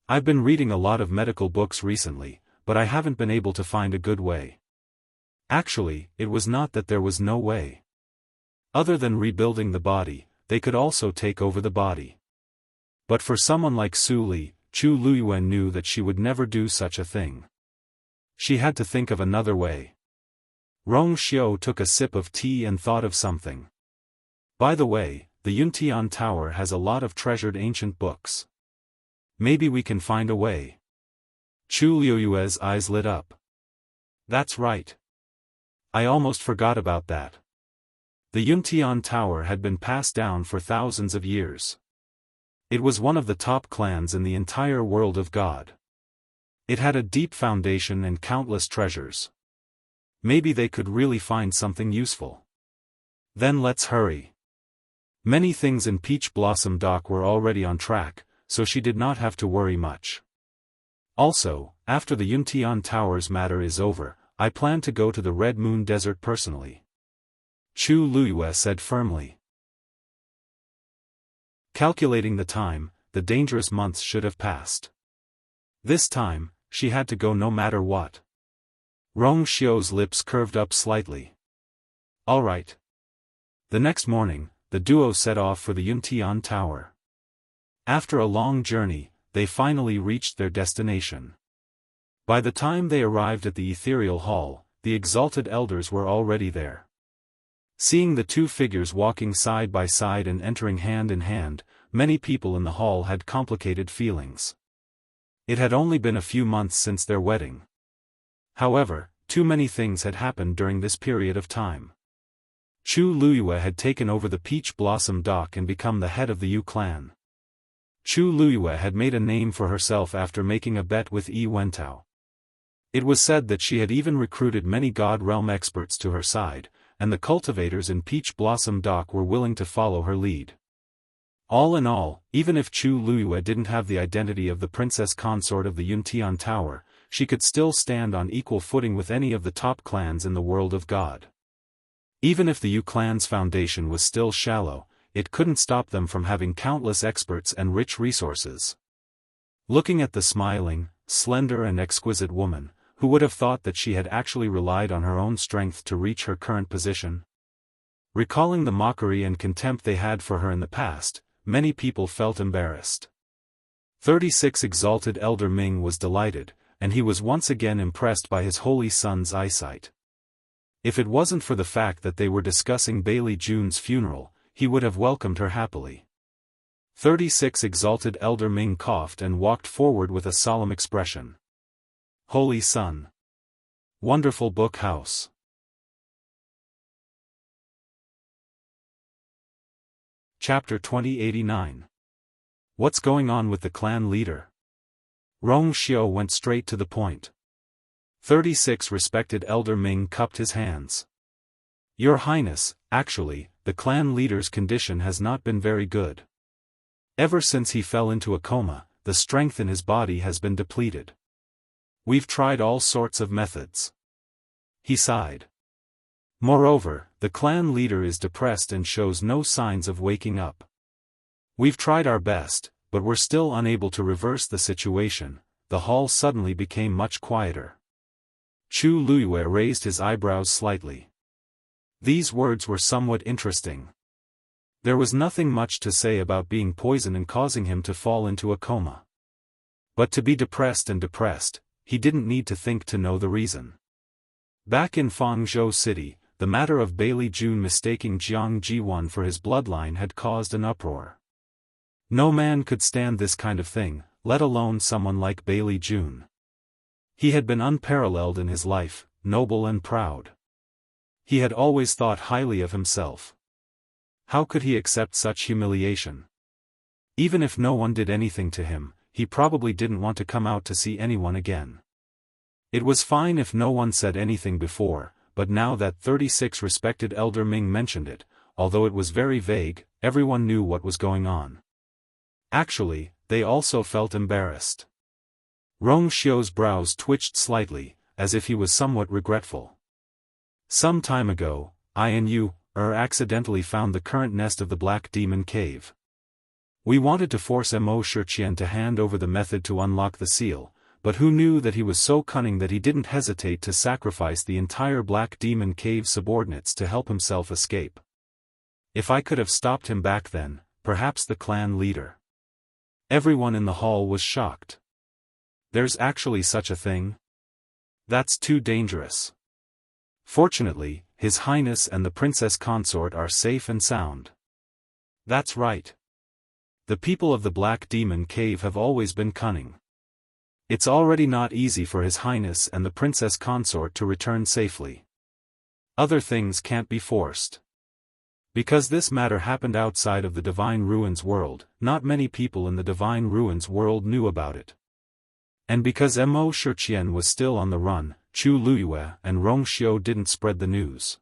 A: I've been reading a lot of medical books recently, but I haven't been able to find a good way. Actually, it was not that there was no way. Other than rebuilding the body, they could also take over the body. But for someone like Su Li, Chu Luyue knew that she would never do such a thing. She had to think of another way. Rong Xiao took a sip of tea and thought of something. By the way, the Yuntian Tower has a lot of treasured ancient books. Maybe we can find a way. Chu Luyue's eyes lit up. That's right. I almost forgot about that. The Yuntian Tower had been passed down for thousands of years. It was one of the top clans in the entire world of God. It had a deep foundation and countless treasures. Maybe they could really find something useful. Then let's hurry. Many things in Peach Blossom Dock were already on track, so she did not have to worry much. Also, after the Yuntian Tower's matter is over, I plan to go to the Red Moon Desert personally. Chu Luyue said firmly. Calculating the time, the dangerous months should have passed. This time, she had to go no matter what. Rong Xiao's lips curved up slightly. All right. The next morning, the duo set off for the Yuntian Tower. After a long journey, they finally reached their destination. By the time they arrived at the ethereal hall, the exalted elders were already there. Seeing the two figures walking side by side and entering hand in hand, many people in the hall had complicated feelings. It had only been a few months since their wedding. However, too many things had happened during this period of time. Chu Luyue had taken over the Peach Blossom Dock and become the head of the Yu clan. Chu Luyue had made a name for herself after making a bet with Yi Wentao. It was said that she had even recruited many God Realm experts to her side, and the cultivators in Peach Blossom Dock were willing to follow her lead. All in all, even if Chu Luyue didn't have the identity of the princess consort of the Yuntian Tower, she could still stand on equal footing with any of the top clans in the world of God. Even if the Yu clan's foundation was still shallow, it couldn't stop them from having countless experts and rich resources. Looking at the smiling, slender and exquisite woman, who would have thought that she had actually relied on her own strength to reach her current position? Recalling the mockery and contempt they had for her in the past, many people felt embarrassed. 36 Exalted Elder Ming was delighted, and he was once again impressed by his holy son's eyesight. If it wasn't for the fact that they were discussing Bailey Jun's funeral, he would have welcomed her happily. 36 Exalted Elder Ming coughed and walked forward with a solemn expression. Holy Sun. Wonderful Book House. Chapter 2089. What's going on with the clan leader? Rong Xiao went straight to the point. 36 Respected Elder Ming cupped his hands. Your Highness, actually, the clan leader's condition has not been very good. Ever since he fell into a coma, the strength in his body has been depleted. We've tried all sorts of methods. He sighed. Moreover, the clan leader is depressed and shows no signs of waking up. We've tried our best, but we're still unable to reverse the situation. The hall suddenly became much quieter. Chu Luiyue raised his eyebrows slightly. These words were somewhat interesting. There was nothing much to say about being poisoned and causing him to fall into a coma. But to be depressed, he didn't need to think to know the reason. Back in Fangzhou City, the matter of Bailey Jun mistaking Jiang Jiwan for his bloodline had caused an uproar. No man could stand this kind of thing, let alone someone like Bailey Jun. He had been unparalleled in his life, noble and proud. He had always thought highly of himself. How could he accept such humiliation? Even if no one did anything to him, he probably didn't want to come out to see anyone again. It was fine if no one said anything before, but now that 36 Respected Elder Ming mentioned it, although it was very vague, everyone knew what was going on. Actually, they also felt embarrassed. Rong Xiao's brows twitched slightly, as if he was somewhat regretful. Some time ago, I and you accidentally found the current nest of the Black Demon Cave. We wanted to force Mo Shiqian to hand over the method to unlock the seal, but who knew that he was so cunning that he didn't hesitate to sacrifice the entire Black Demon Cave subordinates to help himself escape. If I could have stopped him back then, perhaps the clan leader. Everyone in the hall was shocked. There's actually such a thing? That's too dangerous. Fortunately, His Highness and the Princess Consort are safe and sound. That's right. The people of the Black Demon Cave have always been cunning. It's already not easy for His Highness and the Princess Consort to return safely. Other things can't be forced. Because this matter happened outside of the Divine Ruins world, not many people in the Divine Ruins world knew about it. And because Mo Shiqian was still on the run, Chu Luiyue and Rong Xiao didn't spread the news.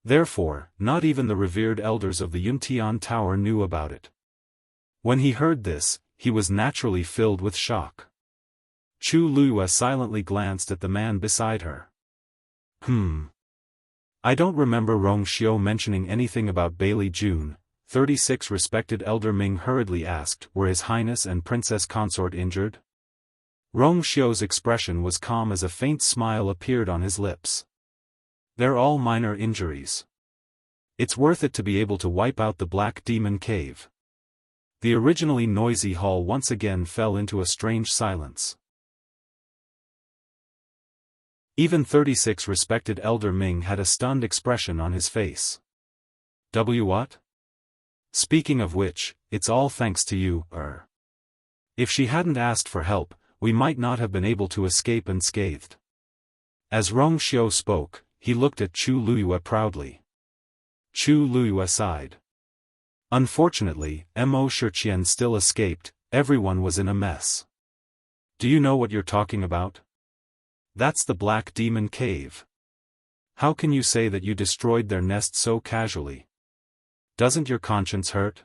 A: Therefore, not even the revered elders of the Yuntian Tower knew about it. When he heard this, he was naturally filled with shock. Chu Luiyue silently glanced at the man beside her. I don't remember Rong Xiao mentioning anything about Bailey Jun. 36 Respected Elder Ming hurriedly asked, were His Highness and Princess Consort injured? Rong Xiao's expression was calm as a faint smile appeared on his lips. They're all minor injuries. It's worth it to be able to wipe out the Black Demon Cave. The originally noisy hall once again fell into a strange silence. Even 36 Respected Elder Ming had a stunned expression on his face. What? Speaking of which, it's all thanks to you, If she hadn't asked for help, we might not have been able to escape unscathed. As Rong Xiao spoke, he looked at Chu Luiyue proudly. Chu Luiyue sighed. Unfortunately, Mo Shiqian still escaped. Everyone was in a mess. Do you know what you're talking about? That's the Black Demon Cave. How can you say that you destroyed their nest so casually? Doesn't your conscience hurt?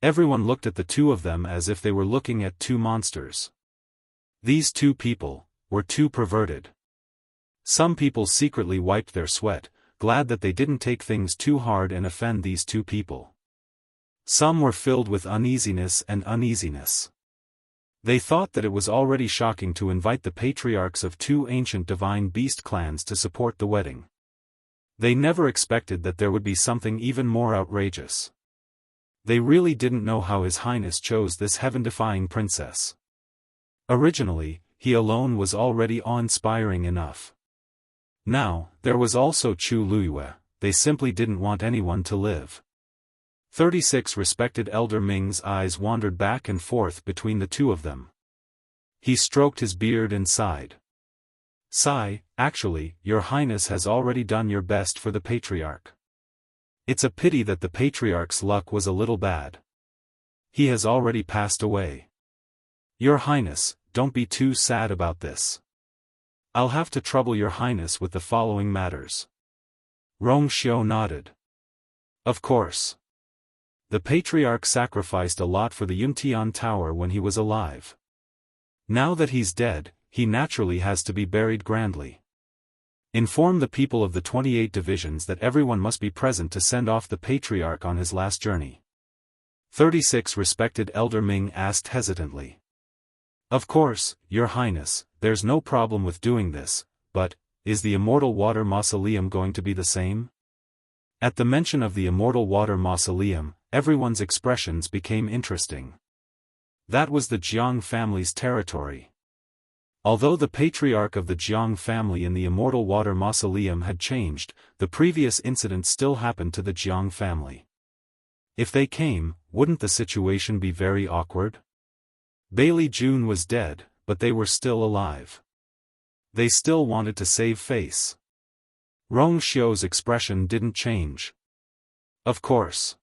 A: Everyone looked at the two of them as if they were looking at two monsters. These two people were too perverted. Some people secretly wiped their sweat, glad that they didn't take things too hard and offend these two people. Some were filled with uneasiness. They thought that it was already shocking to invite the patriarchs of two ancient divine beast clans to support the wedding. They never expected that there would be something even more outrageous. They really didn't know how His Highness chose this heaven-defying princess. Originally, he alone was already awe-inspiring enough. Now, there was also Chu Luiyue. They simply didn't want anyone to live. 36 Respected Elder Ming's eyes wandered back and forth between the two of them. He stroked his beard and sighed. Actually, Your Highness has already done your best for the Patriarch. It's a pity that the Patriarch's luck was a little bad. He has already passed away. Your Highness, don't be too sad about this. I'll have to trouble Your Highness with the following matters. Rongxiu nodded. Of course. The Patriarch sacrificed a lot for the Yuntian Tower when he was alive. Now that he's dead, he naturally has to be buried grandly. Inform the people of the 28 divisions that everyone must be present to send off the Patriarch on his last journey. 36 Respected Elder Ming asked hesitantly. Of course, Your Highness, there's no problem with doing this, but, is the Immortal Water Mausoleum going to be the same? At the mention of the Immortal Water Mausoleum, everyone's expressions became interesting. That was the Jiang family's territory. Although the patriarch of the Jiang family in the Immortal Water Mausoleum had changed, the previous incident still happened to the Jiang family. If they came, wouldn't the situation be very awkward? Bailey Jun was dead, but they were still alive. They still wanted to save face. Rongxiu's expression didn't change. Of course.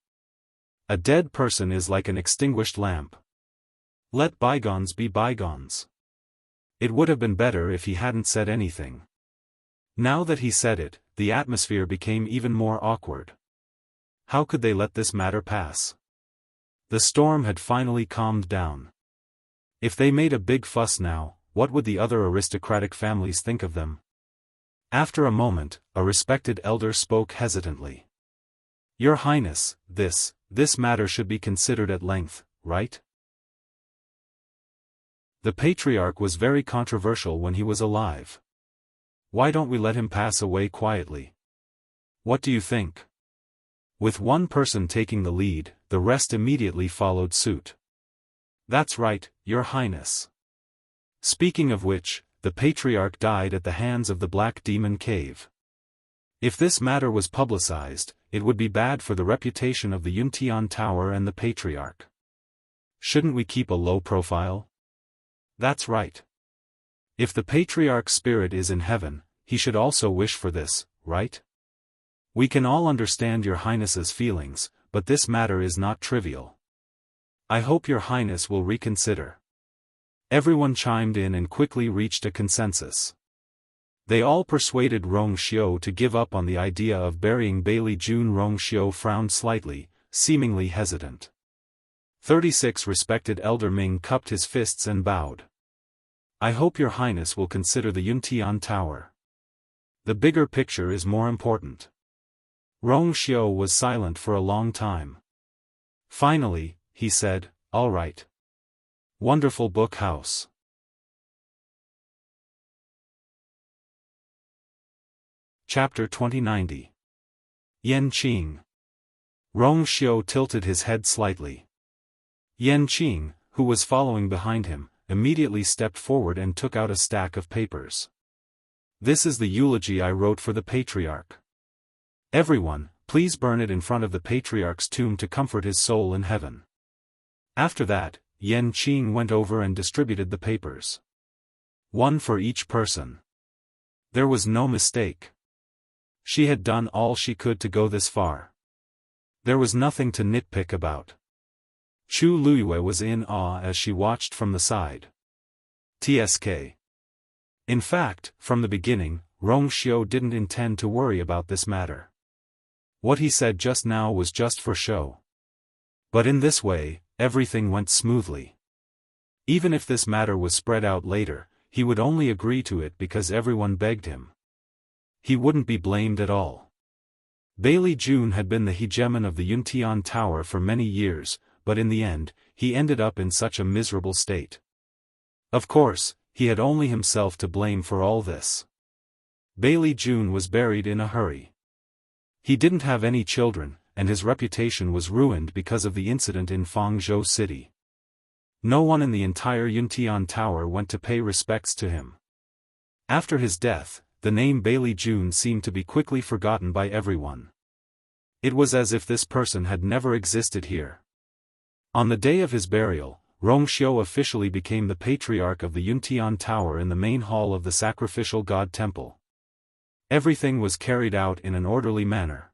A: A dead person is like an extinguished lamp. Let bygones be bygones. It would have been better if he hadn't said anything. Now that he said it, the atmosphere became even more awkward. How could they let this matter pass? The storm had finally calmed down. If they made a big fuss now, what would the other aristocratic families think of them? After a moment, a respected elder spoke hesitantly. Your Highness, this matter should be considered at length, right? The Patriarch was very controversial when he was alive. Why don't we let him pass away quietly? What do you think? With one person taking the lead, the rest immediately followed suit. That's right, Your Highness. Speaking of which, the Patriarch died at the hands of the Black Demon Cave. If this matter was publicized, it would be bad for the reputation of the Yuntian Tower and the Patriarch. Shouldn't we keep a low profile? That's right. If the Patriarch's spirit is in heaven, he should also wish for this, right? We can all understand Your Highness's feelings, but this matter is not trivial. I hope Your Highness will reconsider. Everyone chimed in and quickly reached a consensus. They all persuaded Rongxiu to give up on the idea of burying Bailey Jun. Rongxiu frowned slightly, seemingly hesitant. 36 Respected Elder Ming cupped his fists and bowed. I hope Your Highness will consider the Yuntian Tower. The bigger picture is more important. Rongxiu was silent for a long time. Finally, he said, all right. Wonderful book house. Chapter 2090. Yan Qing. Rongxiu tilted his head slightly. Yan Qing, who was following behind him, immediately stepped forward and took out a stack of papers. This is the eulogy I wrote for the Patriarch. Everyone, please burn it in front of the Patriarch's tomb to comfort his soul in heaven. After that, Yan Qing went over and distributed the papers. One for each person. There was no mistake. She had done all she could to go this far. There was nothing to nitpick about. Chu Luyue was in awe as she watched from the side. TSK. In fact, from the beginning, Rongxiu didn't intend to worry about this matter. What he said just now was just for show. But in this way, everything went smoothly. Even if this matter was spread out later, he would only agree to it because everyone begged him. He wouldn't be blamed at all. Bailey Jun had been the hegemon of the Yuntian Tower for many years, but in the end, he ended up in such a miserable state. Of course, he had only himself to blame for all this. Bailey Jun was buried in a hurry. He didn't have any children, and his reputation was ruined because of the incident in Fangzhou City. No one in the entire Yuntian Tower went to pay respects to him. After his death, the name Bailey Jun seemed to be quickly forgotten by everyone. It was as if this person had never existed here. On the day of his burial, Rongxiu officially became the patriarch of the Yuntian Tower in the main hall of the sacrificial god temple. Everything was carried out in an orderly manner.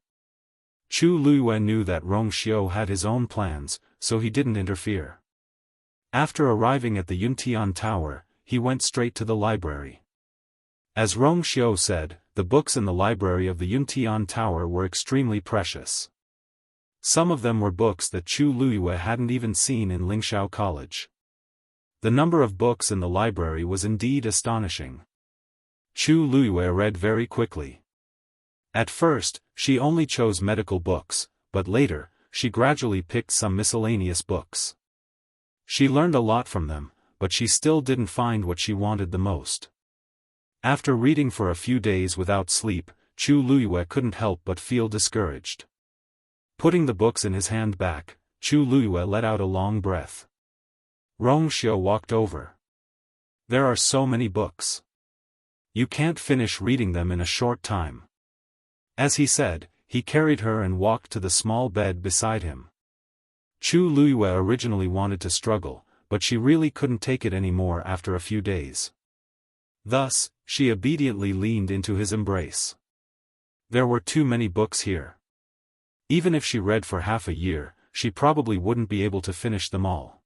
A: Chu Luiyue knew that Rongxiu had his own plans, so he didn't interfere. After arriving at the Yuntian Tower, he went straight to the library. As Rongxiu said, the books in the library of the Yuntian Tower were extremely precious. Some of them were books that Chu Luiyue hadn't even seen in Lingxiao College. The number of books in the library was indeed astonishing. Chu Luiyue read very quickly. At first, she only chose medical books, but later, she gradually picked some miscellaneous books. She learned a lot from them, but she still didn't find what she wanted the most. After reading for a few days without sleep, Chu Luiyue couldn't help but feel discouraged. Putting the books in his hand back, Chu Luiyue let out a long breath. Rongxiu walked over. There are so many books. You can't finish reading them in a short time. As he said, he carried her and walked to the small bed beside him. Chu Luiyue originally wanted to struggle, but she really couldn't take it anymore after a few days. Thus, she obediently leaned into his embrace. There were too many books here. Even if she read for half a year, she probably wouldn't be able to finish them all.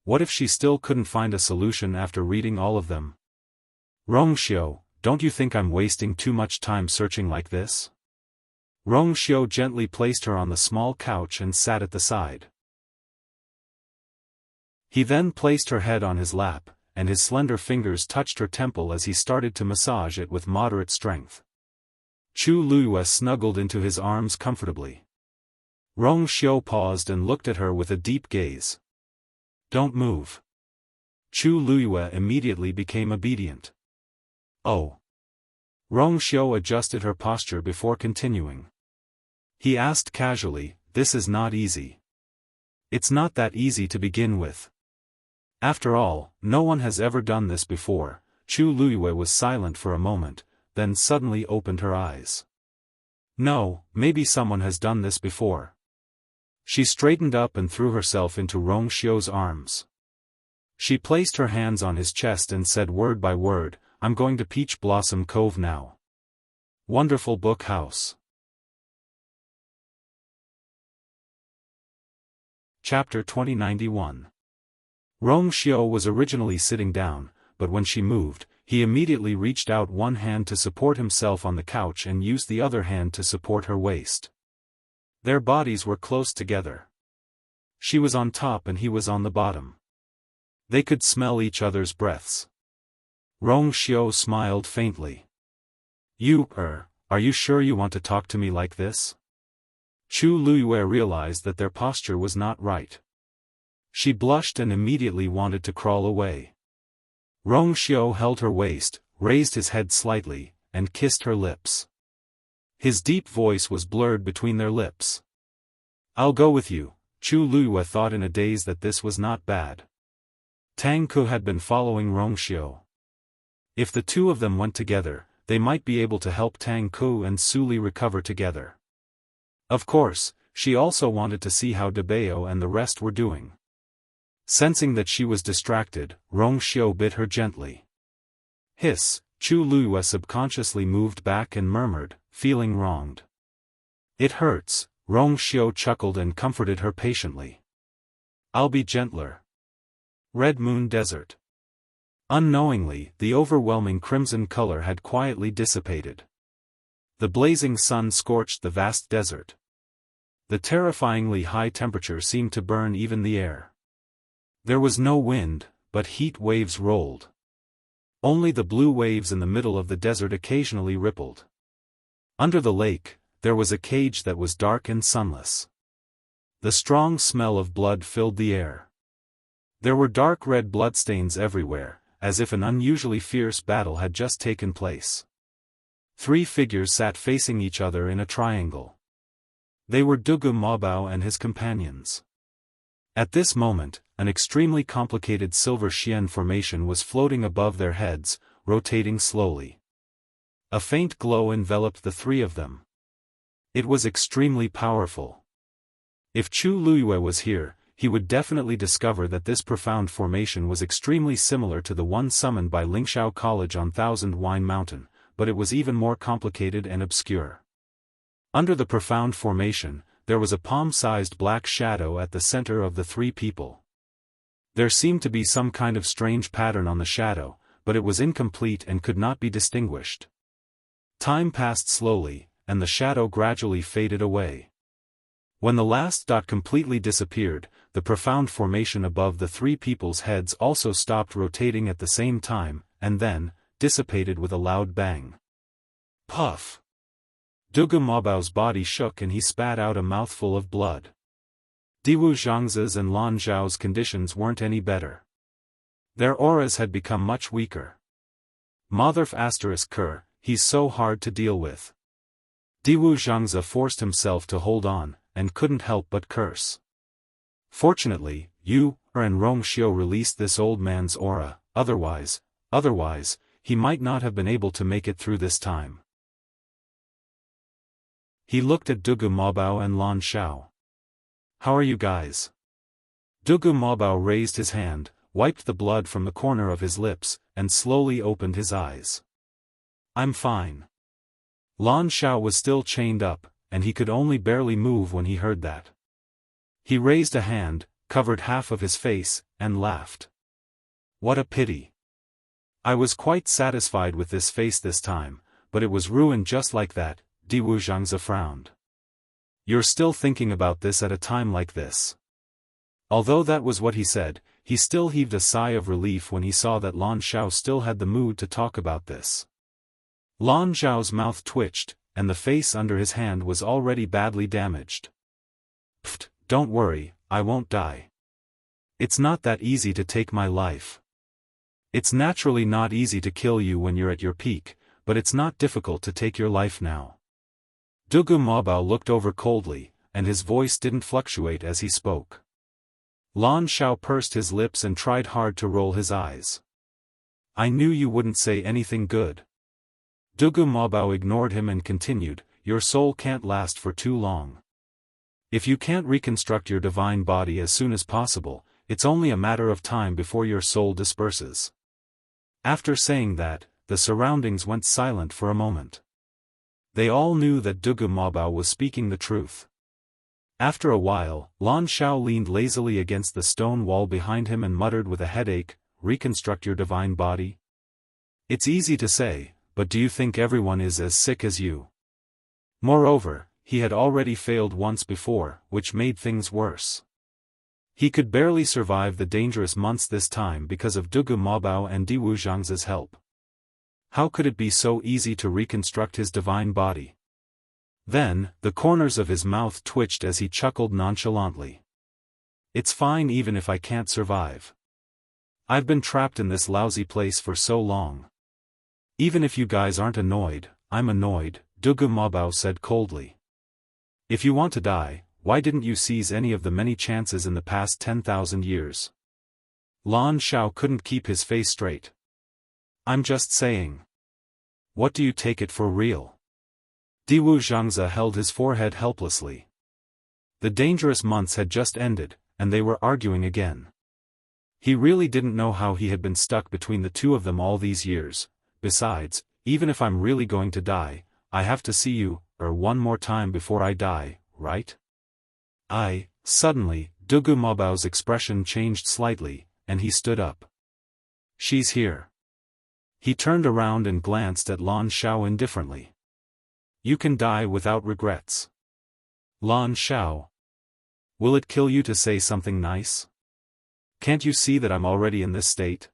A: What if she still couldn't find a solution after reading all of them? Rongxiu, don't you think I'm wasting too much time searching like this? Rongxiu gently placed her on the small couch and sat at the side. He then placed her head on his lap, and his slender fingers touched her temple as he started to massage it with moderate strength. Chu Luiyue snuggled into his arms comfortably. Rongxiu paused and looked at her with a deep gaze. Don't move. Chu Luiyue immediately became obedient. Oh. Rongxiu adjusted her posture before continuing. He asked casually, this is not easy. It's not that easy to begin with. After all, no one has ever done this before. Chu Luiyue was silent for a moment, then suddenly opened her eyes. No, maybe someone has done this before. She straightened up and threw herself into Rongxiu's arms. She placed her hands on his chest and said word by word, I'm going to Peach Blossom Cove now. Wonderful book house. Chapter 2091. Rongxiu was originally sitting down, but when she moved, he immediately reached out one hand to support himself on the couch and used the other hand to support her waist. Their bodies were close together. She was on top and he was on the bottom. They could smell each other's breaths. Rongxiu smiled faintly. Are you sure you want to talk to me like this? Chu Luiyue realized that their posture was not right. She blushed and immediately wanted to crawl away. Rongxiu held her waist, raised his head slightly, and kissed her lips. His deep voice was blurred between their lips. I'll go with you. Chu Luiyue thought in a daze that this was not bad. Tang Ku had been following Rongxiu. If the two of them went together, they might be able to help Tang Ku and Su Li recover together. Of course, she also wanted to see how Debao and the rest were doing. Sensing that she was distracted, Rongxiu bit her gently. Hiss, Chu Luiyue subconsciously moved back and murmured, feeling wronged. It hurts, Rongxiu chuckled and comforted her patiently. I'll be gentler. Red Moon Desert. Unknowingly, the overwhelming crimson color had quietly dissipated. The blazing sun scorched the vast desert. The terrifyingly high temperature seemed to burn even the air. There was no wind, but heat waves rolled. Only the blue waves in the middle of the desert occasionally rippled. Under the lake, there was a cage that was dark and sunless. The strong smell of blood filled the air. There were dark red bloodstains everywhere, as if an unusually fierce battle had just taken place. 3 figures sat facing each other in a triangle. They were Dugu Mabao and his companions. At this moment, an extremely complicated silver Xian formation was floating above their heads, rotating slowly. A faint glow enveloped the 3 of them. It was extremely powerful. If Chu Luyue was here, he would definitely discover that this profound formation was extremely similar to the one summoned by Lingxiao College on Thousand Wine Mountain, but it was even more complicated and obscure. Under the profound formation, there was a palm-sized black shadow at the center of the three people. There seemed to be some kind of strange pattern on the shadow, but it was incomplete and could not be distinguished. Time passed slowly, and the shadow gradually faded away. When the last dot completely disappeared, the profound formation above the three people's heads also stopped rotating at the same time, and then, dissipated with a loud bang. Puff! Dugu Maobao's body shook and he spat out a mouthful of blood. Diwu Zhangzi's and Lan Zhao's conditions weren't any better. Their auras had become much weaker. Motherf *Ker, he's so hard to deal with. Diwu Zhangzi forced himself to hold on, and couldn't help but curse. Fortunately, Yu and Rong Xiu released this old man's aura, otherwise, he might not have been able to make it through this time. He looked at Dugu Maobao and Lan Xiao. How are you guys? Dugu Maobao raised his hand, wiped the blood from the corner of his lips, and slowly opened his eyes. I'm fine. Lan Xiao was still chained up, and he could only barely move when he heard that. He raised a hand, covered half of his face, and laughed. What a pity. I was quite satisfied with this face this time, but it was ruined just like that. Diwu Zhangzi frowned. You're still thinking about this at a time like this. Although that was what he said, he still heaved a sigh of relief when he saw that Lan Xiao still had the mood to talk about this. Lan Zhao's mouth twitched, and the face under his hand was already badly damaged. Pfft, don't worry, I won't die. It's not that easy to take my life. It's naturally not easy to kill you when you're at your peak, but it's not difficult to take your life now. Dugu Maobao looked over coldly, and his voice didn't fluctuate as he spoke. Lan Xiao pursed his lips and tried hard to roll his eyes. I knew you wouldn't say anything good. Dugu Maobao ignored him and continued, your soul can't last for too long. If you can't reconstruct your divine body as soon as possible, it's only a matter of time before your soul disperses. After saying that, the surroundings went silent for a moment. They all knew that Dugu Maobao was speaking the truth. After a while, Lan Xiao leaned lazily against the stone wall behind him and muttered with a headache, reconstruct your divine body? It's easy to say, but do you think everyone is as sick as you? Moreover, he had already failed once before, which made things worse. He could barely survive the dangerous months this time because of Dugu Maobao and Diwu Zhangzi's help. How could it be so easy to reconstruct his divine body? Then, the corners of his mouth twitched as he chuckled nonchalantly. It's fine even if I can't survive. I've been trapped in this lousy place for so long. Even if you guys aren't annoyed, I'm annoyed, Dugu Maobao said coldly. If you want to die, why didn't you seize any of the many chances in the past 10,000 years? Lan Xiao couldn't keep his face straight. I'm just saying. What do you take it for real? Diwu Zhangzi held his forehead helplessly. The dangerous months had just ended, and they were arguing again. He really didn't know how he had been stuck between the two of them all these years. Besides, even if I'm really going to die, I have to see you, one more time before I die, right? Suddenly, Dugu Maobao's expression changed slightly, and he stood up. She's here. He turned around and glanced at Lan Xiao indifferently. You can die without regrets. Lan Xiao. Will it kill you to say something nice? Can't you see that I'm already in this state?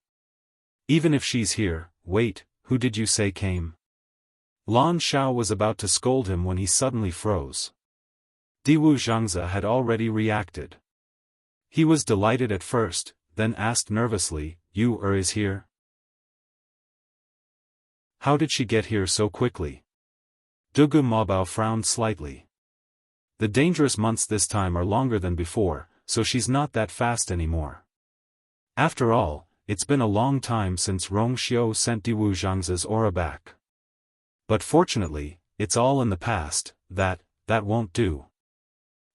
A: Even if she's here, wait, who did you say came? Lan Xiao was about to scold him when he suddenly froze. Diwu Zhangzi had already reacted. He was delighted at first, then asked nervously, You is here? How did she get here so quickly? Dugu Maobao frowned slightly. The dangerous months this time are longer than before, so she's not that fast anymore. After all, it's been a long time since Rong Xiu sent Diwu Zhangzi's aura back. But fortunately, it's all in the past, that that won't do.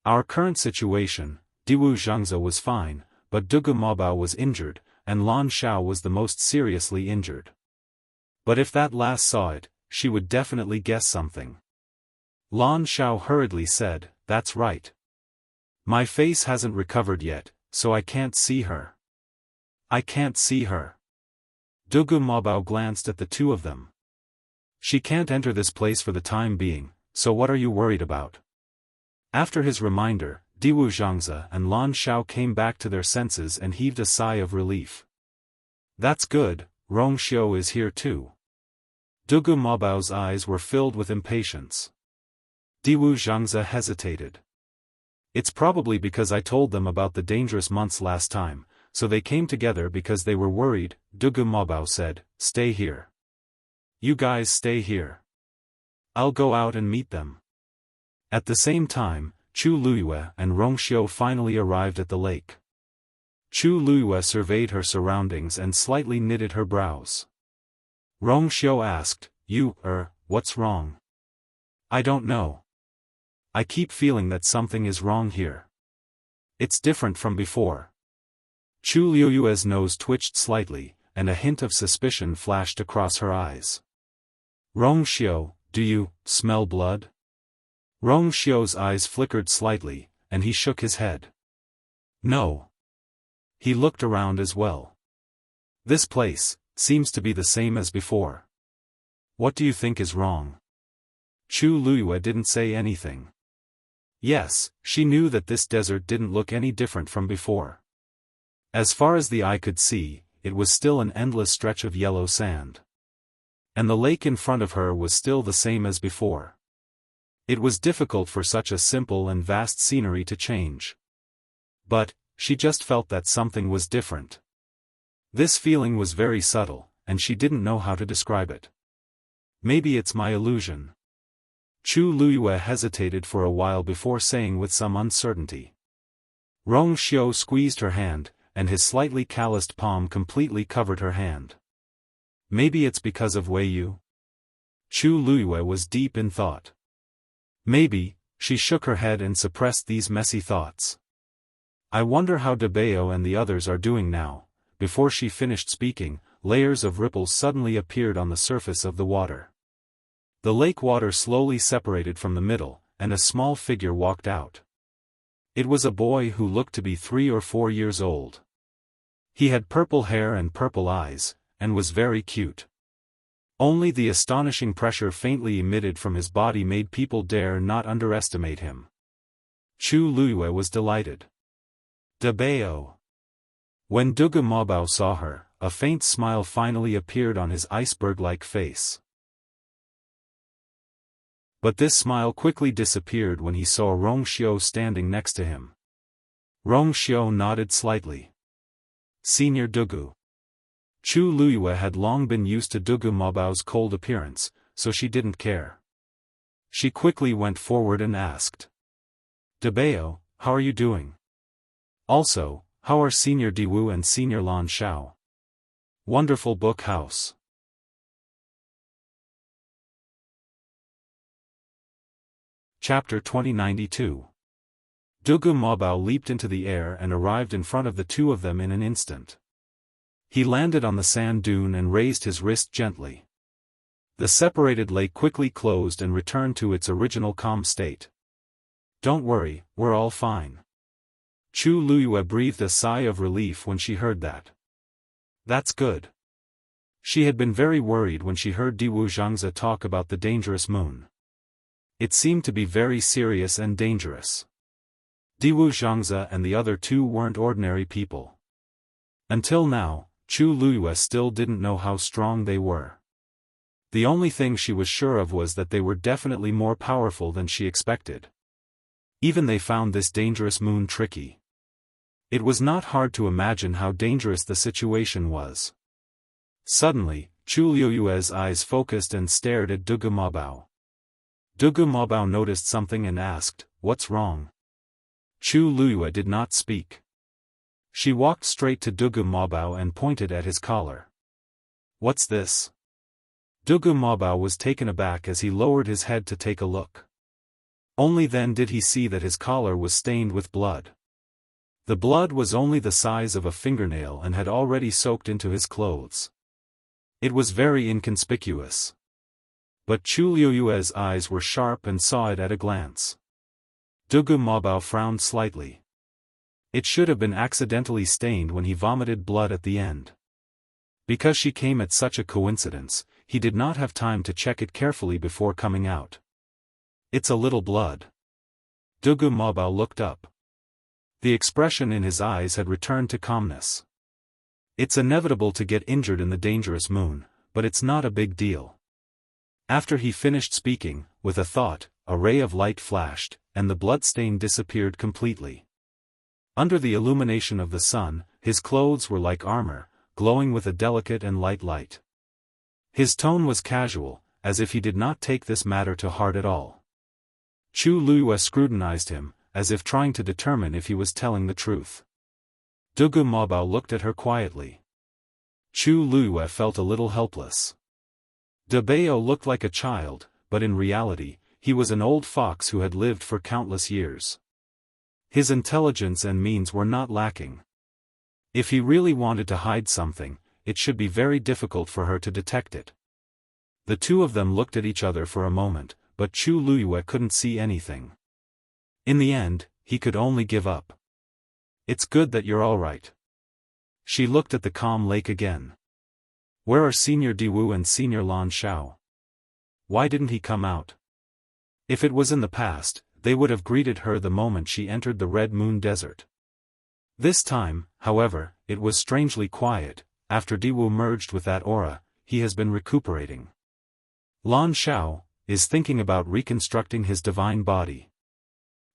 A: Our current situation, Diwu Zhangze was fine, but Dugu Mobao was injured, and Lan Xiao was the most seriously injured. But if that lass saw it, she would definitely guess something. Lan Xiao hurriedly said, "That's right. My face hasn't recovered yet, so I can't see her. I can't see her." Dugu Mobao glanced at the two of them. "She can't enter this place for the time being, so what are you worried about?" After his reminder, Diwu Zhangze and Lan Xiao came back to their senses and heaved a sigh of relief. "That's good, Rong Xiu is here too." Dugu Mobao's eyes were filled with impatience. Diwu Zhangze hesitated. "It's probably because I told them about the dangerous months last time, so they came together because they were worried," Dugu Mobao said. "Stay here. You guys stay here. I'll go out and meet them." At the same time, Chu Luiyue and Rong Xiu finally arrived at the lake. Chu Luiyue surveyed her surroundings and slightly knitted her brows. Rong Xiu asked, What's wrong?" "I don't know. I keep feeling that something is wrong here. It's different from before." Chu Luiyue's nose twitched slightly, and a hint of suspicion flashed across her eyes. "Rong Xiu, do you smell blood?" Rong Xiu's eyes flickered slightly, and he shook his head. "No." He looked around as well. "This place seems to be the same as before. What do you think is wrong?" Chu Luiyue didn't say anything. Yes, she knew that this desert didn't look any different from before. As far as the eye could see, it was still an endless stretch of yellow sand. And the lake in front of her was still the same as before. It was difficult for such a simple and vast scenery to change. But, she just felt that something was different. This feeling was very subtle, and she didn't know how to describe it. "Maybe it's my illusion." Chu Luiyue hesitated for a while before saying with some uncertainty. Rong Xiu squeezed her hand, and his slightly calloused palm completely covered her hand. "Maybe it's because of Wei Yu?" Chu Luiyue was deep in thought. "Maybe," she shook her head and suppressed these messy thoughts. "I wonder how De Bao and the others are doing now." Before she finished speaking, layers of ripples suddenly appeared on the surface of the water. The lake water slowly separated from the middle, and a small figure walked out. It was a boy who looked to be 3 or 4 years old. He had purple hair and purple eyes, and was very cute. Only the astonishing pressure faintly emitted from his body made people dare not underestimate him. Chu Luiyue was delighted. De Bao. When Dugu Mobao saw her, a faint smile finally appeared on his iceberg-like face. But this smile quickly disappeared when he saw Rong Xiu standing next to him. Rong Xiu nodded slightly. "Senior Dugu." Chu Luiyue had long been used to Dugu Mobao's cold appearance, so she didn't care. She quickly went forward and asked. "De Bao, how are you doing? Also, how are Senior Diwu and Senior Lan Xiao?" Wonderful Book House. Chapter 2092. Dugu Mobao leaped into the air and arrived in front of the two of them in an instant. He landed on the sand dune and raised his wrist gently. The separated lake quickly closed and returned to its original calm state. "Don't worry, we're all fine." Chu Luiyue breathed a sigh of relief when she heard that. "That's good." She had been very worried when she heard Diwu Zhangze talk about the dangerous moon. It seemed to be very serious and dangerous. Diwu Zhangze and the other two weren't ordinary people. Until now, Chu Luiyue still didn't know how strong they were. The only thing she was sure of was that they were definitely more powerful than she expected. Even they found this dangerous moon tricky. It was not hard to imagine how dangerous the situation was. Suddenly, Chu Luiyue's eyes focused and stared at Dugu Mobao. Dugu Mobao noticed something and asked, "What's wrong?" Chu Luiyue did not speak. She walked straight to Dugu Mobao and pointed at his collar. "What's this?" Dugu Mobao was taken aback as he lowered his head to take a look. Only then did he see that his collar was stained with blood. The blood was only the size of a fingernail and had already soaked into his clothes. It was very inconspicuous. But Chu Liuyue's eyes were sharp and saw it at a glance. Dugu Mabao frowned slightly. It should have been accidentally stained when he vomited blood at the end. Because she came at such a coincidence, he did not have time to check it carefully before coming out. It's a little blood. Dugu Mabao looked up. The expression in his eyes had returned to calmness. It's inevitable to get injured in the dangerous moon, but it's not a big deal. After he finished speaking, with a thought, a ray of light flashed, and the bloodstain disappeared completely. Under the illumination of the sun, his clothes were like armor, glowing with a delicate and light light. His tone was casual, as if he did not take this matter to heart at all. Chu Liyue scrutinized him, as if trying to determine if he was telling the truth. Dugu Mabao looked at her quietly. Chu Liyue felt a little helpless. Dabeo looked like a child, but in reality, he was an old fox who had lived for countless years. His intelligence and means were not lacking. If he really wanted to hide something, it should be very difficult for her to detect it. The two of them looked at each other for a moment, but Chu Liyue couldn't see anything. In the end, he could only give up. It's good that you're all right. She looked at the calm lake again. Where are Senior Diwu and Senior Lan Xiao? Why didn't he come out? If it was in the past, they would have greeted her the moment she entered the Red Moon Desert. This time, however, it was strangely quiet. After Diwu merged with that aura, he has been recuperating. Lan Xiao is thinking about reconstructing his divine body.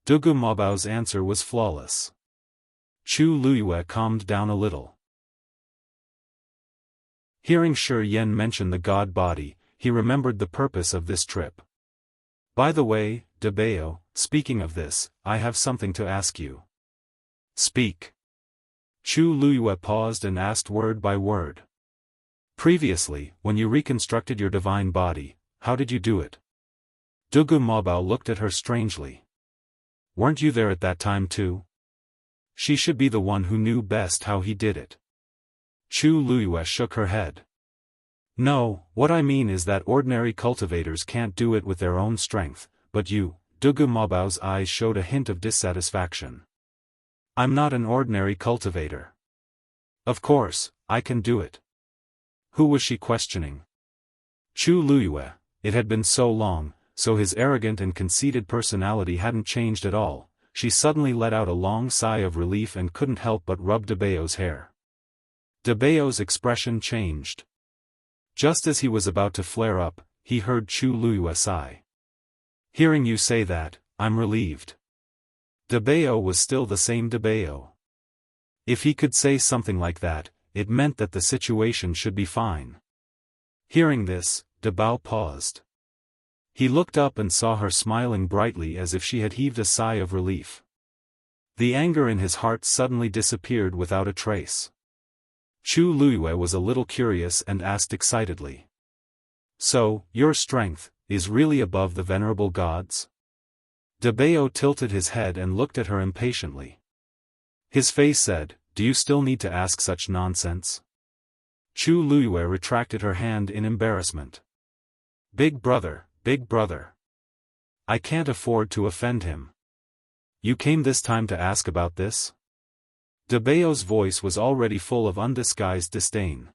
A: Dugu Mabao's answer was flawless. Chu Liyue calmed down a little. Hearing Shi Yan mention the god body, he remembered the purpose of this trip. By the way, Dabeo, speaking of this, I have something to ask you. Speak. Chu Liyue paused and asked word by word. Previously, when you reconstructed your divine body, how did you do it? Dugu Mabao looked at her strangely. Weren't you there at that time too? She should be the one who knew best how he did it. Chu Liyue shook her head. No, what I mean is that ordinary cultivators can't do it with their own strength, but you, Dugu Mabao's eyes showed a hint of dissatisfaction. I'm not an ordinary cultivator. Of course, I can do it. Who was she questioning? Chu Liyue. It had been so long, so his arrogant and conceited personality hadn't changed at all. She suddenly let out a long sigh of relief and couldn't help but rub Dabeo's hair. Dabeo's expression changed. Just as he was about to flare up, he heard Chu Liyue sigh. Hearing you say that, I'm relieved. Dabeo was still the same Dabeo. If he could say something like that, it meant that the situation should be fine. Hearing this, Dabao paused. He looked up and saw her smiling brightly as if she had heaved a sigh of relief. The anger in his heart suddenly disappeared without a trace. Chu Liyue was a little curious and asked excitedly. So, your strength is really above the venerable gods? Dabeo tilted his head and looked at her impatiently. His face said, do you still need to ask such nonsense? Chu Liyue retracted her hand in embarrassment. Big brother. I can't afford to offend him. You came this time to ask about this? Dabeo's voice was already full of undisguised disdain.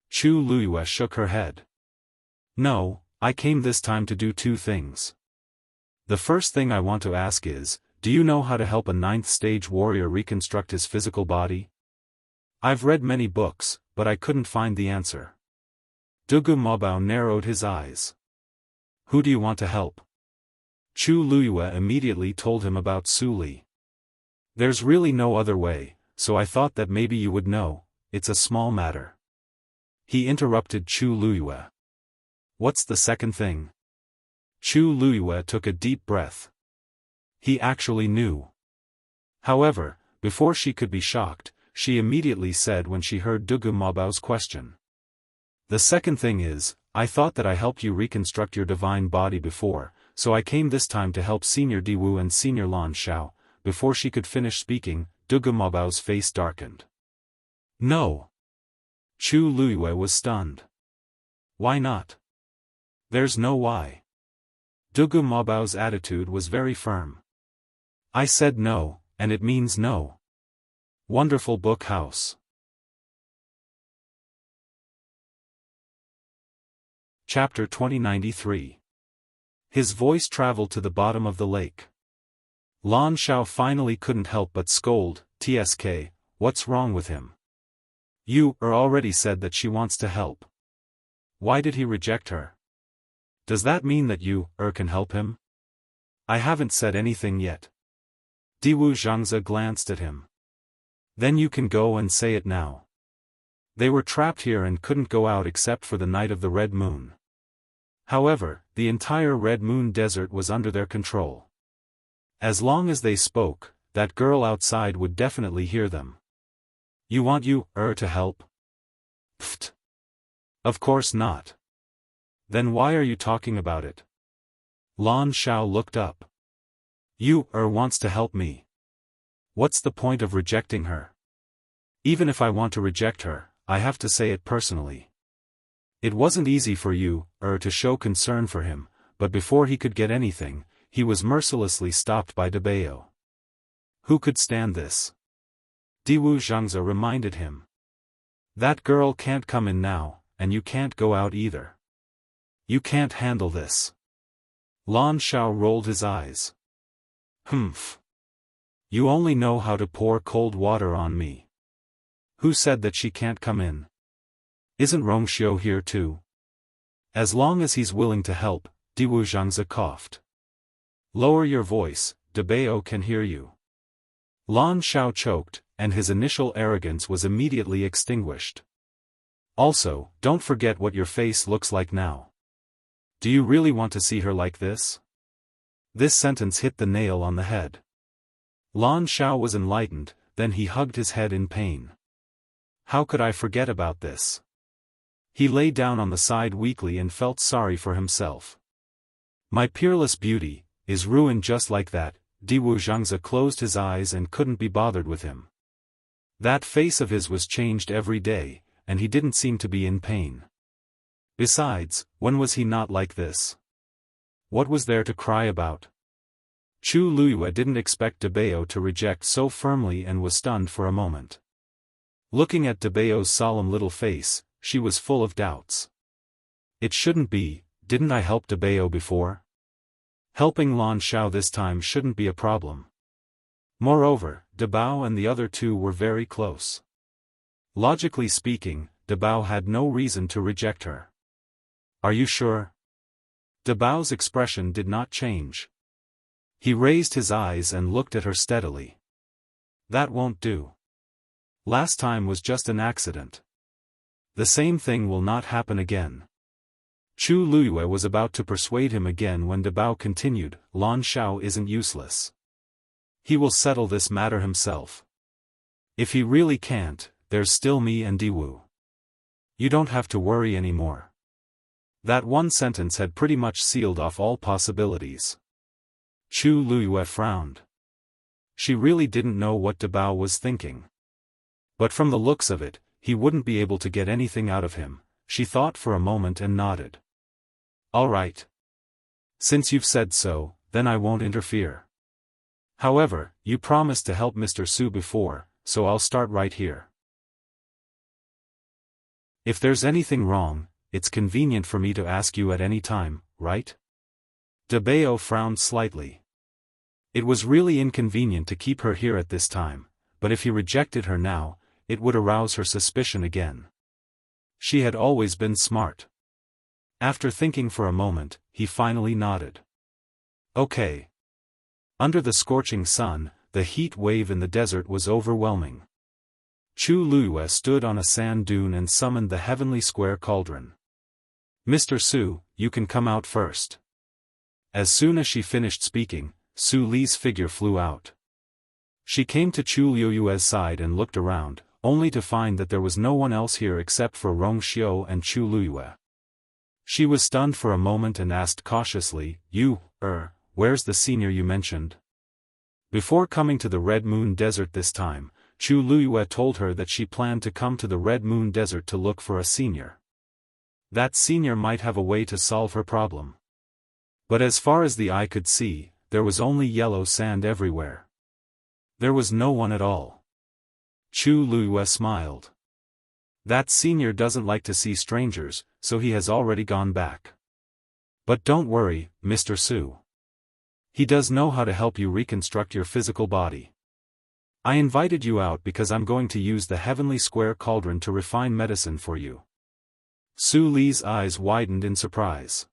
A: Chu Liyue shook her head. No, I came this time to do two things. The first thing I want to ask is, do you know how to help a 9th-stage warrior reconstruct his physical body? I've read many books, but I couldn't find the answer. Dugu Mabao narrowed his eyes. Who do you want to help? Chu Liyue immediately told him about Su Li. There's really no other way, so I thought that maybe you would know. It's a small matter. He interrupted Chu Liyue. What's the second thing? Chu Liyue took a deep breath. He actually knew. However, before she could be shocked, she immediately said when she heard Dugu Mabao's question. The second thing is, I thought that I helped you reconstruct your divine body before, so I came this time to help Senior Diwu and Senior Lan Xiao." Before she could finish speaking, Dugu Mabao's face darkened. "No." Chu Luiyue was stunned. "Why not?" "There's no why." Dugu Mabao's attitude was very firm. "I said no, and it means no." Wonderful Book House. Chapter 2093. His voice traveled to the bottom of the lake. Lan Xiao finally couldn't help but scold, "Tsk, what's wrong with him? You already said that she wants to help. Why did he reject her? Does that mean that you can help him?" "I haven't said anything yet." Diwu Zhangze glanced at him. "Then you can go and say it now. They were trapped here and couldn't go out except for the night of the Red Moon. However, the entire Red Moon desert was under their control. As long as they spoke, that girl outside would definitely hear them. You want you to help?" "Pfft. Of course not. Then why are you talking about it?" Lan Xiao looked up. "You wants to help me. What's the point of rejecting her? Even if I want to reject her, I have to say it personally. It wasn't easy for you to show concern for him, but before he could get anything, he was mercilessly stopped by Debao. Who could stand this?" Diwu Zhangze reminded him. "That girl can't come in now, and you can't go out either. You can't handle this." Lan Xiao rolled his eyes. "Humph. You only know how to pour cold water on me. Who said that she can't come in? Isn't Rongxiu here too?" "As long as he's willing to help," Diwu Zhangze coughed. "Lower your voice, Debao can hear you." Lan Xiao choked, and his initial arrogance was immediately extinguished. "Also, don't forget what your face looks like now. Do you really want to see her like this?" This sentence hit the nail on the head. Lan Xiao was enlightened, then he hugged his head in pain. How could I forget about this? He lay down on the side weakly and felt sorry for himself. "My peerless beauty is ruined just like that." Diwu Zhangze closed his eyes and couldn't be bothered with him. That face of his was changed every day, and he didn't seem to be in pain. Besides, when was he not like this? What was there to cry about? Chu Luiyue didn't expect Debao to reject so firmly and was stunned for a moment. Looking at Debao's solemn little face, she was full of doubts. It shouldn't be, didn't I help Debao before? Helping Lan Xiao this time shouldn't be a problem. Moreover, Debao and the other two were very close. Logically speaking, Debao had no reason to reject her. Are you sure? Debao's expression did not change. He raised his eyes and looked at her steadily. That won't do. Last time was just an accident. The same thing will not happen again. Chu Luiyue was about to persuade him again when Debao continued, Lan Xiao isn't useless. He will settle this matter himself. If he really can't, there's still me and Diwu. You don't have to worry anymore. That one sentence had pretty much sealed off all possibilities. Chu Luiyue frowned. She really didn't know what Debao was thinking. But from the looks of it, he wouldn't be able to get anything out of him. She thought for a moment and nodded. All right. Since you've said so, then I won't interfere. However, you promised to help Mr. Su before, so I'll start right here. If there's anything wrong, it's convenient for me to ask you at any time, right? Debao frowned slightly. It was really inconvenient to keep her here at this time, but if he rejected her now, it would arouse her suspicion again. She had always been smart. After thinking for a moment, he finally nodded. Okay. Under the scorching sun, the heat wave in the desert was overwhelming. Chu Luiyue stood on a sand dune and summoned the heavenly square cauldron. Mr. Su, you can come out first. As soon as she finished speaking, Su Li's figure flew out. She came to Chu Luiyue's side and looked around, only to find that there was no one else here except for Rongxiu and Chu Luiyue. She was stunned for a moment and asked cautiously, You Where's the senior you mentioned? Before coming to the Red Moon Desert this time, Chu Luiyue told her that she planned to come to the Red Moon Desert to look for a senior. That senior might have a way to solve her problem. But as far as the eye could see, there was only yellow sand everywhere. There was no one at all. Chu Luiyue smiled. That senior doesn't like to see strangers, so he has already gone back. But don't worry, Mr. Su. He does know how to help you reconstruct your physical body. I invited you out because I'm going to use the heavenly square cauldron to refine medicine for you. Su Li's eyes widened in surprise.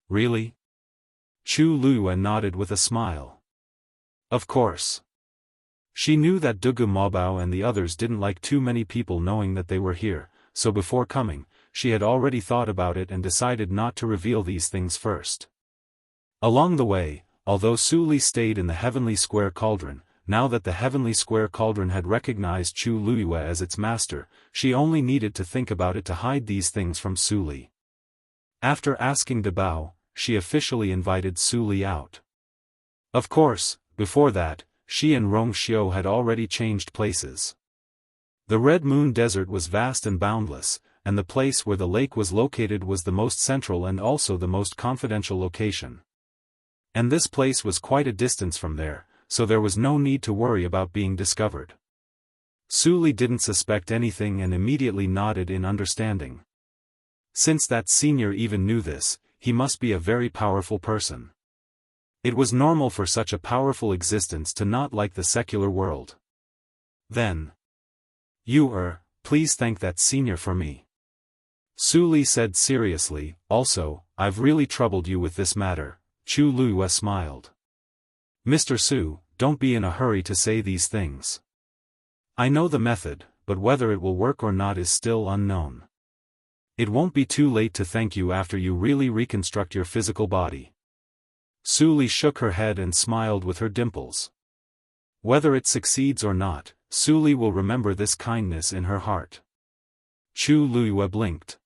A: Really? Chu Luiyue nodded with a smile. Of course. She knew that Dugu Maobao and the others didn't like too many people knowing that they were here, so before coming, she had already thought about it and decided not to reveal these things first. Along the way, although Su Li stayed in the heavenly square cauldron, now that the heavenly square cauldron had recognized Chu Luiyue as its master, she only needed to think about it to hide these things from Su Li. After asking De Bao, she officially invited Su Li out. Of course, before that, she and Rong Xiu had already changed places. The Red Moon Desert was vast and boundless, and the place where the lake was located was the most central and also the most confidential location. And this place was quite a distance from there, so there was no need to worry about being discovered. Su Li didn't suspect anything and immediately nodded in understanding. Since that senior even knew this, he must be a very powerful person. It was normal for such a powerful existence to not like the secular world. Then, please thank that senior for me. Su Li said seriously. Also, I've really troubled you with this matter. Chu Luiyue smiled. Mr. Su, don't be in a hurry to say these things. I know the method, but whether it will work or not is still unknown. It won't be too late to thank you after you really reconstruct your physical body. Su Li shook her head and smiled with her dimples. Whether it succeeds or not, Su Li will remember this kindness in her heart. Chu Luiyue blinked.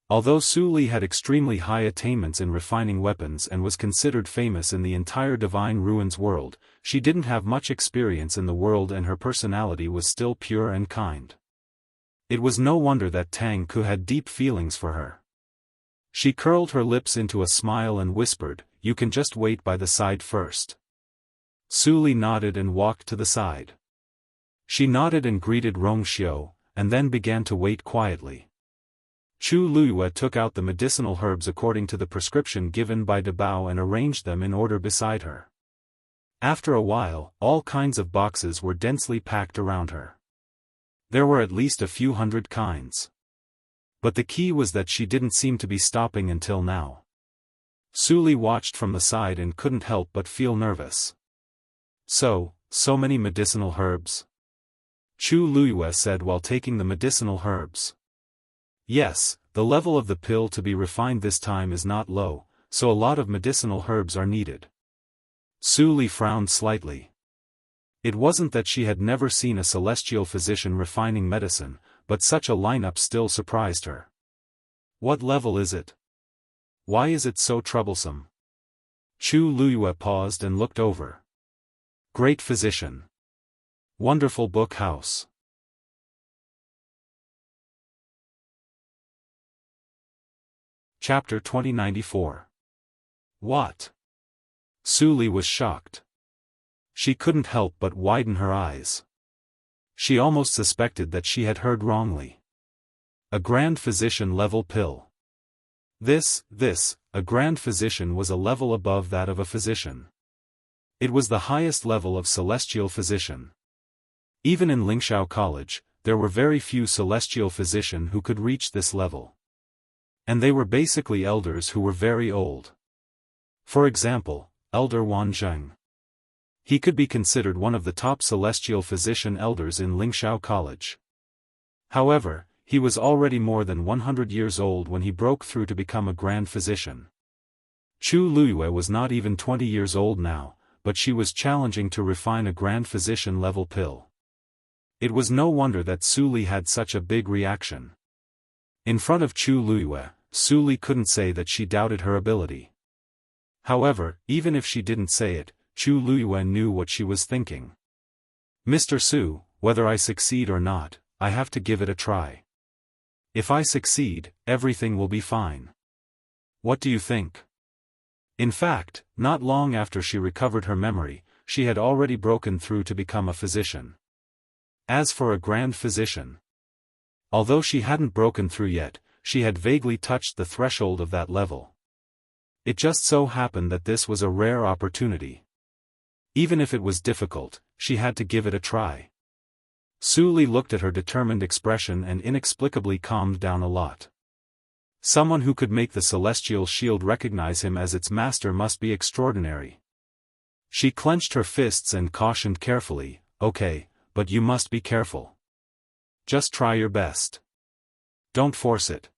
A: Although Su Li had extremely high attainments in refining weapons and was considered famous in the entire Divine Ruins world, she didn't have much experience in the world and her personality was still pure and kind. It was no wonder that Tang Ku had deep feelings for her. She curled her lips into a smile and whispered, "You can just wait by the side first." Su Li nodded and walked to the side. She nodded and greeted Rong Xiu, and then began to wait quietly. Chu Luiyue took out the medicinal herbs according to the prescription given by De Bao and arranged them in order beside her. After a while, all kinds of boxes were densely packed around her. There were at least a few hundred kinds. But the key was that she didn't seem to be stopping until now. Su Li watched from the side and couldn't help but feel nervous. So many medicinal herbs? Chu Luiyue said while taking the medicinal herbs. Yes, the level of the pill to be refined this time is not low, so a lot of medicinal herbs are needed. Su Li frowned slightly. It wasn't that she had never seen a celestial physician refining medicine, but such a lineup still surprised her. What level is it? Why is it so troublesome? Chu Luiyue paused and looked over. Great physician. Wonderful book house. Chapter 2094. What? Su Li was shocked. She couldn't help but widen her eyes. She almost suspected that she had heard wrongly. A grand physician level pill. A grand physician was a level above that of a physician. It was the highest level of celestial physician. Even in Lingxiao College, there were very few celestial physicians who could reach this level. And they were basically elders who were very old. For example, Elder Wan Zheng. He could be considered one of the top celestial physician elders in Lingxiao College. However, he was already more than 100 years old when he broke through to become a grand physician. Chu Luiyue was not even 20 years old now, but she was challenging to refine a grand physician level pill. It was no wonder that Su Li had such a big reaction. In front of Chu Luiyue, Su Li couldn't say that she doubted her ability. However, even if she didn't say it, Chu Luyue knew what she was thinking. Mr. Su, whether I succeed or not, I have to give it a try. If I succeed, everything will be fine. What do you think? In fact, not long after she recovered her memory, she had already broken through to become a physician. As for a grand physician, although she hadn't broken through yet, she had vaguely touched the threshold of that level. It just so happened that this was a rare opportunity. Even if it was difficult, she had to give it a try. Su Li looked at her determined expression and inexplicably calmed down a lot. Someone who could make the celestial shield recognize him as its master must be extraordinary. She clenched her fists and cautioned carefully, "Okay, but you must be careful. Just try your best. Don't force it."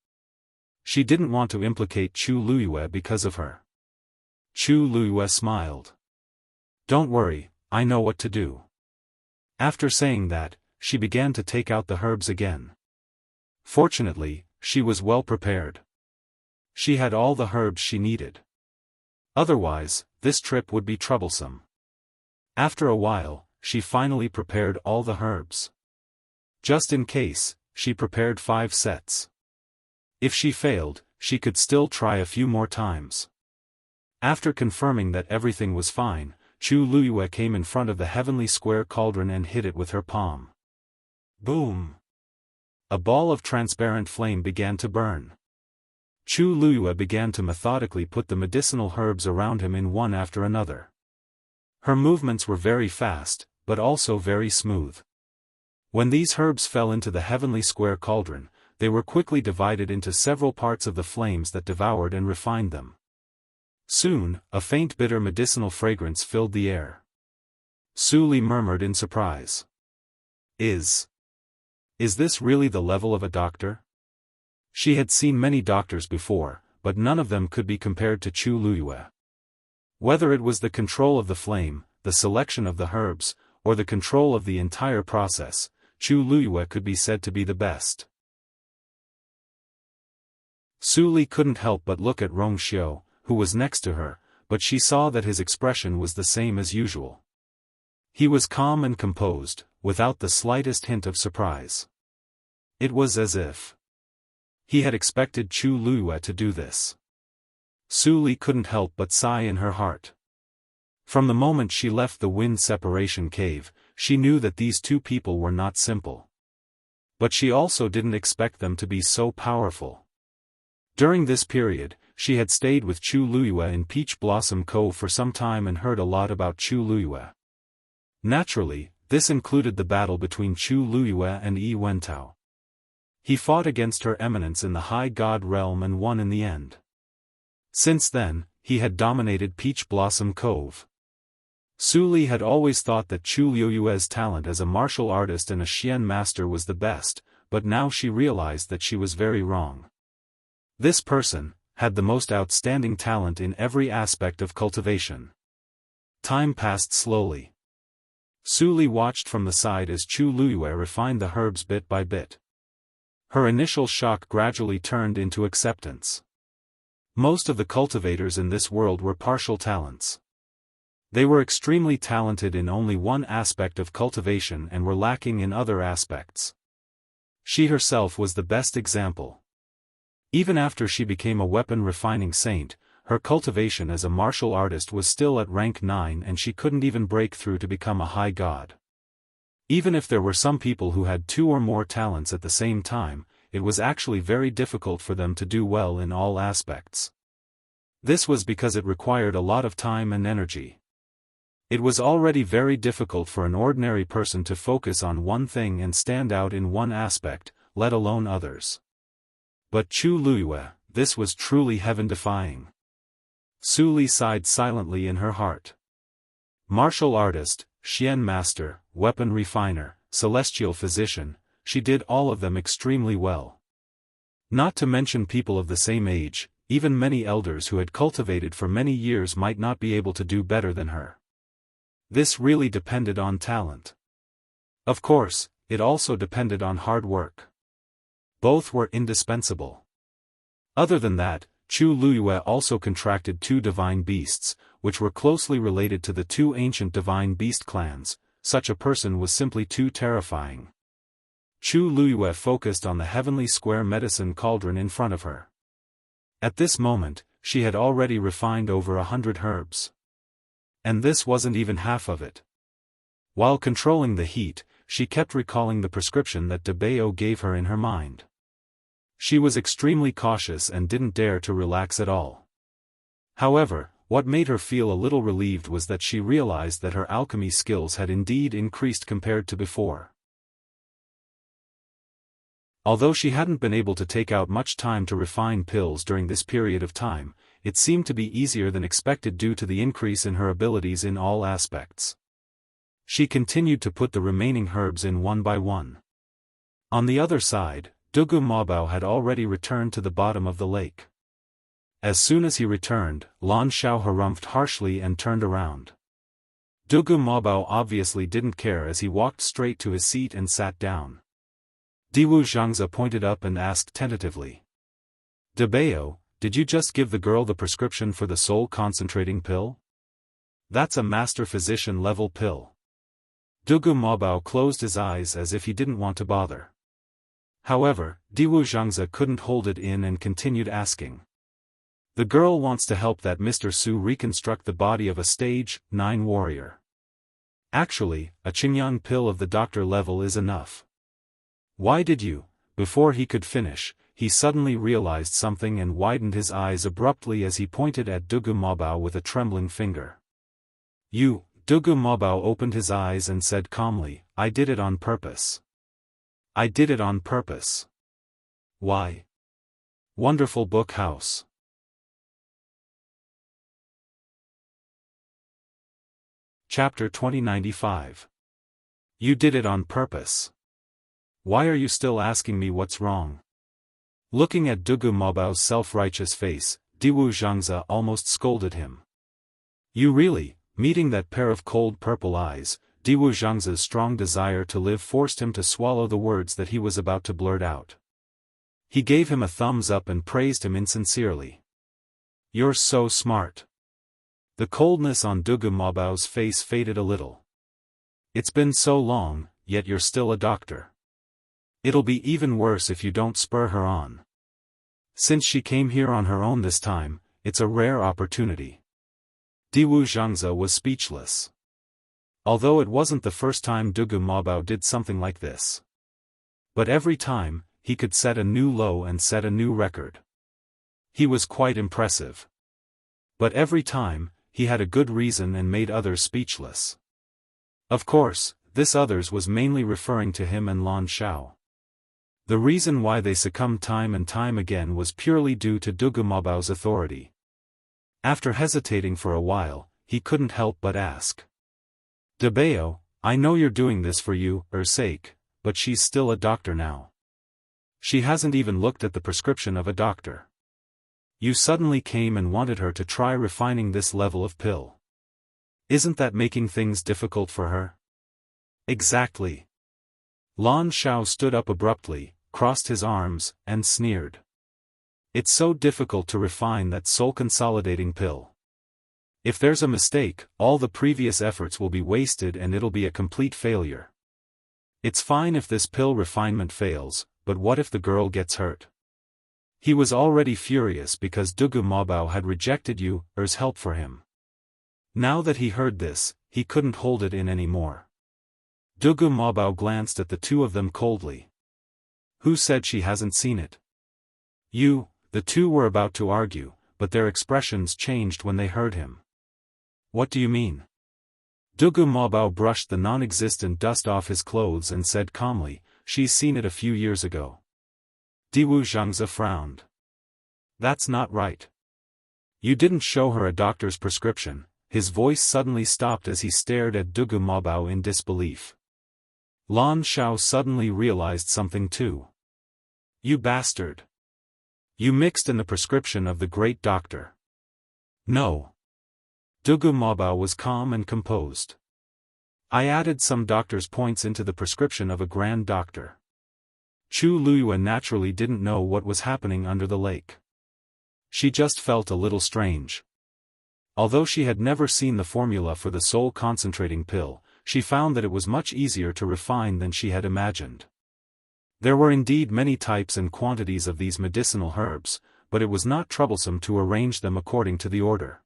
A: She didn't want to implicate Chu Luyue because of her. Chu Luyue smiled. "Don't worry, I know what to do." After saying that, she began to take out the herbs again. Fortunately, she was well prepared. She had all the herbs she needed. Otherwise, this trip would be troublesome. After a while, she finally prepared all the herbs. Just in case, she prepared 5 sets. If she failed, she could still try a few more times. After confirming that everything was fine, Chu Luyue came in front of the heavenly square cauldron and hit it with her palm. Boom! A ball of transparent flame began to burn. Chu Luyue began to methodically put the medicinal herbs around him in one after another. Her movements were very fast, but also very smooth. When these herbs fell into the heavenly square cauldron, they were quickly divided into several parts of the flames that devoured and refined them. Soon, a faint bitter medicinal fragrance filled the air. Su Li murmured in surprise. Is this really the level of a doctor? She had seen many doctors before, but none of them could be compared to Chu Luyue. Whether it was the control of the flame, the selection of the herbs, or the control of the entire process, Chu Luyue could be said to be the best. Su Li couldn't help but look at Rong Xiao, who was next to her, but she saw that his expression was the same as usual. He was calm and composed, without the slightest hint of surprise. It was as if he had expected Chu Luyue to do this. Su Li couldn't help but sigh in her heart. From the moment she left the wind separation cave, she knew that these two people were not simple. But she also didn't expect them to be so powerful. During this period, she had stayed with Chu Luyue in Peach Blossom Cove for some time and heard a lot about Chu Luyue. Naturally, this included the battle between Chu Luyue and Yi Wentao. He fought against Her Eminence in the High God realm and won in the end. Since then, he had dominated Peach Blossom Cove. Su Li had always thought that Chu Luyue's talent as a martial artist and a Xian master was the best, but now she realized that she was very wrong. This person had the most outstanding talent in every aspect of cultivation. Time passed slowly. Su Li watched from the side as Chu Luyue refined the herbs bit by bit. Her initial shock gradually turned into acceptance. Most of the cultivators in this world were partial talents. They were extremely talented in only one aspect of cultivation and were lacking in other aspects. She herself was the best example. Even after she became a weapon refining saint, her cultivation as a martial artist was still at rank 9 and she couldn't even break through to become a high god. Even if there were some people who had 2 or more talents at the same time, it was actually very difficult for them to do well in all aspects. This was because it required a lot of time and energy. It was already very difficult for an ordinary person to focus on one thing and stand out in one aspect, let alone others. But Chu Luyue, this was truly heaven-defying. Su Li sighed silently in her heart. Martial artist, Xian master, weapon refiner, celestial physician, she did all of them extremely well. Not to mention people of the same age, even many elders who had cultivated for many years might not be able to do better than her. This really depended on talent. Of course, it also depended on hard work. Both were indispensable. Other than that, Chu Luyue also contracted 2 divine beasts, which were closely related to the 2 ancient divine beast clans. Such a person was simply too terrifying. Chu Luyue focused on the heavenly square medicine cauldron in front of her. At this moment, she had already refined over 100 herbs. And this wasn't even half of it. While controlling the heat, she kept recalling the prescription that De Bao gave her in her mind. She was extremely cautious and didn't dare to relax at all. However, what made her feel a little relieved was that she realized that her alchemy skills had indeed increased compared to before. Although she hadn't been able to take out much time to refine pills during this period of time, it seemed to be easier than expected due to the increase in her abilities in all aspects. She continued to put the remaining herbs in one by one. On the other side, Dugu Mabao had already returned to the bottom of the lake. As soon as he returned, Lan Xiao harumphed harshly and turned around. Dugu Mabao obviously didn't care as he walked straight to his seat and sat down. Diwu Zhangzi pointed up and asked tentatively. De Bao, did you just give the girl the prescription for the soul concentrating pill? That's a master physician level pill. Dugu Mabao closed his eyes as if he didn't want to bother. However, Diwu Zhangzi couldn't hold it in and continued asking. The girl wants to help that Mr. Su reconstruct the body of a stage 9 warrior. Actually, a Qingyang pill of the doctor level is enough. Why did you? Before he could finish, he suddenly realized something and widened his eyes abruptly as he pointed at Dugu Mabao with a trembling finger. You, Dugu Mabao opened his eyes and said calmly, I did it on purpose. I did it on purpose. Why? Wonderful Book House. Chapter 2095. You did it on purpose. Why are you still asking me what's wrong? Looking at Dugu Mabao's self-righteous face, Diwu Zhangzi almost scolded him. You really? Meeting that pair of cold purple eyes, Diwu Zhangzi's strong desire to live forced him to swallow the words that he was about to blurt out. He gave him a thumbs up and praised him insincerely. You're so smart. The coldness on Dugu Mabao's face faded a little. It's been so long, yet you're still a doctor. It'll be even worse if you don't spur her on. Since she came here on her own this time, it's a rare opportunity. Diwu Zhangzi was speechless. Although it wasn't the first time Dugu Mabao did something like this. But every time, he could set a new low and set a new record. He was quite impressive. But every time, he had a good reason and made others speechless. Of course, this others was mainly referring to him and Lan Xiao. The reason why they succumbed time and time again was purely due to Dugu Mabao's authority. After hesitating for a while, he couldn't help but ask. De Bao, I know you're doing this for her sake, but she's still a doctor now. She hasn't even looked at the prescription of a doctor. You suddenly came and wanted her to try refining this level of pill. Isn't that making things difficult for her? Exactly. Lan Xiao stood up abruptly, crossed his arms, and sneered. It's so difficult to refine that soul-consolidating pill. If there's a mistake, all the previous efforts will be wasted and it'll be a complete failure. It's fine if this pill refinement fails, but what if the girl gets hurt? He was already furious because Dugu Mabao had rejected her's help for him. Now that he heard this, he couldn't hold it in anymore. Dugu Mabao glanced at the two of them coldly. Who said she hasn't seen it? The two were about to argue, but their expressions changed when they heard him. What do you mean? Dugu Mabao brushed the non-existent dust off his clothes and said calmly, she's seen it a few years ago. Diwu Zhangzi frowned. That's not right. You didn't show her a doctor's prescription. His voice suddenly stopped as he stared at Dugu Mabao in disbelief. Lan Xiao suddenly realized something too. You bastard. You mixed in the prescription of the great doctor. No. Dugu Mabao was calm and composed. I added some doctor's points into the prescription of a grand doctor. Chu Luyue naturally didn't know what was happening under the lake. She just felt a little strange. Although she had never seen the formula for the soul concentrating pill, she found that it was much easier to refine than she had imagined. There were indeed many types and quantities of these medicinal herbs, but it was not troublesome to arrange them according to the order.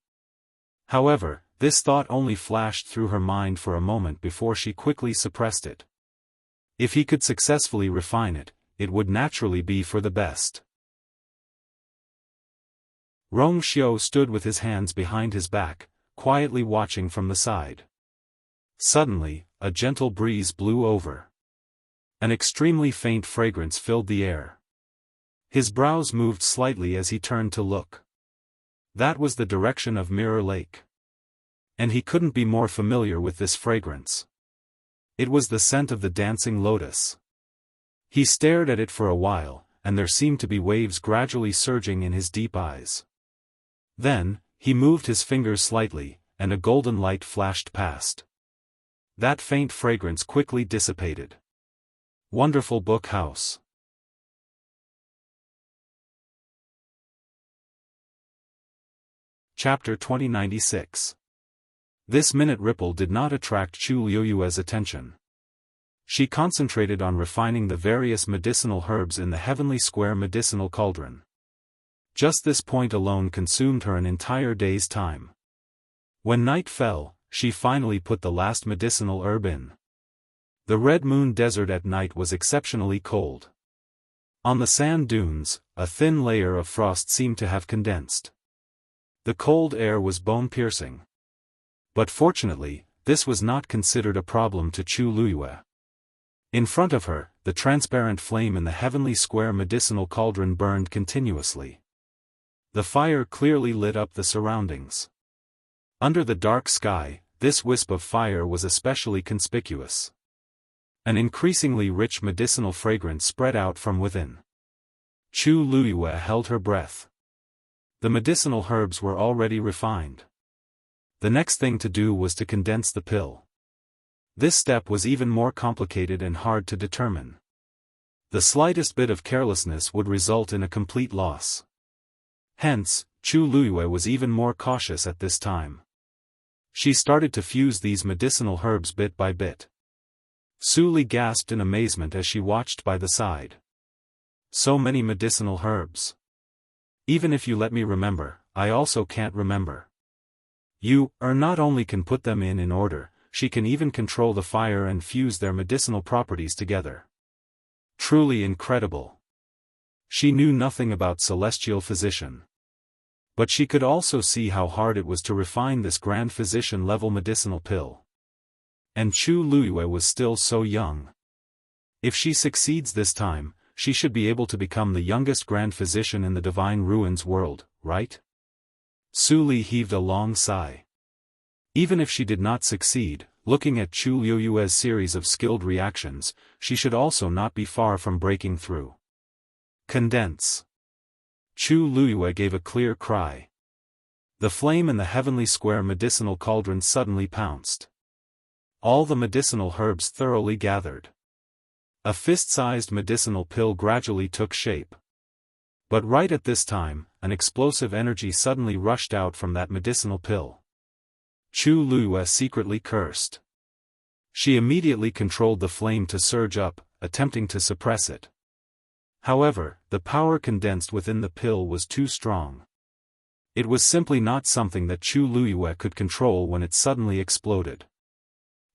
A: However, this thought only flashed through her mind for a moment before she quickly suppressed it. If he could successfully refine it, it would naturally be for the best. Wuxia stood with his hands behind his back, quietly watching from the side. Suddenly, a gentle breeze blew over. An extremely faint fragrance filled the air. His brows moved slightly as he turned to look. That was the direction of Mirror Lake. And he couldn't be more familiar with this fragrance. It was the scent of the dancing lotus. He stared at it for a while, and there seemed to be waves gradually surging in his deep eyes. Then, he moved his fingers slightly, and a golden light flashed past. That faint fragrance quickly dissipated. Wonderful book house. Chapter 2096. This minute ripple did not attract Chu Liuyue's attention. She concentrated on refining the various medicinal herbs in the heavenly square medicinal cauldron. Just this point alone consumed her an entire day's time. When night fell, she finally put the last medicinal herb in. The Red Moon Desert at night was exceptionally cold. On the sand dunes, a thin layer of frost seemed to have condensed. The cold air was bone-piercing. But fortunately, this was not considered a problem to Chu Liyue. In front of her, the transparent flame in the heavenly square medicinal cauldron burned continuously. The fire clearly lit up the surroundings. Under the dark sky, this wisp of fire was especially conspicuous. An increasingly rich medicinal fragrance spread out from within. Chu Liyue held her breath. The medicinal herbs were already refined. The next thing to do was to condense the pill. This step was even more complicated and hard to determine. The slightest bit of carelessness would result in a complete loss. Hence, Chu Liyue was even more cautious at this time. She started to fuse these medicinal herbs bit by bit. Su Li gasped in amazement as she watched by the side. So many medicinal herbs. Even if you let me remember, I also can't remember. You, not only can put them in order, she can even control the fire and fuse their medicinal properties together. Truly incredible. She knew nothing about celestial physician. But she could also see how hard it was to refine this grand physician-level medicinal pill. And Chu Liyue was still so young. If she succeeds this time, she should be able to become the youngest grand physician in the Divine Ruins world, right? Su Li heaved a long sigh. Even if she did not succeed, looking at Chu Liyue's series of skilled reactions, she should also not be far from breaking through. Condense. Chu Liyue gave a clear cry. The flame in the heavenly square medicinal cauldron suddenly pounced. All the medicinal herbs thoroughly gathered. A fist-sized medicinal pill gradually took shape. But right at this time, an explosive energy suddenly rushed out from that medicinal pill. Chu Liyue secretly cursed. She immediately controlled the flame to surge up, attempting to suppress it. However, the power condensed within the pill was too strong. It was simply not something that Chu Liyue could control when it suddenly exploded.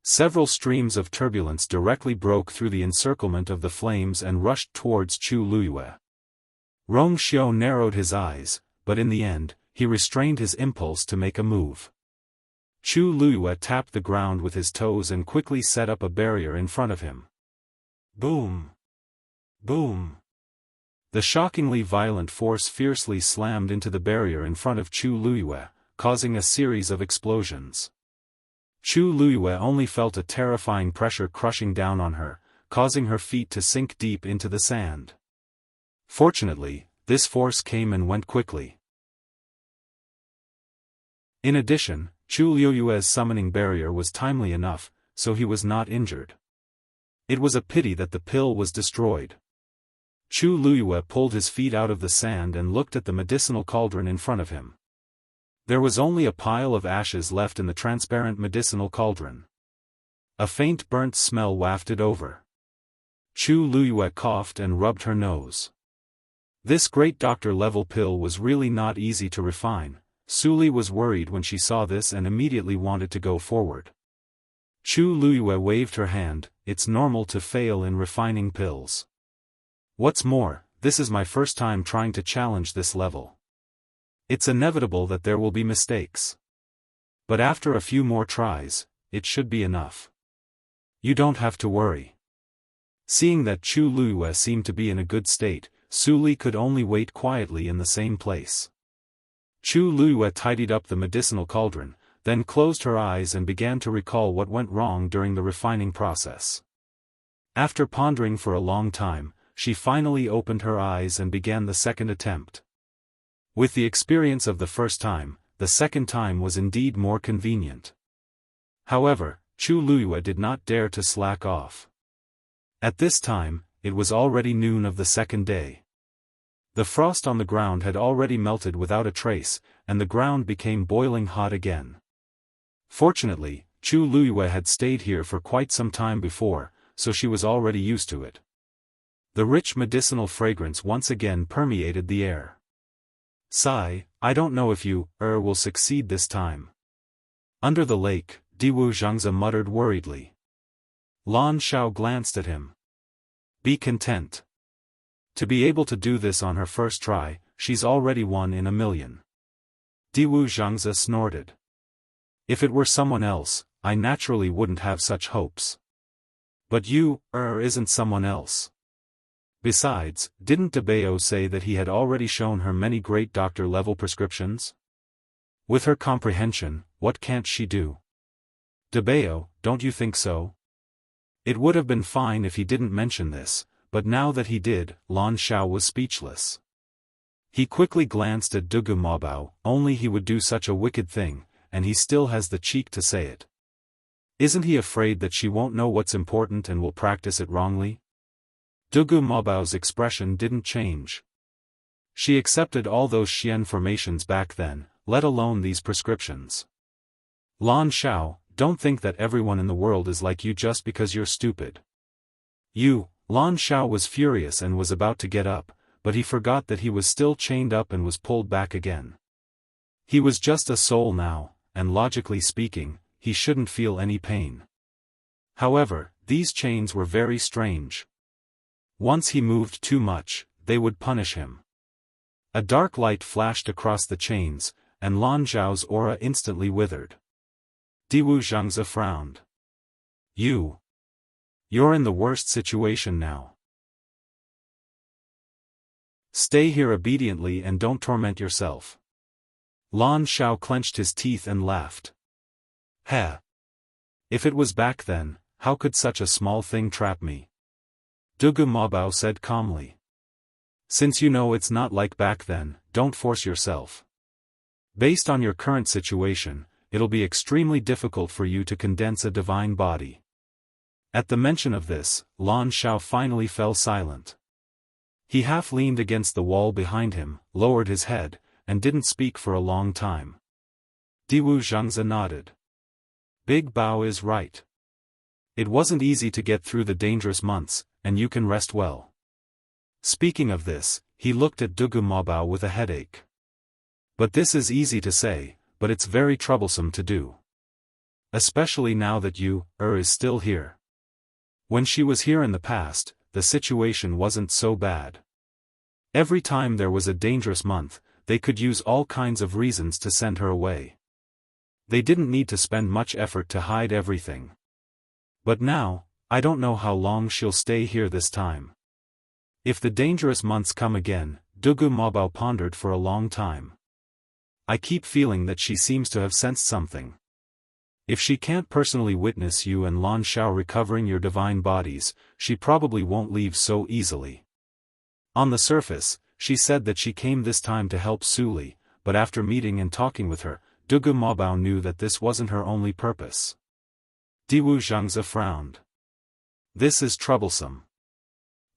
A: Several streams of turbulence directly broke through the encirclement of the flames and rushed towards Chu Liyue. Wuxia narrowed his eyes, but in the end, he restrained his impulse to make a move. Chu Liyue tapped the ground with his toes and quickly set up a barrier in front of him. Boom! Boom! The shockingly violent force fiercely slammed into the barrier in front of Chu Liyue, causing a series of explosions. Chu Liyue only felt a terrifying pressure crushing down on her, causing her feet to sink deep into the sand. Fortunately, this force came and went quickly. In addition, Chu Liyue's summoning barrier was timely enough, so he was not injured. It was a pity that the pill was destroyed. Chu Luyue pulled his feet out of the sand and looked at the medicinal cauldron in front of him. There was only a pile of ashes left in the transparent medicinal cauldron. A faint burnt smell wafted over. Chu Luyue coughed and rubbed her nose. This great doctor-level pill was really not easy to refine. Suli was worried when she saw this and immediately wanted to go forward. Chu Luyue waved her hand. It's normal to fail in refining pills. What's more, this is my first time trying to challenge this level. It's inevitable that there will be mistakes. But after a few more tries, it should be enough. You don't have to worry. Seeing that Chu Luyue seemed to be in a good state, Suli could only wait quietly in the same place. Chu Luyue tidied up the medicinal cauldron, then closed her eyes and began to recall what went wrong during the refining process. After pondering for a long time, she finally opened her eyes and began the second attempt. With the experience of the first time, the second time was indeed more convenient. However, Chu Luyue did not dare to slack off. At this time, it was already noon of the second day. The frost on the ground had already melted without a trace, and the ground became boiling hot again. Fortunately, Chu Luyue had stayed here for quite some time before, so she was already used to it. The rich medicinal fragrance once again permeated the air. Sigh, I don't know if you, will succeed this time. Under the lake, Diwu Zhangze muttered worriedly. Lan Xiao glanced at him. Be content. To be able to do this on her first try, she's already 1 in a million. Diwu Zhangze snorted. If it were someone else, I naturally wouldn't have such hopes. But you, isn't someone else. Besides, didn't Debao say that he had already shown her many great doctor-level prescriptions? With her comprehension, what can't she do? Debao, don't you think so? It would have been fine if he didn't mention this, but now that he did, Lan Xiao was speechless. He quickly glanced at Dugu Mabao, only he would do such a wicked thing, and he still has the cheek to say it. Isn't he afraid that she won't know what's important and will practice it wrongly? Dugu Mabao's expression didn't change. She accepted all those Xian formations back then, let alone these prescriptions. Lan Xiao, don't think that everyone in the world is like you just because you're stupid. Lan Xiao was furious and was about to get up, but he forgot that he was still chained up and was pulled back again. He was just a soul now, and logically speaking, he shouldn't feel any pain. However, these chains were very strange. Once he moved too much, they would punish him. A dark light flashed across the chains, and Lan Xiao's aura instantly withered. Diwu Zhangze frowned. You're in the worst situation now. Stay here obediently and don't torment yourself. Lan Xiao clenched his teeth and laughed. Heh. If it was back then, how could such a small thing trap me? Dugu Mabao said calmly. Since you know it's not like back then, don't force yourself. Based on your current situation, it'll be extremely difficult for you to condense a divine body. At the mention of this, Lan Xiao finally fell silent. He half leaned against the wall behind him, lowered his head, and didn't speak for a long time. Diwu Zhangze nodded. Big Bao is right. It wasn't easy to get through the dangerous months, and you can rest well. Speaking of this, he looked at Dugu Mabao with a headache. But this is easy to say, but it's very troublesome to do. Especially now that you, is still here. When she was here in the past, the situation wasn't so bad. Every time there was a dangerous month, they could use all kinds of reasons to send her away. They didn't need to spend much effort to hide everything. But now, I don't know how long she'll stay here this time. If the dangerous months come again, Dugu Mabao pondered for a long time. I keep feeling that she seems to have sensed something. If she can't personally witness you and Lan Xiao recovering your divine bodies, she probably won't leave so easily. On the surface, she said that she came this time to help Suli, but after meeting and talking with her, Dugu Mabao knew that this wasn't her only purpose. Diwu Zhangze frowned. This is troublesome.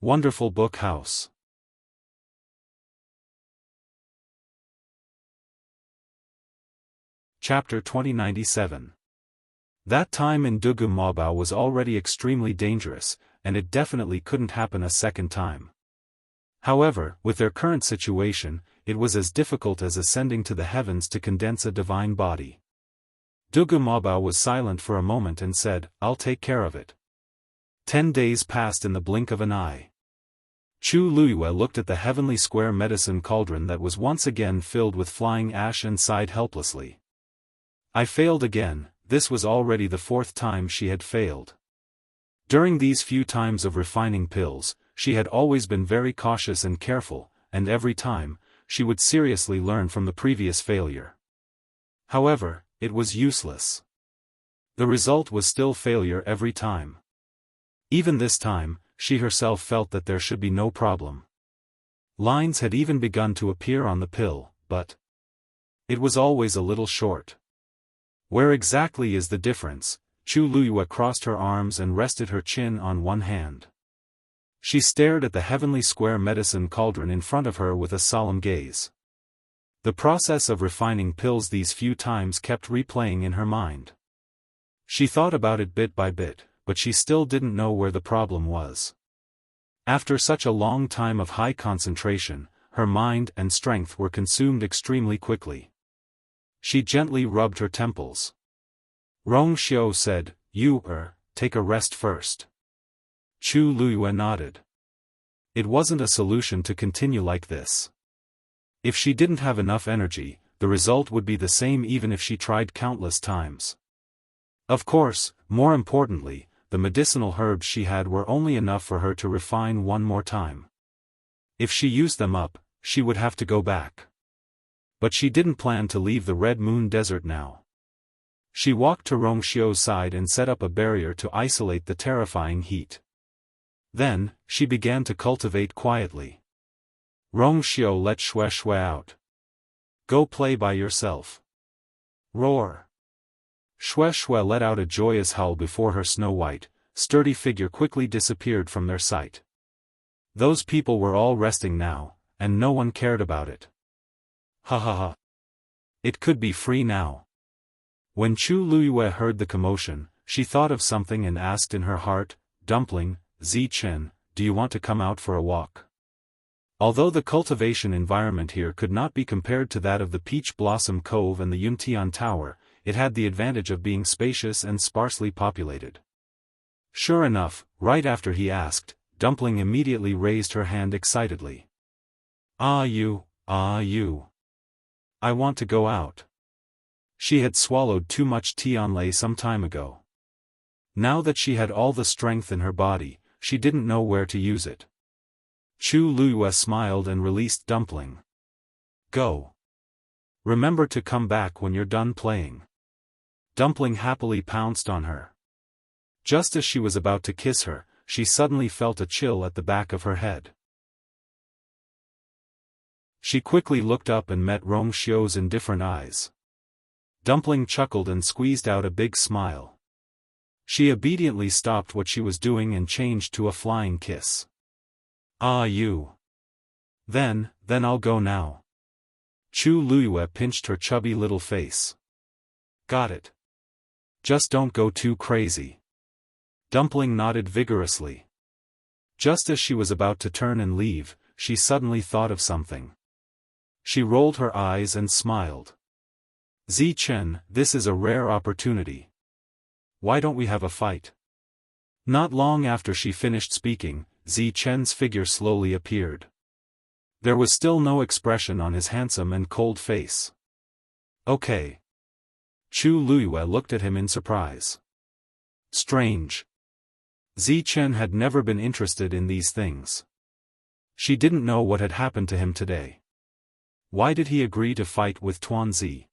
A: Wonderful book house. Chapter 2097. That time in Dugu Mobao was already extremely dangerous, and it definitely couldn't happen a second time. However, with their current situation, it was as difficult as ascending to the heavens to condense a divine body. Dugu Mobao was silent for a moment and said, "I'll take care of it." 10 days passed in the blink of an eye. Chu Luiyue looked at the heavenly square medicine cauldron that was once again filled with flying ash and sighed helplessly. I failed again. This was already the 4th time she had failed. During these few times of refining pills, she had always been very cautious and careful, and every time, she would seriously learn from the previous failure. However, it was useless. The result was still failure every time. Even this time, she herself felt that there should be no problem. Lines had even begun to appear on the pill, but it was always a little short. Where exactly is the difference? Chu Luiyue crossed her arms and rested her chin on one hand. She stared at the heavenly square medicine cauldron in front of her with a solemn gaze. The process of refining pills these few times kept replaying in her mind. She thought about it bit by bit, but she still didn't know where the problem was. After such a long time of high concentration, her mind and strength were consumed extremely quickly. She gently rubbed her temples. Rong Xiao said, take a rest first." Chu Luiyue nodded. It wasn't a solution to continue like this. If she didn't have enough energy, the result would be the same even if she tried countless times. Of course, more importantly, the medicinal herbs she had were only enough for her to refine one more time. If she used them up, she would have to go back. But she didn't plan to leave the Red Moon Desert now. She walked to Rong Xiao's side and set up a barrier to isolate the terrifying heat. Then, she began to cultivate quietly. Rong Xiao let Shui out. "Go play by yourself." Roar. Shui let out a joyous howl before her snow-white, sturdy figure quickly disappeared from their sight. Those people were all resting now, and no one cared about it. Ha ha ha. It could be free now. When Chu Luiyue heard the commotion, she thought of something and asked in her heart, "Dumpling, Zichen, do you want to come out for a walk?" Although the cultivation environment here could not be compared to that of the Peach Blossom Cove and the Yuntian Tower, it had the advantage of being spacious and sparsely populated. Sure enough, right after he asked, Dumpling immediately raised her hand excitedly. You. I want to go out." She had swallowed too much tianlei some time ago. Now that she had all the strength in her body, she didn't know where to use it. Chu Luiyue smiled and released Dumpling. "Go. Remember to come back when you're done playing." Dumpling happily pounced on her. Just as she was about to kiss her, she suddenly felt a chill at the back of her head. She quickly looked up and met Rong Xiao's indifferent eyes. Dumpling chuckled and squeezed out a big smile. She obediently stopped what she was doing and changed to a flying kiss. You. Then I'll go now." Chu Luiyue pinched her chubby little face. "Got it. Just don't go too crazy." Dumpling nodded vigorously. Just as she was about to turn and leave, she suddenly thought of something. She rolled her eyes and smiled. "Zichen, this is a rare opportunity. Why don't we have a fight?" Not long after she finished speaking, Zichen's figure slowly appeared. There was still no expression on his handsome and cold face. "Okay." Chu Luiyue looked at him in surprise. Strange. Zichen had never been interested in these things. She didn't know what had happened to him today. Why did he agree to fight with Tuanzi?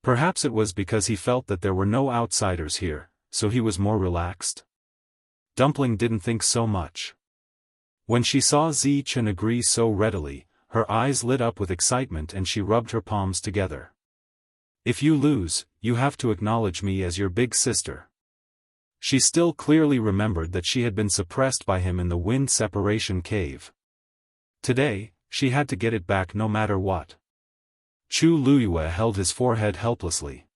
A: Perhaps it was because he felt that there were no outsiders here, so he was more relaxed. Dumpling didn't think so much. When she saw Zichen agree so readily, her eyes lit up with excitement and she rubbed her palms together. "If you lose, you have to acknowledge me as your big sister." She still clearly remembered that she had been suppressed by him in the wind separation cave. Today, she had to get it back no matter what. Chu Luyue held his forehead helplessly.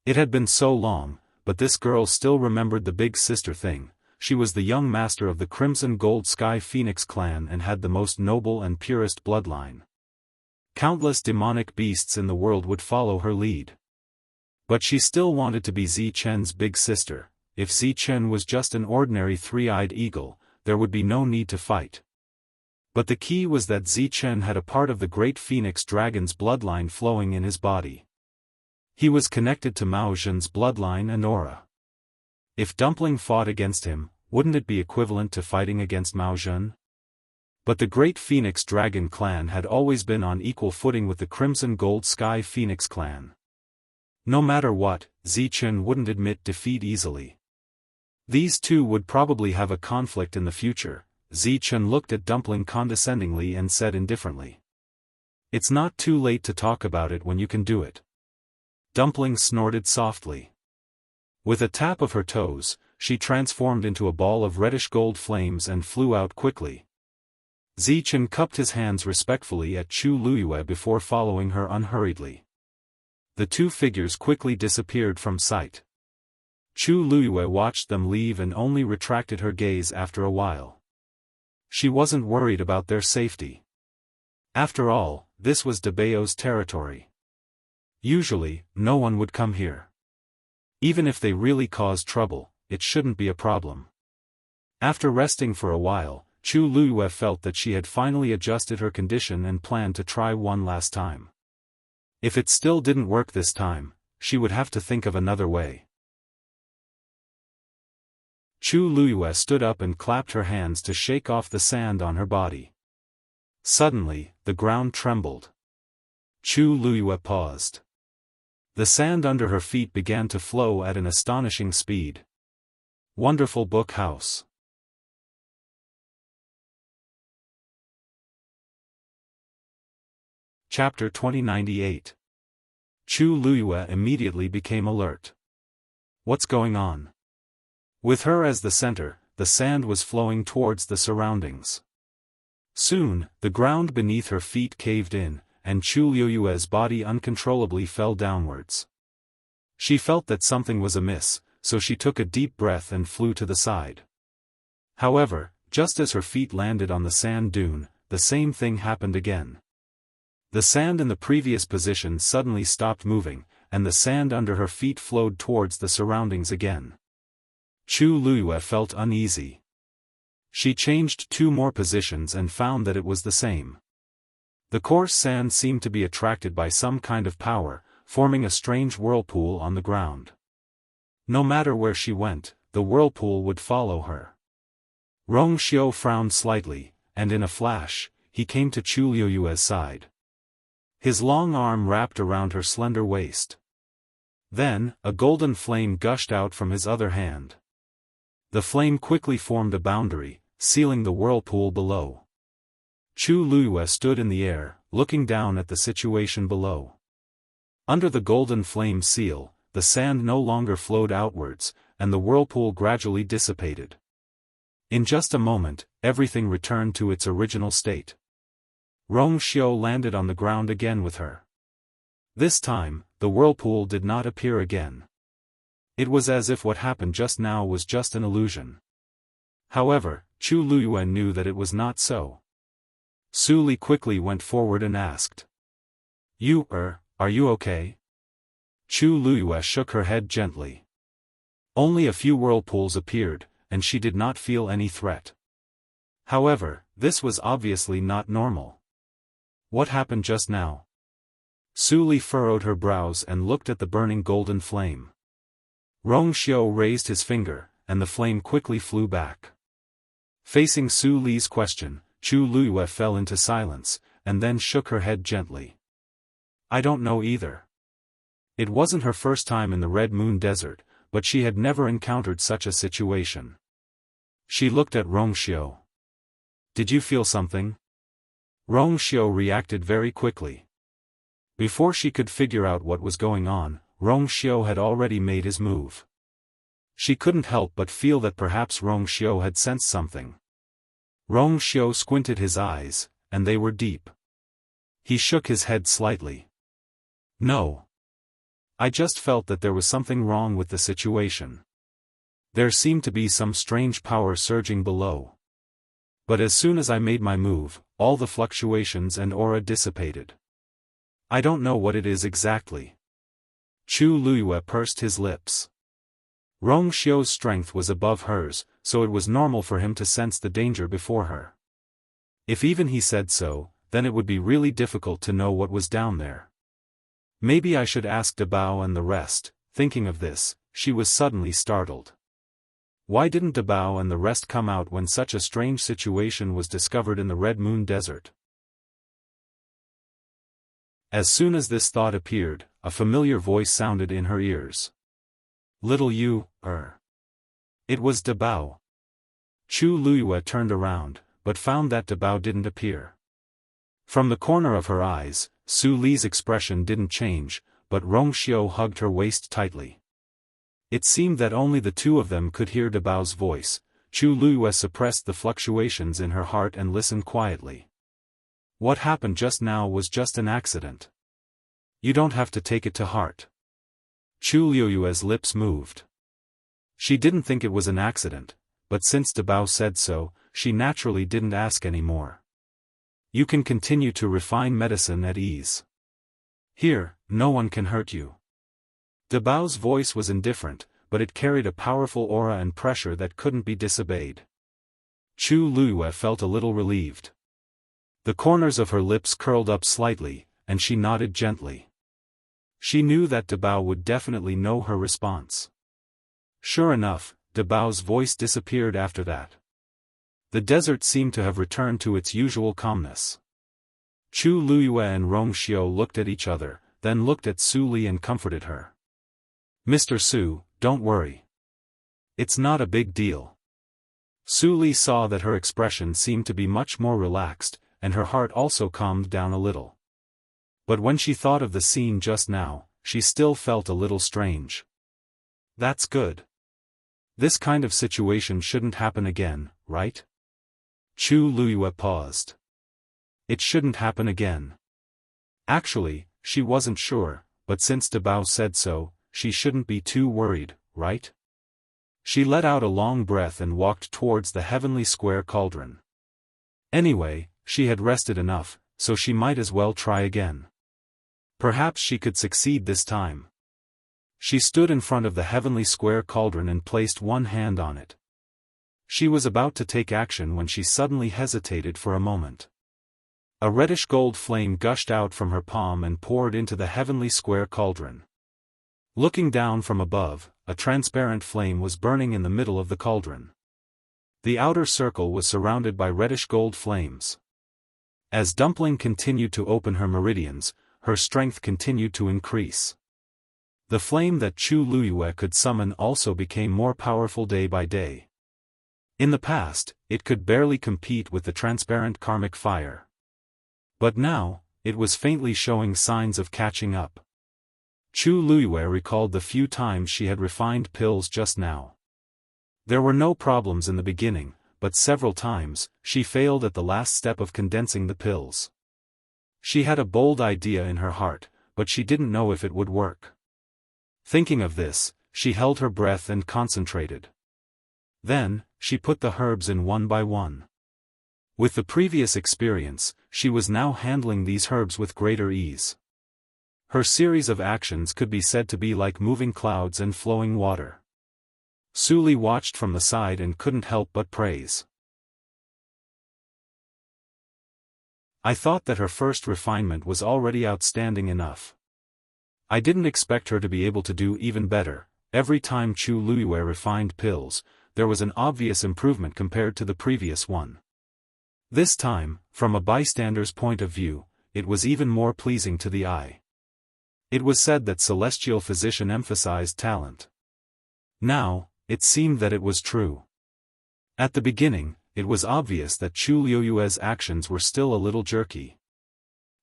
A: It had been so long, but this girl still remembered the big sister thing. She was the young master of the Crimson Gold Sky Phoenix clan and had the most noble and purest bloodline. Countless demonic beasts in the world would follow her lead. But she still wanted to be Zichen's big sister. If Zichen was just an ordinary three-eyed eagle, there would be no need to fight. But the key was that Zichen had a part of the great phoenix dragon's bloodline flowing in his body. He was connected to Mao Zhen's bloodline and aura. If Dumpling fought against him, wouldn't it be equivalent to fighting against Mao Zhen? But the great Phoenix Dragon clan had always been on equal footing with the Crimson Gold Sky Phoenix clan. No matter what, Zichen wouldn't admit defeat easily. These two would probably have a conflict in the future. Zichen looked at Dumpling condescendingly and said indifferently, "It's not too late to talk about it when you can do it." Dumpling snorted softly. With a tap of her toes, she transformed into a ball of reddish-gold flames and flew out quickly. Zichen cupped his hands respectfully at Chu Luyue before following her unhurriedly. The two figures quickly disappeared from sight. Chu Luyue watched them leave and only retracted her gaze after a while. She wasn't worried about their safety. After all, this was Debao's territory. Usually, no one would come here. Even if they really caused trouble, it shouldn't be a problem. After resting for a while, Chu Luyue felt that she had finally adjusted her condition and planned to try one last time. If it still didn't work this time, she would have to think of another way. Chu Luyue stood up and clapped her hands to shake off the sand on her body. Suddenly, the ground trembled. Chu Luyue paused. The sand under her feet began to flow at an astonishing speed. Wonderful Book House. Chapter 2098. Chu Luyue immediately became alert. What's going on? With her as the center, the sand was flowing towards the surroundings. Soon, the ground beneath her feet caved in, and Chu Luyue's body uncontrollably fell downwards. She felt that something was amiss, so she took a deep breath and flew to the side. However, just as her feet landed on the sand dune, the same thing happened again. The sand in the previous position suddenly stopped moving, and the sand under her feet flowed towards the surroundings again. Chu Luyue felt uneasy. She changed 2 more positions and found that it was the same. The coarse sand seemed to be attracted by some kind of power, forming a strange whirlpool on the ground. No matter where she went, the whirlpool would follow her. Rong Xiao frowned slightly, and in a flash, he came to Chu Luyue's side. His long arm wrapped around her slender waist. Then, a golden flame gushed out from his other hand. The flame quickly formed a boundary, sealing the whirlpool below. Chu Luyue stood in the air, looking down at the situation below. Under the golden flame seal, the sand no longer flowed outwards, and the whirlpool gradually dissipated. In just a moment, everything returned to its original state. Rong Xiao landed on the ground again with her. This time, the whirlpool did not appear again. It was as if what happened just now was just an illusion. However, Chu Luyue knew that it was not so. Su Li quickly went forward and asked, Are you okay?" Chu Luyue shook her head gently. Only a few whirlpools appeared, and she did not feel any threat. However, this was obviously not normal. What happened just now? Su Li furrowed her brows and looked at the burning golden flame. Rong Xiao raised his finger, and the flame quickly flew back. Facing Su Li's question, Chu Luyue fell into silence, and then shook her head gently. "I don't know either." It wasn't her first time in the Red Moon Desert, but she had never encountered such a situation. She looked at Rong Xiao. "Did you feel something?" Rong Xiao reacted very quickly. Before she could figure out what was going on, Rong Xiao had already made his move. She couldn't help but feel that perhaps Rong Xiao had sensed something. Rong Xiao squinted his eyes, and they were deep. He shook his head slightly. No. I just felt that there was something wrong with the situation. There seemed to be some strange power surging below. But as soon as I made my move, all the fluctuations and aura dissipated. I don't know what it is exactly. Chu Luiyue pursed his lips. Rong Xiu's strength was above hers, so it was normal for him to sense the danger before her. If even he said so, then it would be really difficult to know what was down there. Maybe I should ask Dabao and the rest. Thinking of this, she was suddenly startled. Why didn't Dabao and the rest come out when such a strange situation was discovered in the Red Moon Desert? As soon as this thought appeared, a familiar voice sounded in her ears. Little you, It was Dabao. Chu Luiyue turned around, but found that Dabao didn't appear. From the corner of her eyes, Su Li's expression didn't change, but Rong Xiu hugged her waist tightly. It seemed that only the two of them could hear Dabao's voice. Chu Luiyue suppressed the fluctuations in her heart and listened quietly. What happened just now was just an accident. You don't have to take it to heart. Chu Luiyue's lips moved. She didn't think it was an accident, but since Dabao said so, she naturally didn't ask any more. You can continue to refine medicine at ease. Here, no one can hurt you. Dabao's voice was indifferent, but it carried a powerful aura and pressure that couldn't be disobeyed. Chu Luiyue felt a little relieved. The corners of her lips curled up slightly, and she nodded gently. She knew that Dabao would definitely know her response. Sure enough, Dabao's voice disappeared after that. The desert seemed to have returned to its usual calmness. Chu Luiyue and Rong Xiu looked at each other, then looked at Su Li and comforted her. Mr. Su, don't worry. It's not a big deal. Su Li saw that her expression seemed to be much more relaxed, and her heart also calmed down a little. But when she thought of the scene just now, she still felt a little strange. That's good. This kind of situation shouldn't happen again, right? Chu Luiyue paused. It shouldn't happen again. Actually, she wasn't sure, but since Dabao said so, she shouldn't be too worried, right? She let out a long breath and walked towards the heavenly square cauldron. Anyway, she had rested enough, so she might as well try again. Perhaps she could succeed this time. She stood in front of the heavenly square cauldron and placed one hand on it. She was about to take action when she suddenly hesitated for a moment. A reddish gold flame gushed out from her palm and poured into the heavenly square cauldron. Looking down from above, a transparent flame was burning in the middle of the cauldron. The outer circle was surrounded by reddish gold flames. As Dumpling continued to open her meridians, her strength continued to increase. The flame that Chu Luiyue could summon also became more powerful day by day. In the past, it could barely compete with the transparent karmic fire. But now, it was faintly showing signs of catching up. Chu Luiyue recalled the few times she had refined pills just now. There were no problems in the beginning, but several times, she failed at the last step of condensing the pills. She had a bold idea in her heart, but she didn't know if it would work. Thinking of this, she held her breath and concentrated. Then, she put the herbs in one by one. With the previous experience, she was now handling these herbs with greater ease. Her series of actions could be said to be like moving clouds and flowing water. Su Li watched from the side and couldn't help but praise. I thought that her first refinement was already outstanding enough. I didn't expect her to be able to do even better. Every time Chu Luiyue refined pills, there was an obvious improvement compared to the previous one. This time, from a bystander's point of view, it was even more pleasing to the eye. It was said that Celestial Physician emphasized talent. Now, it seemed that it was true. At the beginning, it was obvious that Chu Luiyue's actions were still a little jerky.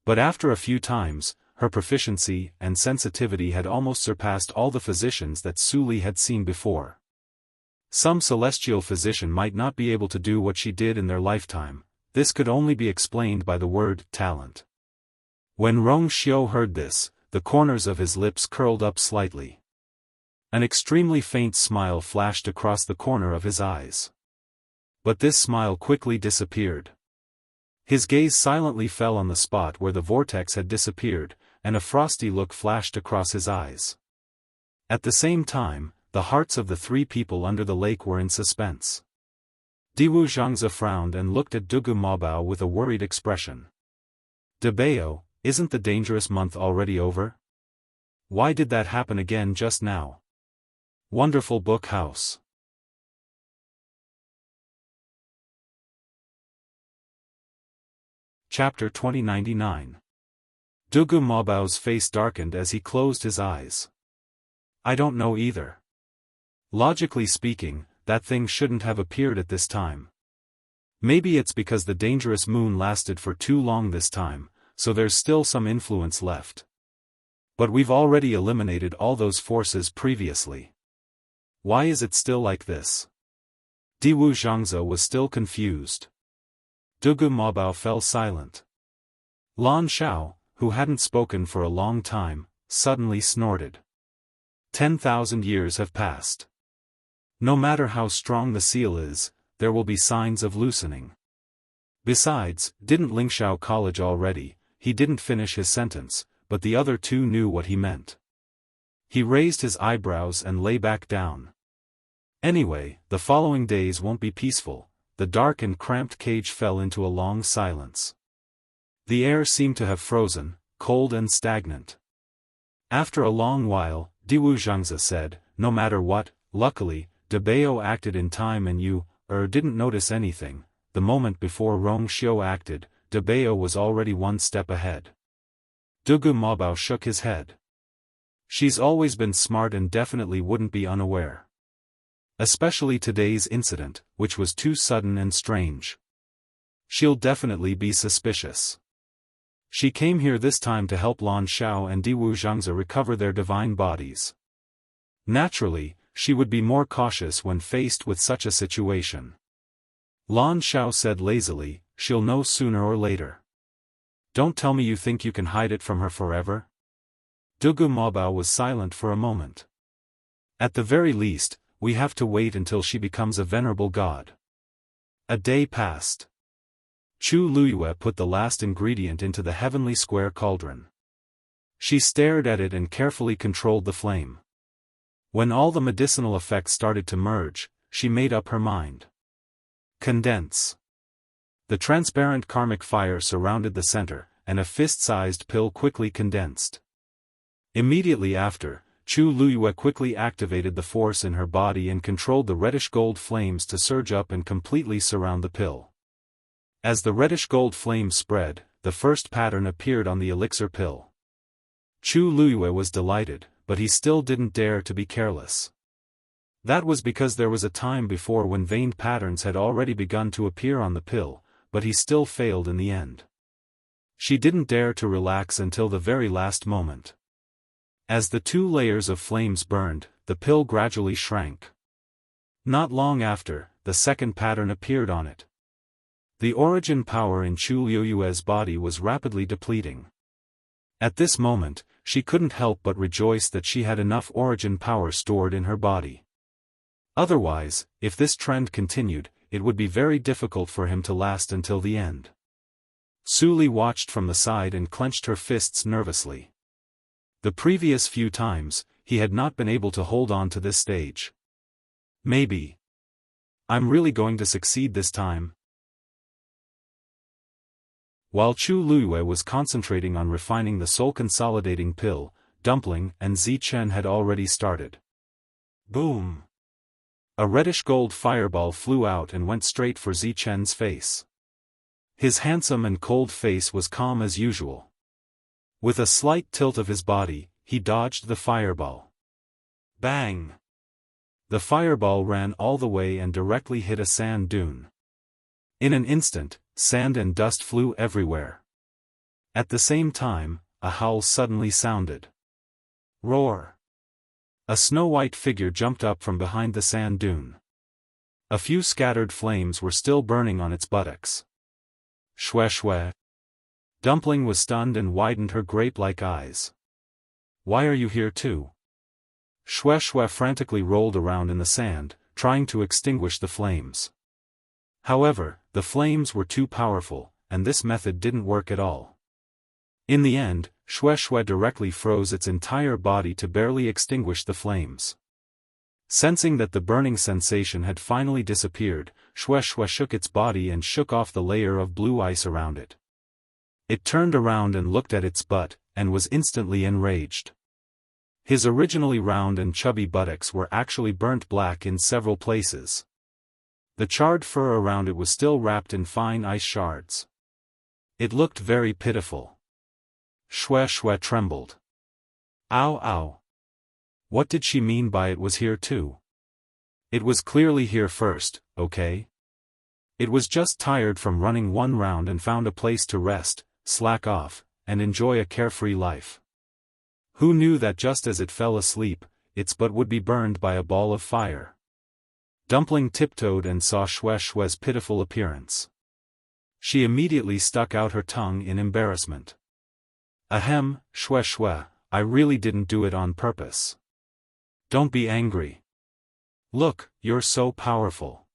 A: But after a few times, her proficiency and sensitivity had almost surpassed all the physicians that Su Li had seen before. Some celestial physician might not be able to do what she did in their lifetime. This could only be explained by the word talent. When Rong Xiu heard this, the corners of his lips curled up slightly. An extremely faint smile flashed across the corner of his eyes. But this smile quickly disappeared. His gaze silently fell on the spot where the vortex had disappeared, and a frosty look flashed across his eyes. At the same time, the hearts of the three people under the lake were in suspense. Diwu Zhangze frowned and looked at Dugu Mobao with a worried expression. "Debao, isn't the dangerous month already over? Why did that happen again just now?" Wonderful Book House. Chapter 2099. Dugu Mobao's face darkened as he closed his eyes. "I don't know either. Logically speaking, that thing shouldn't have appeared at this time. Maybe it's because the dangerous moon lasted for too long this time, so there's still some influence left. But we've already eliminated all those forces previously. Why is it still like this?" Diwu Zhangze was still confused. Dugu Mobao fell silent. Lan Xiao, who hadn't spoken for a long time, suddenly snorted. 10,000 years have passed. No matter how strong the seal is, there will be signs of loosening. Besides, didn't Lingxiao College already? He didn't finish his sentence, but the other two knew what he meant. He raised his eyebrows and lay back down. Anyway, the following days won't be peaceful. The dark and cramped cage fell into a long silence. The air seemed to have frozen, cold and stagnant. After a long while, Diwu Zhangze said, "No matter what, luckily, Debao acted in time and you, didn't notice anything. The moment before Rong Xiu acted, Debao was already one step ahead." Dugu Mobao shook his head. "She's always been smart and definitely wouldn't be unaware. Especially today's incident, which was too sudden and strange. She'll definitely be suspicious. She came here this time to help Lan Xiao and Diwu Zhangze recover their divine bodies. Naturally, she would be more cautious when faced with such a situation." Lan Xiao said lazily, "She'll know sooner or later. Don't tell me you think you can hide it from her forever?" Dugu Mobao was silent for a moment. "At the very least, we have to wait until she becomes a venerable god." A day passed. Chu Luyue put the last ingredient into the heavenly square cauldron. She stared at it and carefully controlled the flame. When all the medicinal effects started to merge, she made up her mind. Condense. The transparent karmic fire surrounded the center, and a fist-sized pill quickly condensed. Immediately after, Chu Luyue quickly activated the force in her body and controlled the reddish-gold flames to surge up and completely surround the pill. As the reddish-gold flame spread, the first pattern appeared on the elixir pill. Chu Luyue was delighted, but he still didn't dare to be careless. That was because there was a time before when veined patterns had already begun to appear on the pill, but he still failed in the end. She didn't dare to relax until the very last moment. As the two layers of flames burned, the pill gradually shrank. Not long after, the second pattern appeared on it. The origin power in Chu Luyue's body was rapidly depleting. At this moment, she couldn't help but rejoice that she had enough origin power stored in her body. Otherwise, if this trend continued, it would be very difficult for him to last until the end. Su Li watched from the side and clenched her fists nervously. The previous few times, he had not been able to hold on to this stage. Maybe. I'm really going to succeed this time. While Chu Luyue was concentrating on refining the soul-consolidating pill, Dumpling and Zichen had already started. Boom! A reddish-gold fireball flew out and went straight for Zichen's face. His handsome and cold face was calm as usual. With a slight tilt of his body, he dodged the fireball. Bang! The fireball ran all the way and directly hit a sand dune. In an instant, sand and dust flew everywhere. At the same time, a howl suddenly sounded. Roar! A snow-white figure jumped up from behind the sand dune. A few scattered flames were still burning on its buttocks. Shwe shwe. Dumpling was stunned and widened her grape-like eyes. Why are you here too? Shui frantically rolled around in the sand, trying to extinguish the flames. However, the flames were too powerful, and this method didn't work at all. In the end, Shui directly froze its entire body to barely extinguish the flames. Sensing that the burning sensation had finally disappeared, Shui shook its body and shook off the layer of blue ice around it. It turned around and looked at its butt, and was instantly enraged. His originally round and chubby buttocks were actually burnt black in several places. The charred fur around it was still wrapped in fine ice shards. It looked very pitiful. Shui trembled. Ow ow. What did she mean by it was here too? It was clearly here first, okay? It was just tired from running one round and found a place to rest, slack off, and enjoy a carefree life. Who knew that just as it fell asleep, its butt would be burned by a ball of fire? Dumpling tiptoed and saw Shui's pitiful appearance. She immediately stuck out her tongue in embarrassment. Ahem, Shui, I really didn't do it on purpose. Don't be angry. Look, you're so powerful.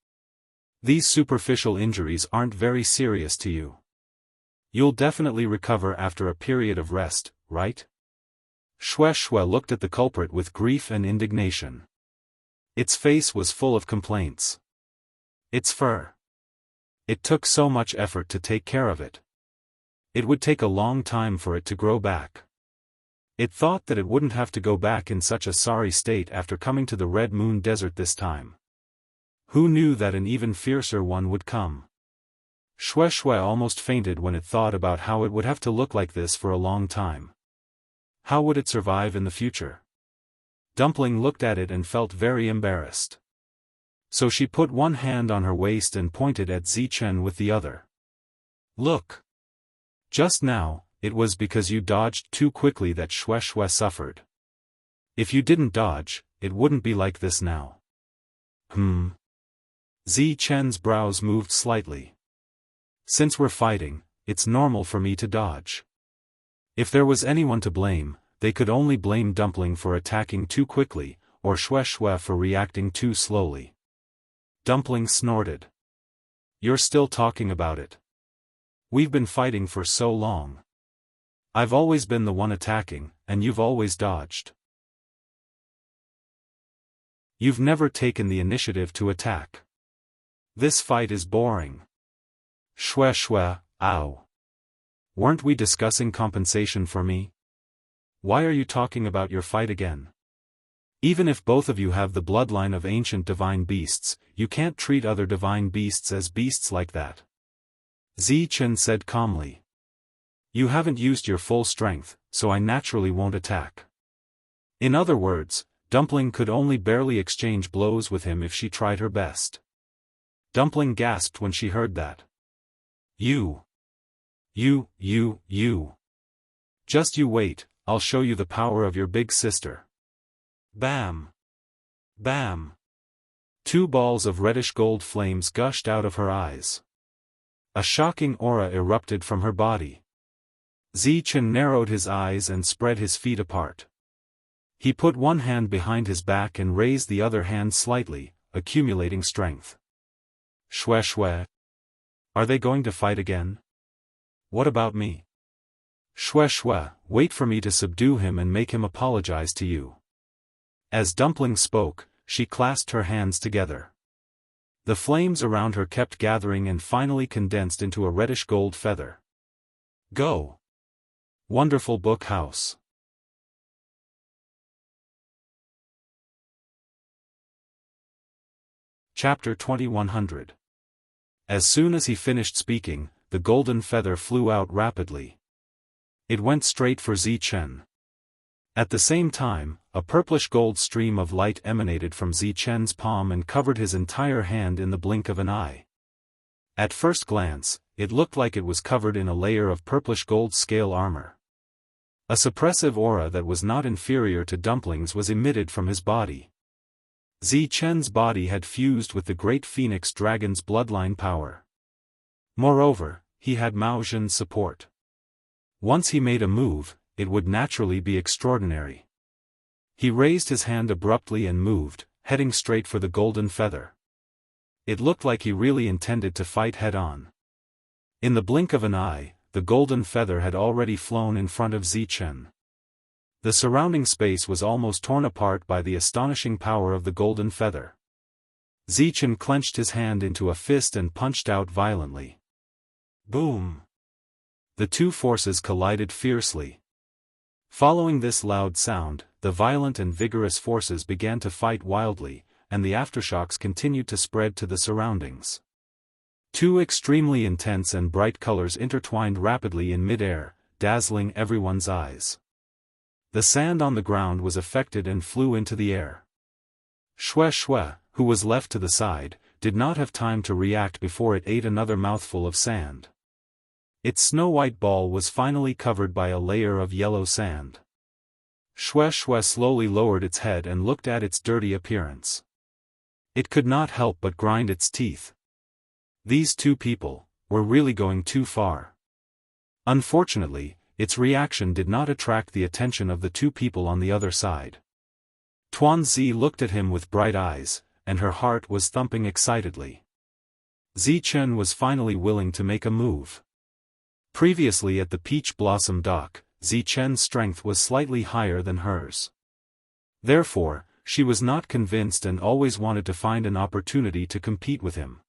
A: These superficial injuries aren't very serious to you. You'll definitely recover after a period of rest, right? Shui looked at the culprit with grief and indignation. Its face was full of complaints. Its fur. It took so much effort to take care of it. It would take a long time for it to grow back. It thought that it wouldn't have to go back in such a sorry state after coming to the Red Moon Desert this time. Who knew that an even fiercer one would come? Shui almost fainted when it thought about how it would have to look like this for a long time. How would it survive in the future? Dumpling looked at it and felt very embarrassed. So she put one hand on her waist and pointed at Zichen with the other. Look! Just now, it was because you dodged too quickly that Shui suffered. If you didn't dodge, it wouldn't be like this now. Zichen's brows moved slightly. Since we're fighting, it's normal for me to dodge. If there was anyone to blame, they could only blame Dumpling for attacking too quickly, or Shui for reacting too slowly. Dumpling snorted. You're still talking about it. We've been fighting for so long. I've always been the one attacking, and you've always dodged. You've never taken the initiative to attack. This fight is boring. Shui, ow. Weren't we discussing compensation for me? Why are you talking about your fight again? Even if both of you have the bloodline of ancient divine beasts, you can't treat other divine beasts as beasts like that. Zichen said calmly. You haven't used your full strength, so I naturally won't attack. In other words, Dumpling could only barely exchange blows with him if she tried her best. Dumpling gasped when she heard that. You. Just you wait, I'll show you the power of your big sister. Bam! Bam! 2 balls of reddish gold flames gushed out of her eyes. A shocking aura erupted from her body. Zichen narrowed his eyes and spread his feet apart. He put one hand behind his back and raised the other hand slightly, accumulating strength. Shui. Are they going to fight again? What about me? Shui, wait for me to subdue him and make him apologize to you. As Dumpling spoke, she clasped her hands together. The flames around her kept gathering and finally condensed into a reddish gold feather. Go! Wonderful Book House. Chapter 2100. As soon as he finished speaking, the golden feather flew out rapidly. It went straight for Zichen. At the same time, a purplish gold stream of light emanated from Zichen's palm and covered his entire hand in the blink of an eye. At first glance, it looked like it was covered in a layer of purplish gold scale armor. A suppressive aura that was not inferior to Dumpling's was emitted from his body. Zichen's body had fused with the great phoenix dragon's bloodline power. Moreover, he had Mao Zhen's support. Once he made a move, it would naturally be extraordinary. He raised his hand abruptly and moved, heading straight for the golden feather. It looked like he really intended to fight head-on. In the blink of an eye, the golden feather had already flown in front of Zichen. The surrounding space was almost torn apart by the astonishing power of the golden feather. Zichen clenched his hand into a fist and punched out violently. Boom! The two forces collided fiercely. Following this loud sound, the violent and vigorous forces began to fight wildly, and the aftershocks continued to spread to the surroundings. Two extremely intense and bright colors intertwined rapidly in mid-air, dazzling everyone's eyes. The sand on the ground was affected and flew into the air. Shui, who was left to the side, did not have time to react before it ate another mouthful of sand. Its snow-white ball was finally covered by a layer of yellow sand. Shui slowly lowered its head and looked at its dirty appearance. It could not help but grind its teeth. These two people were really going too far. Unfortunately, its reaction did not attract the attention of the two people on the other side. Tuanzi looked at him with bright eyes, and her heart was thumping excitedly. Zichen was finally willing to make a move. Previously at the Peach Blossom Dock, Zichen's strength was slightly higher than hers. Therefore, she was not convinced and always wanted to find an opportunity to compete with him.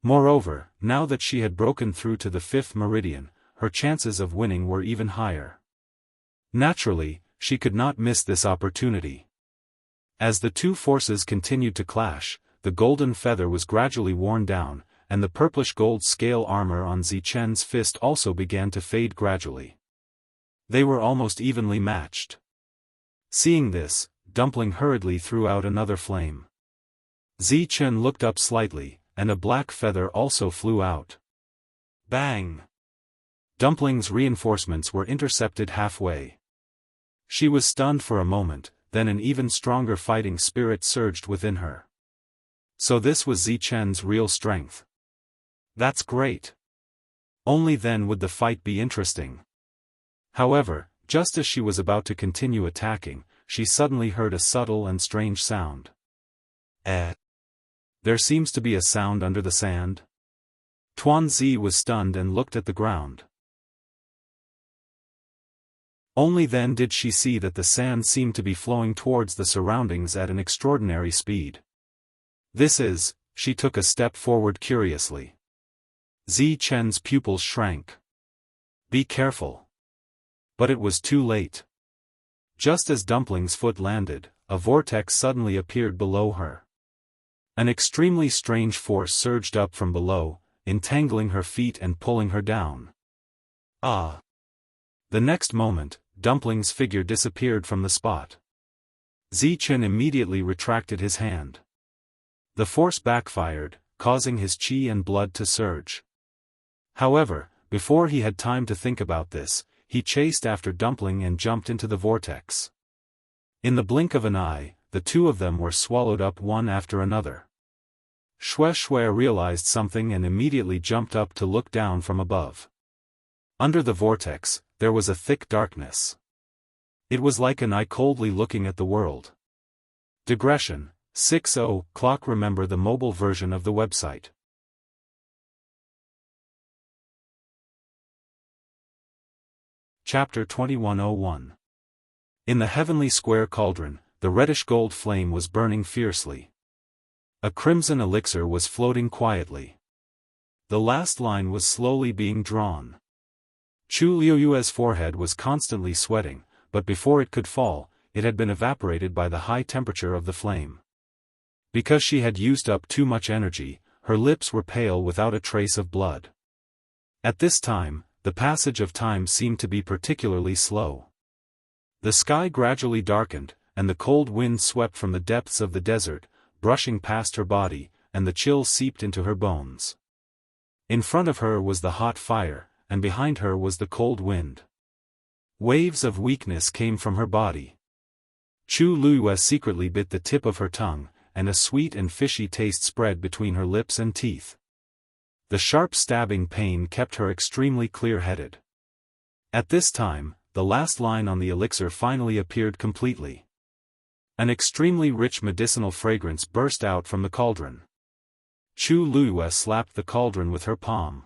A: Moreover, now that she had broken through to the 5th meridian, her chances of winning were even higher. Naturally, she could not miss this opportunity. As the two forces continued to clash, the golden feather was gradually worn down, and the purplish-gold scale armor on Zichen's fist also began to fade gradually. They were almost evenly matched. Seeing this, Dumpling hurriedly threw out another flame. Zichen looked up slightly, and a black feather also flew out. Bang! Dumpling's reinforcements were intercepted halfway. She was stunned for a moment, then an even stronger fighting spirit surged within her. So this was Zichen's real strength. That's great. Only then would the fight be interesting. However, just as she was about to continue attacking, she suddenly heard a subtle and strange sound. There seems to be a sound under the sand. Tuanzi was stunned and looked at the ground. Only then did she see that the sand seemed to be flowing towards the surroundings at an extraordinary speed. She took a step forward curiously. Zichen's pupils shrank. Be careful. But it was too late. Just as Dumpling's foot landed, a vortex suddenly appeared below her. An extremely strange force surged up from below, entangling her feet and pulling her down. Ah! The next moment, Dumpling's figure disappeared from the spot. Zichen immediately retracted his hand. The force backfired, causing his qi and blood to surge. However, before he had time to think about this, he chased after Dumpling and jumped into the vortex. In the blink of an eye, the two of them were swallowed up one after another. Shui realized something and immediately jumped up to look down from above. Under the vortex, there was a thick darkness. It was like an eye coldly looking at the world. Digression, 6:0 clock. Remember the mobile version of the website. Chapter 2101. In the heavenly square cauldron, the reddish-gold flame was burning fiercely. A crimson elixir was floating quietly. The last line was slowly being drawn. Chu Liuyue's forehead was constantly sweating, but before it could fall, it had been evaporated by the high temperature of the flame. Because she had used up too much energy, her lips were pale without a trace of blood. At this time, the passage of time seemed to be particularly slow. The sky gradually darkened, and the cold wind swept from the depths of the desert, brushing past her body, and the chill seeped into her bones. In front of her was the hot fire, and behind her was the cold wind. Waves of weakness came from her body. Chu Liyue secretly bit the tip of her tongue, and a sweet and fishy taste spread between her lips and teeth. The sharp stabbing pain kept her extremely clear-headed. At this time, the last line on the elixir finally appeared completely. An extremely rich medicinal fragrance burst out from the cauldron. Chu Luiyue slapped the cauldron with her palm.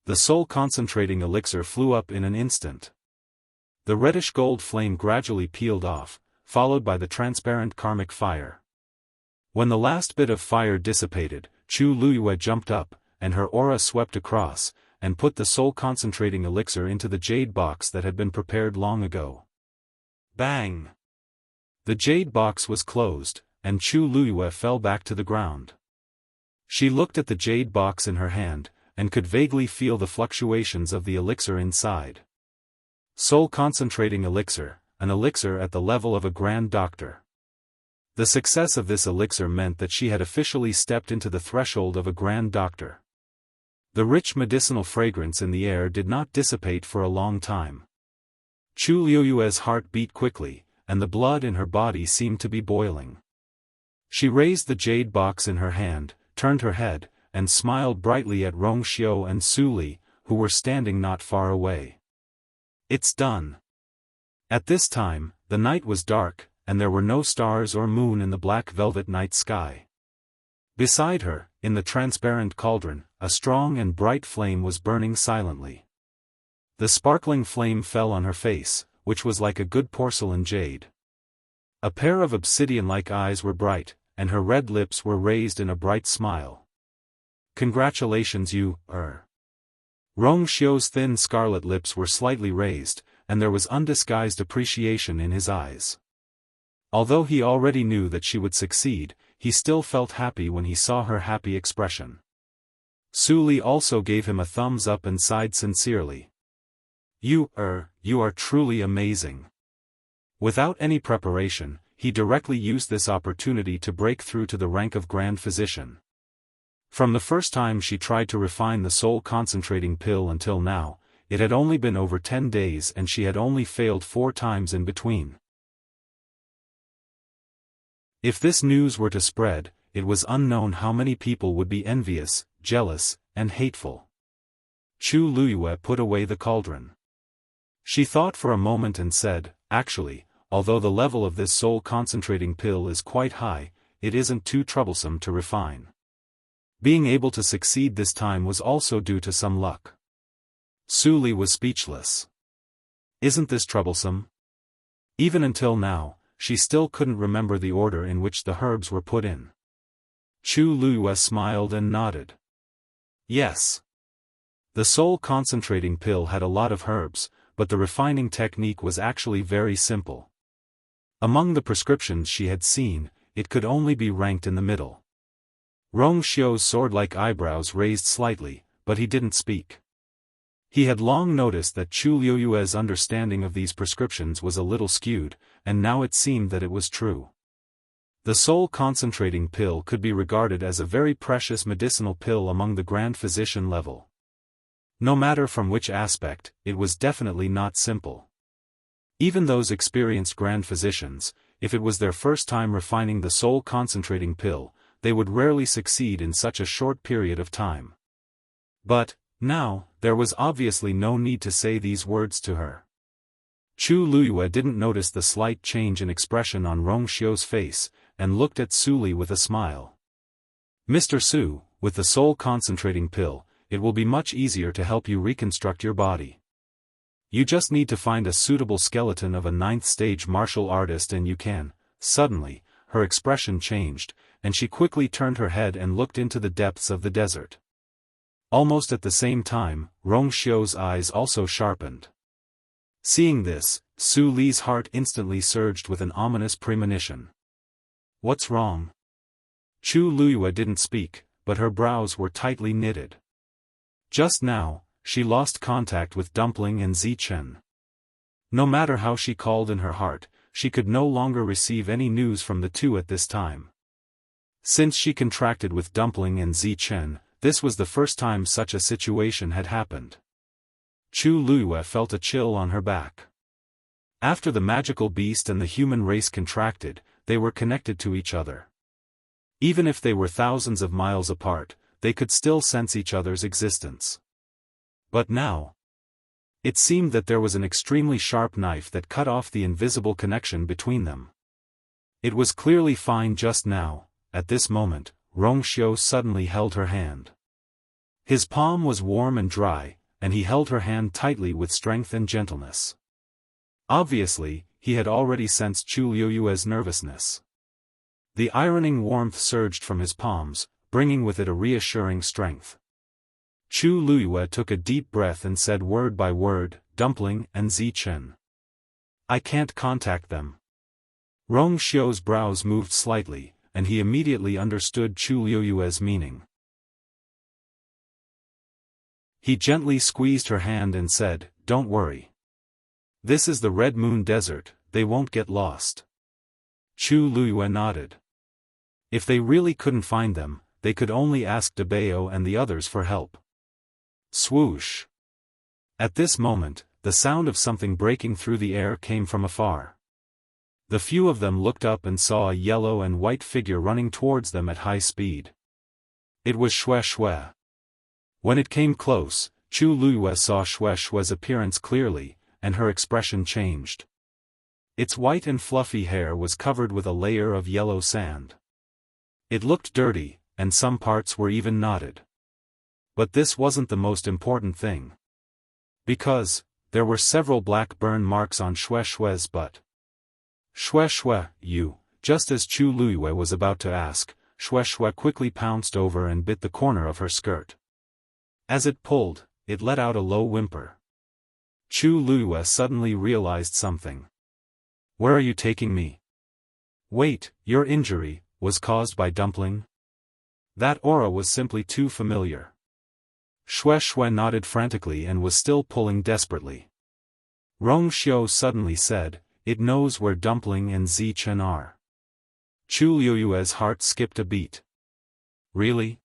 A: The soul-concentrating elixir flew up in an instant. The reddish-gold flame gradually peeled off, followed by the transparent karmic fire. When the last bit of fire dissipated, Chu Luiyue jumped up, and her aura swept across, and put the soul-concentrating elixir into the jade box that had been prepared long ago. Bang! The jade box was closed, and Chu Luiyue fell back to the ground. She looked at the jade box in her hand, and could vaguely feel the fluctuations of the elixir inside. Soul-concentrating elixir, an elixir at the level of a grand doctor. The success of this elixir meant that she had officially stepped into the threshold of a grand doctor. The rich medicinal fragrance in the air did not dissipate for a long time. Chu Luiyue's heart beat quickly, and the blood in her body seemed to be boiling. She raised the jade box in her hand, turned her head, and smiled brightly at Rong Xiao and Su Li, who were standing not far away. It's done. At this time, the night was dark, and there were no stars or moon in the black velvet night sky. Beside her, in the transparent cauldron, a strong and bright flame was burning silently. The sparkling flame fell on her face, which was like a good porcelain jade. A pair of obsidian-like eyes were bright, and her red lips were raised in a bright smile. Congratulations Rong Xiao's thin scarlet lips were slightly raised, and there was undisguised appreciation in his eyes. Although he already knew that she would succeed, he still felt happy when he saw her happy expression. Su Li also gave him a thumbs up and sighed sincerely. You are truly amazing. Without any preparation, he directly used this opportunity to break through to the rank of Grand Physician. From the first time she tried to refine the soul-concentrating pill until now, it had only been over 10 days and she had only failed 4 times in between. If this news were to spread, it was unknown how many people would be envious, jealous, and hateful. Chu Luiyue put away the cauldron. She thought for a moment and said, actually, although the level of this soul-concentrating pill is quite high, it isn't too troublesome to refine. Being able to succeed this time was also due to some luck. Su Li was speechless. Isn't this troublesome? Even until now, she still couldn't remember the order in which the herbs were put in. Chu Luiyue smiled and nodded. Yes. The soul-concentrating pill had a lot of herbs, but the refining technique was actually very simple. Among the prescriptions she had seen, it could only be ranked in the middle. Rong Xiao's sword-like eyebrows raised slightly, but he didn't speak. He had long noticed that Chu Luiyue's understanding of these prescriptions was a little skewed, and now it seemed that it was true. The soul-concentrating pill could be regarded as a very precious medicinal pill among the Grand Physician level. No matter from which aspect, it was definitely not simple. Even those experienced Grand Physicians, if it was their first time refining the soul-concentrating pill, they would rarely succeed in such a short period of time. But, now, there was obviously no need to say these words to her. Chu Luiyue didn't notice the slight change in expression on Rong Xiao's face, and looked at Su Li with a smile. Mr. Su, with the soul-concentrating pill, it will be much easier to help you reconstruct your body. You just need to find a suitable skeleton of a 9th-stage martial artist and you can. Suddenly, her expression changed, and she quickly turned her head and looked into the depths of the desert. Almost at the same time, Rong Xiao's eyes also sharpened. Seeing this, Su Li's heart instantly surged with an ominous premonition. What's wrong? Chu Luiyue didn't speak, but her brows were tightly knitted. Just now, she lost contact with Dumpling and Zichen. No matter how she called in her heart, she could no longer receive any news from the two at this time. Since she contracted with Dumpling and Zichen, this was the first time such a situation had happened. Chu Luiyue felt a chill on her back. After the magical beast and the human race contracted, they were connected to each other. Even if they were thousands of miles apart, they could still sense each other's existence. But now, It seemed that there was an extremely sharp knife that cut off the invisible connection between them. It was clearly fine just now. At this moment, Rongxiu suddenly held her hand. His palm was warm and dry, and he held her hand tightly with strength and gentleness. Obviously, he had already sensed Chu Liyue's nervousness. The ironing warmth surged from his palms, bringing with it a reassuring strength. Chu Liyue took a deep breath and said word by word, "Dumpling and Zichen. I can't contact them." Rongxiu's brows moved slightly, and he immediately understood Chu Liyue's meaning. He gently squeezed her hand and said, "Don't worry. This is the Red Moon Desert, they won't get lost." Chu Liyue nodded. If they really couldn't find them, they could only ask Debao and the others for help. Swoosh! At this moment, the sound of something breaking through the air came from afar. The few of them looked up and saw a yellow and white figure running towards them at high speed. It was Xue Xue. When it came close, Chu Liyue saw Xue Xue's appearance clearly, and her expression changed. Its white and fluffy hair was covered with a layer of yellow sand. It looked dirty, and some parts were even knotted. But this wasn't the most important thing. Because, there were several black burn marks on Xue Xue's butt. "Xue Xue, you," just as Chu Liyue was about to ask, Xue Xue quickly pounced over and bit the corner of her skirt. As it pulled, it let out a low whimper. Chu Liyue suddenly realized something. "Where are you taking me?" "Wait, your injury was caused by Dumpling?" That aura was simply too familiar. Xue Xue nodded frantically and was still pulling desperately. Rongxiu suddenly said, "It knows where Dumpling and Zichen are." Chu Liyue's heart skipped a beat. "Really?"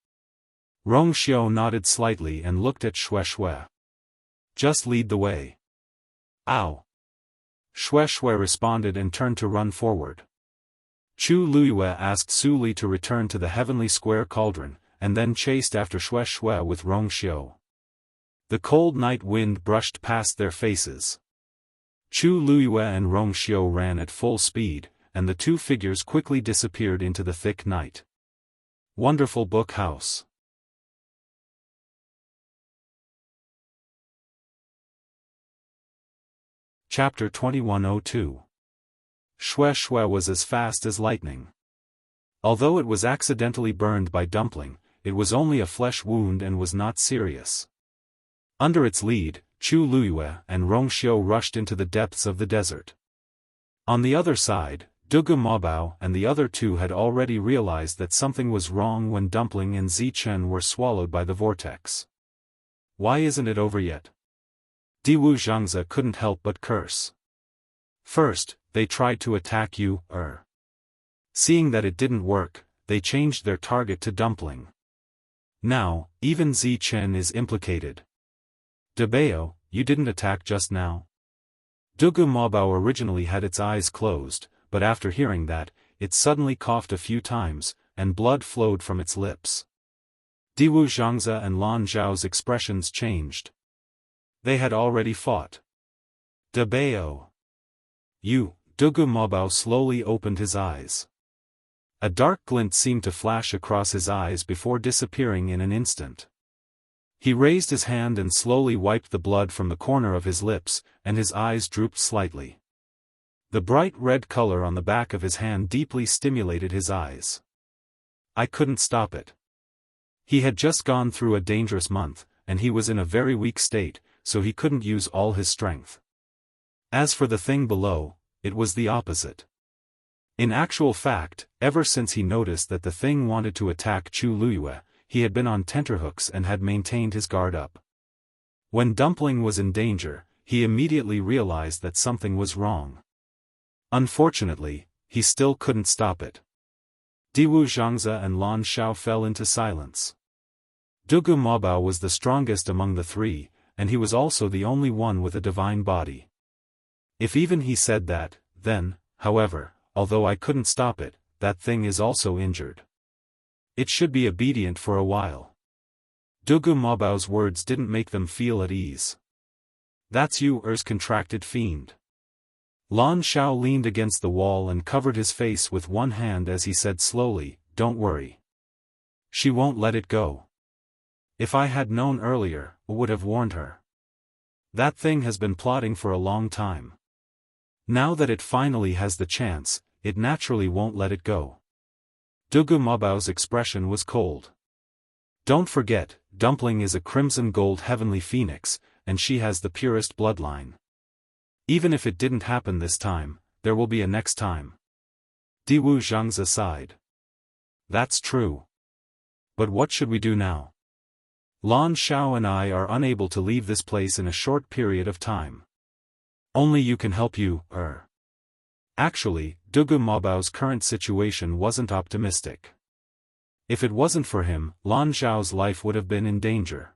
A: Rongxiu nodded slightly and looked at Xue Xue. "Just lead the way." "Ow!" Xue Xue responded and turned to run forward. Chu Liyue asked Su Li to return to the heavenly square cauldron, and then chased after Xue Xue with Rongxiu. The cold night wind brushed past their faces. Chu Liyue and Rongxiu ran at full speed, and the two figures quickly disappeared into the thick night. Wonderful Book House. Chapter 2102. Xue Xue was as fast as lightning. Although it was accidentally burned by Dumpling, it was only a flesh wound and was not serious. Under its lead, Chu Liyue and Rongxiu rushed into the depths of the desert. On the other side, Dugu Mobao and the other two had already realized that something was wrong when Dumpling and Zichen were swallowed by the vortex. "Why isn't it over yet?" Diwu Zhangze couldn't help but curse. "First, they tried to attack you, Seeing that it didn't work, they changed their target to Dumpling. Now, even Zichen is implicated. Debao, you didn't attack just now?" Dugu Mobao originally had its eyes closed, but after hearing that, it suddenly coughed a few times, and blood flowed from its lips. Diwu Zhangze and Lan Zhao's expressions changed. They had already fought. "Debao. You," Dugu Mobao slowly opened his eyes. A dark glint seemed to flash across his eyes before disappearing in an instant. He raised his hand and slowly wiped the blood from the corner of his lips, and his eyes drooped slightly. The bright red color on the back of his hand deeply stimulated his eyes. I couldn't stop it. He had just gone through a dangerous month, and he was in a very weak state, so he couldn't use all his strength. As for the thing below, it was the opposite. In actual fact, ever since he noticed that the thing wanted to attack Chu Liyue, he had been on tenterhooks and had maintained his guard up. When Dumpling was in danger, he immediately realized that something was wrong. Unfortunately, he still couldn't stop it. Diwu Zhangze and Lan Xiao fell into silence. Dugu Mobao was the strongest among the three, and he was also the only one with a divine body. If even he said that, then, however, although I couldn't stop it, that thing is also injured. It should be obedient for a while. Dugu Mobao's words didn't make them feel at ease. That's you, contracted fiend. Lan Xiao leaned against the wall and covered his face with one hand as he said slowly, "Don't worry. She won't let it go. If I had known earlier, I would have warned her. That thing has been plotting for a long time. Now that it finally has the chance, it naturally won't let it go." Dugu Mabao's expression was cold. "Don't forget, Dumpling is a crimson gold heavenly phoenix, and she has the purest bloodline. Even if it didn't happen this time, there will be a next time." Diwu Zhang's aside. "That's true. But what should we do now? Lan Xiao and I are unable to leave this place in a short period of time. Only you can help you, Actually, Dugu Mabao's current situation wasn't optimistic. If it wasn't for him, Lan Xiao's life would have been in danger.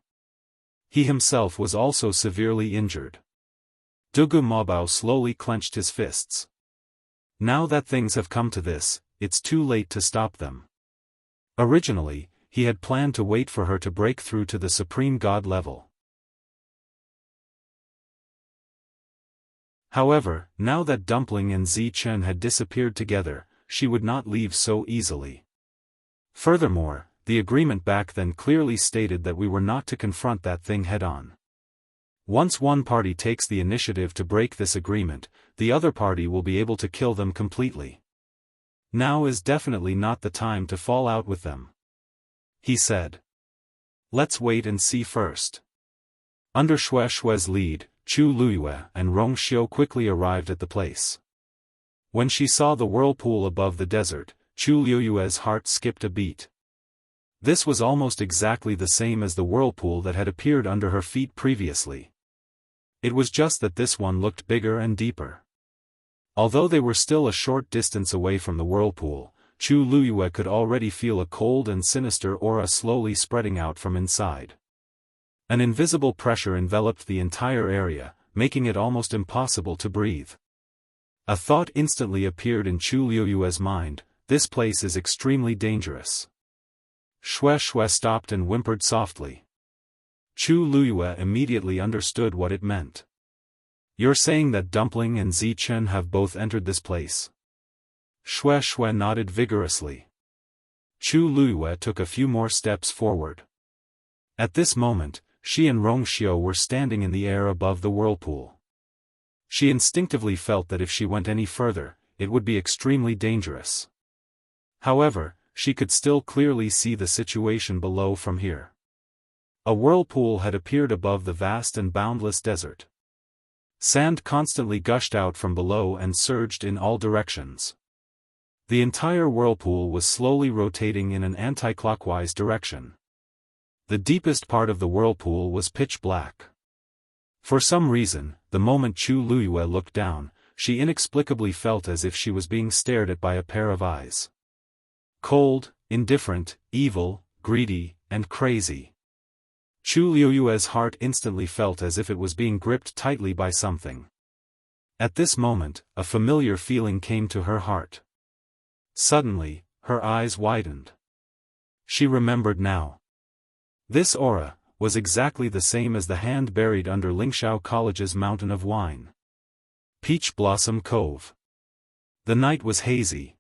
A: He himself was also severely injured. Dugu Mabao slowly clenched his fists. Now that things have come to this, it's too late to stop them. Originally, he had planned to wait for her to break through to the Supreme God level. However, now that Dumpling and Zi Chen had disappeared together, she would not leave so easily. Furthermore, the agreement back then clearly stated that we were not to confront that thing head-on. Once one party takes the initiative to break this agreement, the other party will be able to kill them completely. Now is definitely not the time to fall out with them, he said. Let's wait and see first. Under Xue Xue's lead, Chu Luyue and Rong Xiu quickly arrived at the place. When she saw the whirlpool above the desert, Chu Luyue's heart skipped a beat. This was almost exactly the same as the whirlpool that had appeared under her feet previously. It was just that this one looked bigger and deeper. Although they were still a short distance away from the whirlpool, Chu Luyue could already feel a cold and sinister aura slowly spreading out from inside. An invisible pressure enveloped the entire area, making it almost impossible to breathe. A thought instantly appeared in Chu Luyue's mind: this place is extremely dangerous. Xue Xue stopped and whimpered softly. Chu Luyue immediately understood what it meant. You're saying that Dumpling and Zi Chen have both entered this place? Xue Xue nodded vigorously. Chu Luyue took a few more steps forward. At this moment, she and Rong Xiu were standing in the air above the whirlpool. She instinctively felt that if she went any further, it would be extremely dangerous. However, she could still clearly see the situation below from here. A whirlpool had appeared above the vast and boundless desert. Sand constantly gushed out from below and surged in all directions. The entire whirlpool was slowly rotating in an anti-clockwise direction. The deepest part of the whirlpool was pitch black. For some reason, the moment Chu Luyue looked down, she inexplicably felt as if she was being stared at by a pair of eyes. Cold, indifferent, evil, greedy, and crazy. Chu Luyue's heart instantly felt as if it was being gripped tightly by something. At this moment, a familiar feeling came to her heart. Suddenly, her eyes widened. She remembered now. This aura was exactly the same as the hand buried under Lingxiao College's mountain of wine. Peach Blossom Cove. The night was hazy.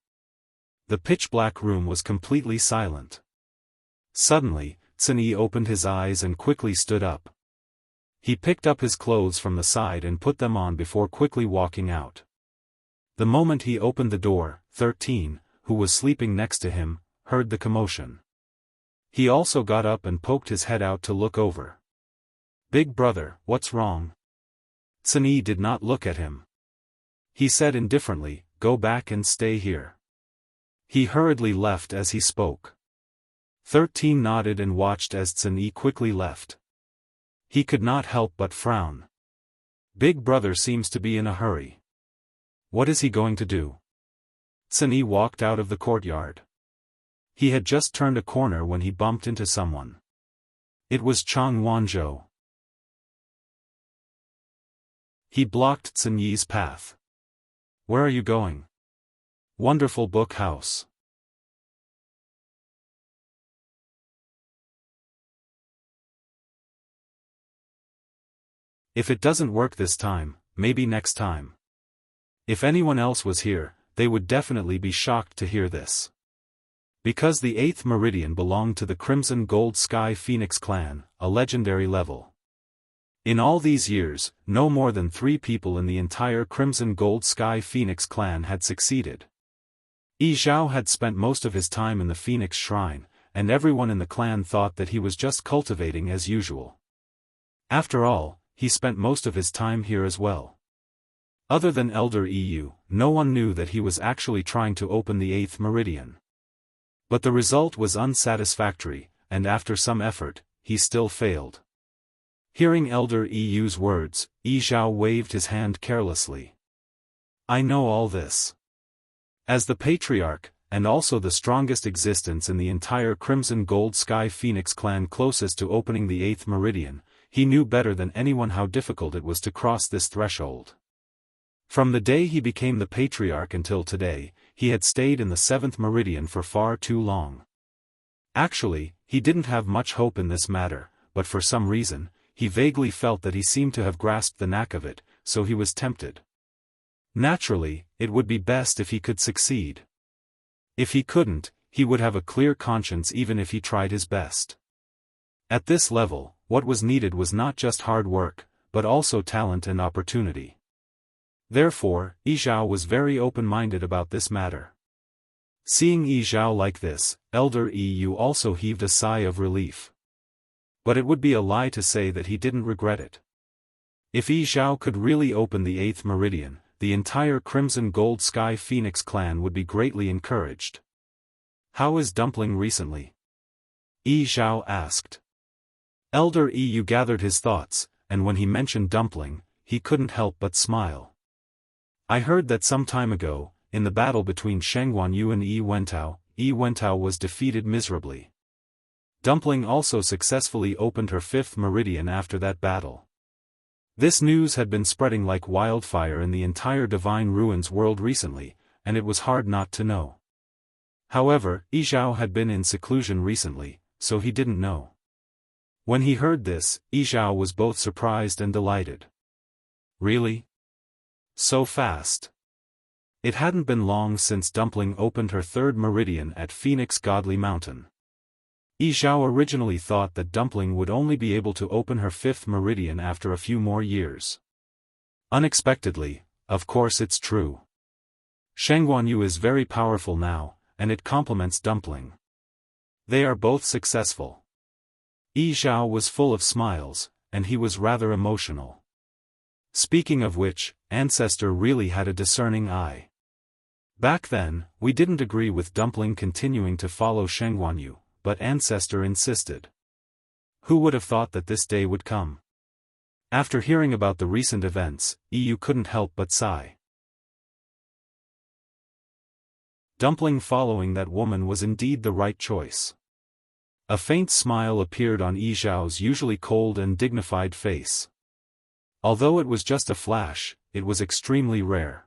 A: The pitch-black room was completely silent. Suddenly, Cini opened his eyes and quickly stood up. He picked up his clothes from the side and put them on before quickly walking out. The moment he opened the door, 13, who was sleeping next to him, heard the commotion. He also got up and poked his head out to look over. "Big brother, what's wrong?" Cini did not look at him. He said indifferently, "Go back and stay here." He hurriedly left as he spoke. 13 nodded and watched as Cini quickly left. He could not help but frown. Big brother seems to be in a hurry. What is he going to do? Cini walked out of the courtyard. He had just turned a corner when he bumped into someone. It was Chang Wanzhou. He blocked Cini's path. "Where are you going?" "Wonderful book house." If it doesn't work this time, maybe next time. If anyone else was here, they would definitely be shocked to hear this. Because the 8th meridian belonged to the Crimson Gold Sky Phoenix clan, a legendary level. In all these years, no more than 3 people in the entire Crimson Gold Sky Phoenix clan had succeeded. Yi Zhao had spent most of his time in the Phoenix Shrine, and everyone in the clan thought that he was just cultivating as usual. After all, he spent most of his time here as well. Other than Elder EU, no one knew that he was actually trying to open the 8th meridian. But the result was unsatisfactory, and after some effort, he still failed. Hearing Elder EU's words, Yi Zhao waved his hand carelessly. I know all this. As the Patriarch, and also the strongest existence in the entire Crimson Gold Sky Phoenix clan closest to opening the 8th meridian, he knew better than anyone how difficult it was to cross this threshold. From the day he became the Patriarch until today, he had stayed in the 7th meridian for far too long. Actually, he didn't have much hope in this matter, but for some reason, he vaguely felt that he seemed to have grasped the knack of it, so he was tempted. Naturally, it would be best if he could succeed. If he couldn't, he would have a clear conscience even if he tried his best. At this level, what was needed was not just hard work, but also talent and opportunity. Therefore, Yi Zhao was very open-minded about this matter. Seeing Yi Zhao like this, Elder EU also heaved a sigh of relief. But it would be a lie to say that he didn't regret it. If Yi Zhao could really open the 8th meridian, the entire Crimson Gold Sky Phoenix clan would be greatly encouraged. How is Dumpling recently? Yi Zhao asked. Elder EU gathered his thoughts, and when he mentioned Dumpling, he couldn't help but smile. I heard that some time ago, in the battle between Sheng Guanyu and Yi Wentao was defeated miserably. Dumpling also successfully opened her 5th meridian after that battle. This news had been spreading like wildfire in the entire Divine Ruins world recently, and it was hard not to know. However, Yi Zhao had been in seclusion recently, so he didn't know. When he heard this, Yi Zhao was both surprised and delighted. Really? So fast. It hadn't been long since Dumpling opened her 3rd meridian at Phoenix Godly Mountain. Yi Zhao originally thought that Dumpling would only be able to open her 5th meridian after a few more years. Unexpectedly, of course it's true. Sheng Guanyu is very powerful now, and it complements Dumpling. They are both successful. Yi Zhao was full of smiles, and he was rather emotional. Speaking of which, Ancestor really had a discerning eye. Back then, we didn't agree with Dumpling continuing to follow Sheng Guanyu, but Ancestor insisted. Who would have thought that this day would come? After hearing about the recent events, EU couldn't help but sigh. Dumpling following that woman was indeed the right choice. A faint smile appeared on Yi Zhao's usually cold and dignified face. Although it was just a flash, it was extremely rare.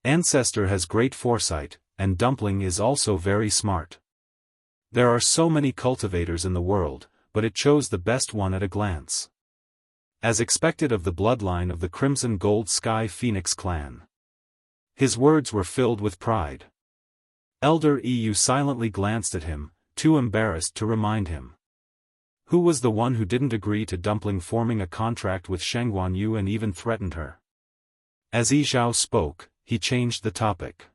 A: Ancestor has great foresight, and Dumpling is also very smart. There are so many cultivators in the world, but it chose the best one at a glance. As expected of the bloodline of the Crimson Gold Sky Phoenix clan. His words were filled with pride. Elder EU silently glanced at him, too embarrassed to remind him. Who was the one who didn't agree to Dumpling forming a contract with Sheng Guanyu and even threatened her? As Yi Zhao spoke, he changed the topic.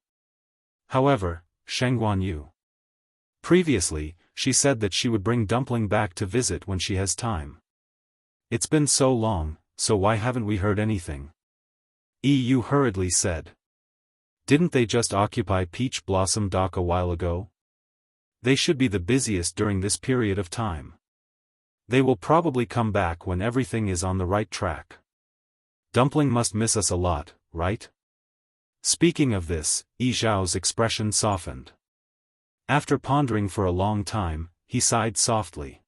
A: However, Sheng Guanyu. Previously, she said that she would bring Dumpling back to visit when she has time. It's been so long, so why haven't we heard anything? EU hurriedly said. Didn't they just occupy Peach Blossom Dock a while ago? They should be the busiest during this period of time. They will probably come back when everything is on the right track. Dumpling must miss us a lot, right? Speaking of this, Yi Zhao's expression softened. After pondering for a long time, he sighed softly.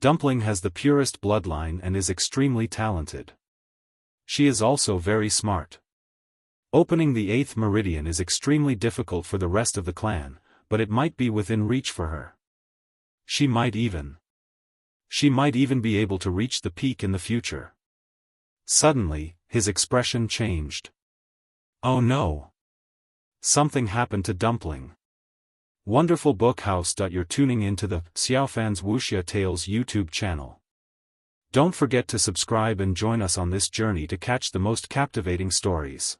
A: Dumpling has the purest bloodline and is extremely talented. She is also very smart. Opening the 8th meridian is extremely difficult for the rest of the clan, but it might be within reach for her. She might even be able to reach the peak in the future. Suddenly, his expression changed. Oh no! Something happened to Dumpling. Wonderful Book House. You're tuning into the Xiaofan's Wuxia Tales YouTube channel. Don't forget to subscribe and join us on this journey to catch the most captivating stories.